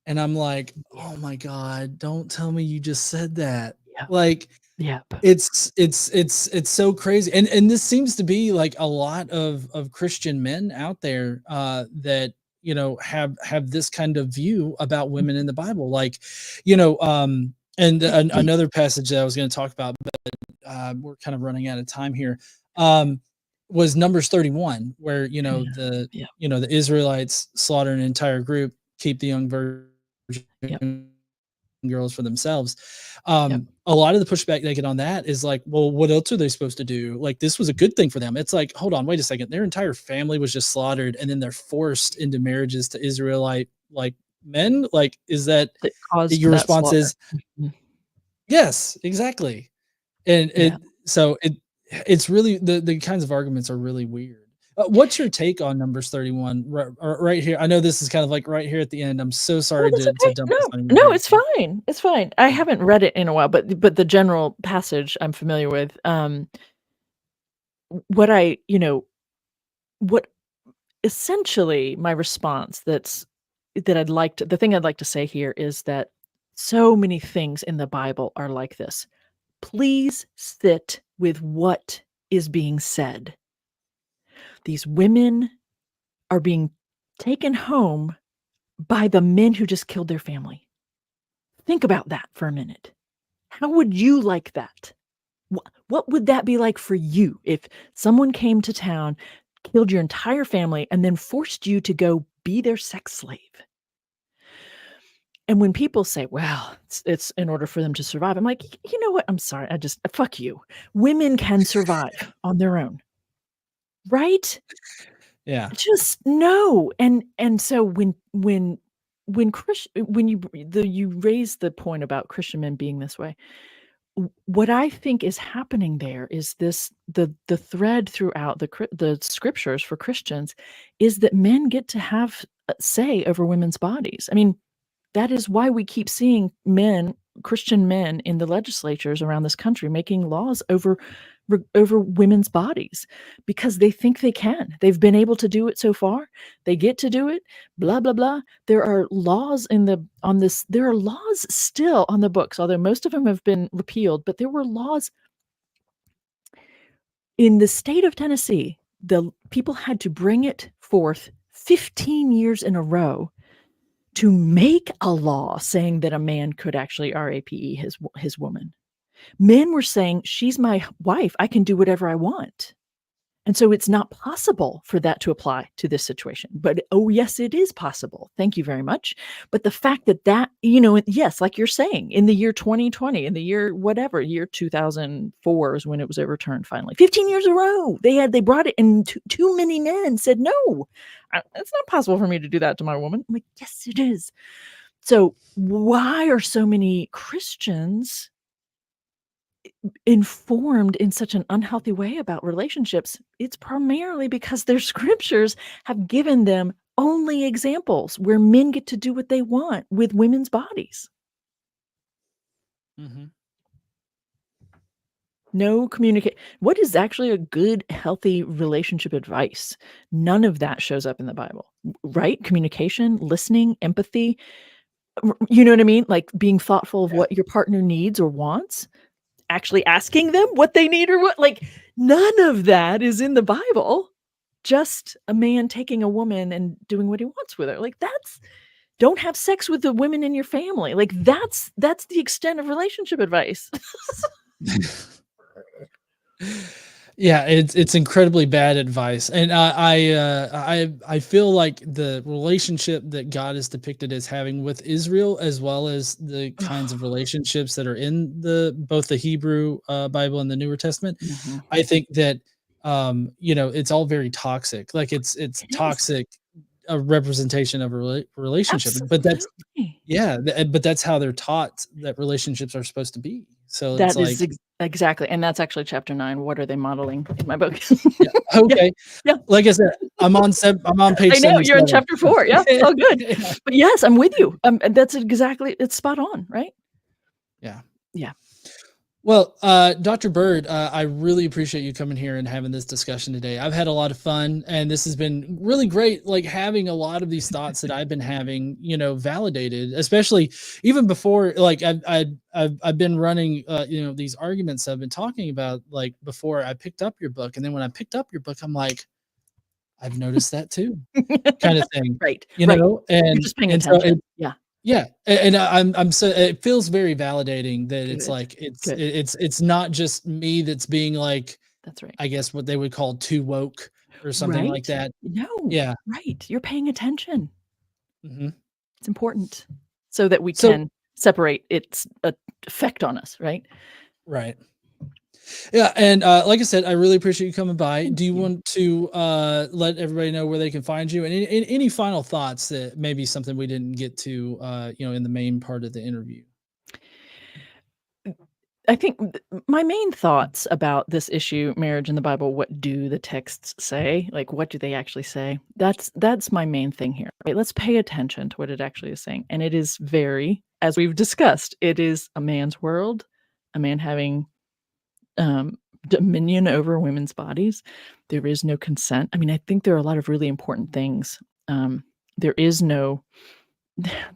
A: And I'm like, "Oh my God, don't tell me you just said that."
B: Yeah.
A: Like,
B: Yep.
A: it's so crazy. And this seems to be like a lot of Christian men out there that have this kind of view about women in the Bible. Like, another passage that I was going to talk about, but we're kind of running out of time here. Was Numbers 31, where the Israelites slaughter an entire group, keep the young virgin girls for themselves. A lot of the pushback they get on that is like, well, what else are they supposed to do? Like, this was a good thing for them. It's like, hold on, wait a second. Their entire family was just slaughtered, and then they're forced into marriages to Israelite like men. Like, is that
B: caused
A: your
B: that
A: response
B: slaughter.
A: is yes, exactly. And it's really the kinds of arguments are really weird. What's your take on Numbers 31 right here? I know this is kind of like right here at the end. I'm so sorry
B: that's
A: to
B: okay.
A: dump this on you.
B: No, it's fine. It's fine. I haven't read it in a while, but the general passage I'm familiar with. What essentially my response the thing I'd like to say here is that so many things in the Bible are like this. Please sit with what is being said. These women are being taken home by the men who just killed their family. Think about that for a minute. How would you like that? What would that be like for you if someone came to town, killed your entire family, and then forced you to go be their sex slave? And when people say, well, it's in order for them to survive, I'm like, you know what? I'm sorry. Fuck you. Women can survive on their own. Right?
A: Yeah.
B: Just no. And so when you raise the point about Christian men being this way, what I think is happening there is the thread throughout the scriptures for Christians is that men get to have a say over women's bodies. I mean, that is why we keep seeing Christian men in the legislatures around this country making laws over women's bodies, because they think they can. They've been able to do it so far. They get to do it, blah, blah, blah. There are laws there are laws still on the books, although most of them have been repealed, but there were laws in the state of Tennessee. The people had to bring it forth 15 years in a row to make a law saying that a man could actually RAPE his woman. Men were saying, she's my wife, I can do whatever I want. And so it's not possible for that to apply to this situation. But oh, yes, it is possible. Thank you very much. But the fact that, yes, like you're saying, in the year 2020, in the year whatever, year 2004 is when it was overturned finally. 15 years in a row. They brought it, and too many men said, no, it's not possible for me to do that to my woman. I'm like, yes, it is. So why are so many Christians informed in such an unhealthy way about relationships? It's primarily because their scriptures have given them only examples where men get to do what they want with women's bodies.
A: Mm-hmm.
B: No communicate. What is actually a good, healthy relationship advice? None of that shows up in the Bible, right? Communication, listening, empathy. You know what I mean? Like being thoughtful of what your partner needs or wants. Actually asking them what they need or what, like, none of that is in the Bible. Just a man taking a woman and doing what he wants with her. Like, don't have sex with the women in your family. Like, that's the extent of relationship advice.
A: Yeah, it's incredibly bad advice, and I feel like the relationship that God is depicted as having with Israel, as well as the kinds of relationships that are in both the Hebrew Bible and the Newer Testament,
B: Mhm.
A: I think that it's all very toxic. Like it's
B: It is.
A: toxic, a representation of a relationship, but that's
B: Absolutely.
A: but that's how they're taught that relationships are supposed to be. So it's
B: That is
A: like,
B: exactly, and that's actually chapter 9. What are they modeling in my book?
A: yeah,
B: Yeah,
A: okay.
B: yeah.
A: Like I said, I'm on page
B: I know, you're in
A: 77.
B: chapter 4, yeah, oh, good.
A: Yeah.
B: But yes, I'm with you, and that's exactly, it's spot on, right?
A: Yeah.
B: Yeah.
A: Well, Dr. Bird, I really appreciate you coming here and having this discussion today. I've had a lot of fun, and this has been really great, like having a lot of these thoughts that I've been having, validated, especially even before, like I've been running, these arguments I've been talking about, like before I picked up your book. And then when I picked up your book, I'm like, I've noticed that too, kind of thing,
B: Right, right. You're
A: and,
B: just paying
A: and so
B: attention. Yeah,
A: yeah, and I'm so it feels very validating that it's
B: good,
A: like
B: good.
A: it's not just me that's being like,
B: That's right.
A: I guess what they would call too woke or something like
B: Right?
A: that.
B: No,
A: Yeah.
B: right, you're paying attention.
A: Mhm.
B: It's important so that we
A: So
B: can separate its effect on us, right?
A: right. Yeah, and, like I said, I really appreciate you coming by.
B: Thank
A: Do you
B: you.
A: want to, let everybody know where they can find you? And any final thoughts that maybe something we didn't get to, in the main part of the interview?
B: I think my main thoughts about this issue, marriage in the Bible, what do the texts say? Like, what do they actually say? That's my main thing here. Right? Let's pay attention to what it actually is saying. And it is very, as we've discussed, it is a man's world, a man having um, dominion over women's bodies. There is no consent. I mean, I think there are a lot of really important things. There is no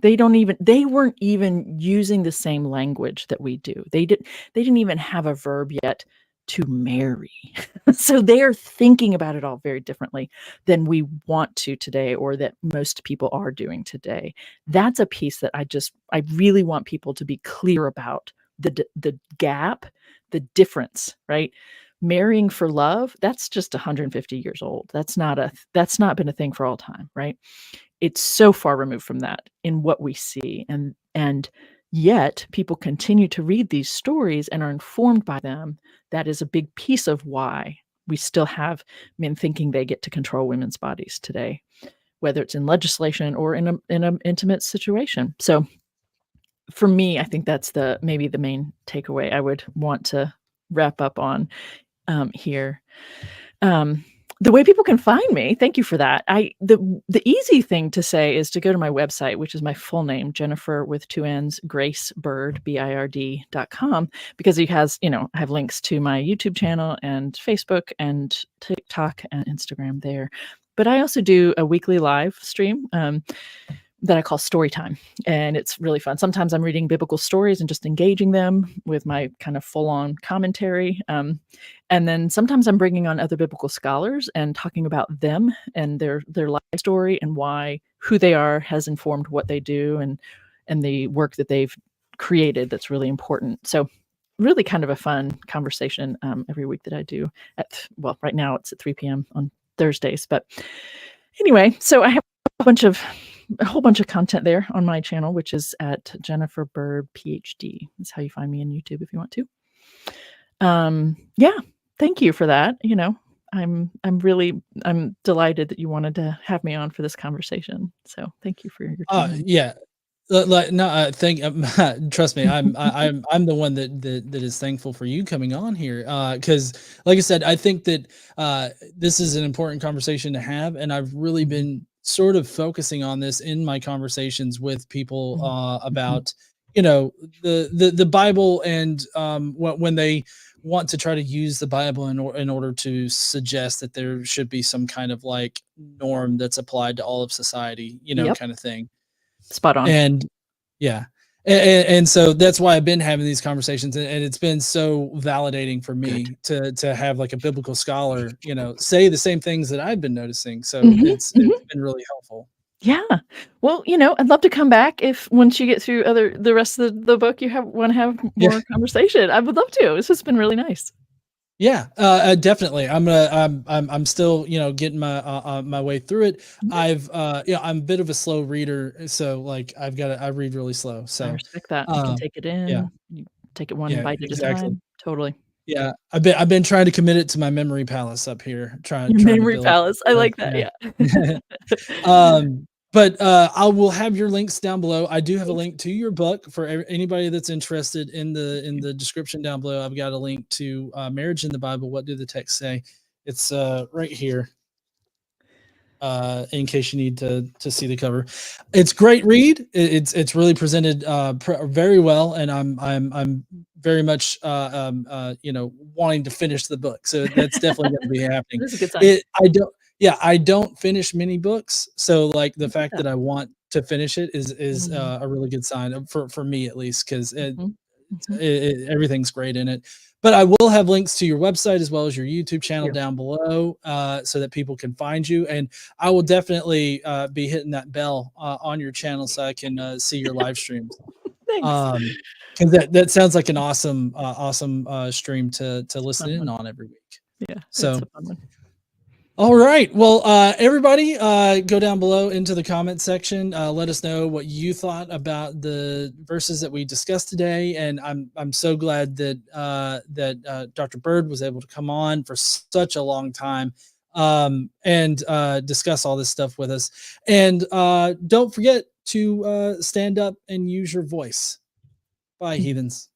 B: they weren't even using the same language that we do. They didn't even have a verb yet to marry. So they're thinking about it all very differently than we want to today, or that most people are doing today. That's a piece that I really want people to be clear about, the gap, the difference, right? Marrying for love, that's just 150 years old. That's not been a thing for all time, right? It's so far removed from that in what we see, and yet people continue to read these stories and are informed by them. That is a big piece of why we still have men thinking they get to control women's bodies today, whether it's in legislation or in an intimate situation. So for me, I think that's maybe the main takeaway I would want to wrap up on here. Um, the way people can find me, thank you for that. The easy thing to say is to go to my website, which is my full name, Jennifer with two N's, Gracebird, BIRD.com, because I have links to my YouTube channel and Facebook and TikTok and Instagram there. But I also do a weekly live stream that I call story time. And it's really fun. Sometimes I'm reading biblical stories and just engaging them with my kind of full on commentary. And then sometimes I'm bringing on other biblical scholars and talking about them and their life story and why who they are has informed what they do and the work that they've created that's really important. So really kind of a fun conversation every week that I do well, right now it's at 3 p.m. on Thursdays. But anyway, so I have a whole bunch of content there on my channel, which is at Jennifer Bird PhD. That's how you find me on YouTube if you want to. Yeah, thank you for that. I'm delighted that you wanted to have me on for this conversation. So thank you for your time.
A: Yeah. No, trust me, I'm the one that is thankful for you coming on here. Because like I said, I think that this is an important conversation to have, and I've really been sort of focusing on this in my conversations with people about the Bible, and when they want to try to use the Bible in order to suggest that there should be some kind of like norm that's applied to all of society,
B: Yep.
A: kind of thing.
B: Spot on.
A: And yeah. And so that's why I've been having these conversations, and it's been so validating for me to have like a biblical scholar, say the same things that I've been noticing. So it's been really helpful.
B: Yeah. Well, I'd love to come back if once you get through the rest of the book, you want to have more conversation. I would love to. It's just been really nice.
A: Yeah, definitely. I'm still, getting my way through it. I'm a bit of a slow reader, so like I read really slow. So
B: I respect that. You can take it in.
A: yeah,
B: You take it one bite at a
A: exactly.
B: time. Totally.
A: Yeah, I've been trying to commit it to my memory palace up here, trying to
B: Memory
A: build.
B: palace. I like that. Yeah.
A: But I will have your links down below. I do have a link to your book for anybody that's interested. In the description down below, I've got a link to Marriage in the Bible. What do the texts say? It's right here. In case you need to see the cover, it's great read. It's really presented very well, and I'm very much wanting to finish the book. So that's definitely going to be happening.
B: This is a good sign.
A: I don't finish many books, so like the fact that I want to finish it is a really good sign for me, at least, because everything's great in it. But I will have links to your website as well as your YouTube channel down below, so that people can find you. And I will definitely be hitting that bell on your channel so I can see your live streams.
B: Thanks.
A: Because that sounds like an awesome stream to listen in on every week.
B: Yeah.
A: So
B: It's a fun one.
A: all right. Well, everybody, go down below into the comment section. Let us know what you thought about the verses that we discussed today. And I'm so glad that Dr. Bird was able to come on for such a long time and discuss all this stuff with us. And don't forget to stand up and use your voice. Bye, heathens.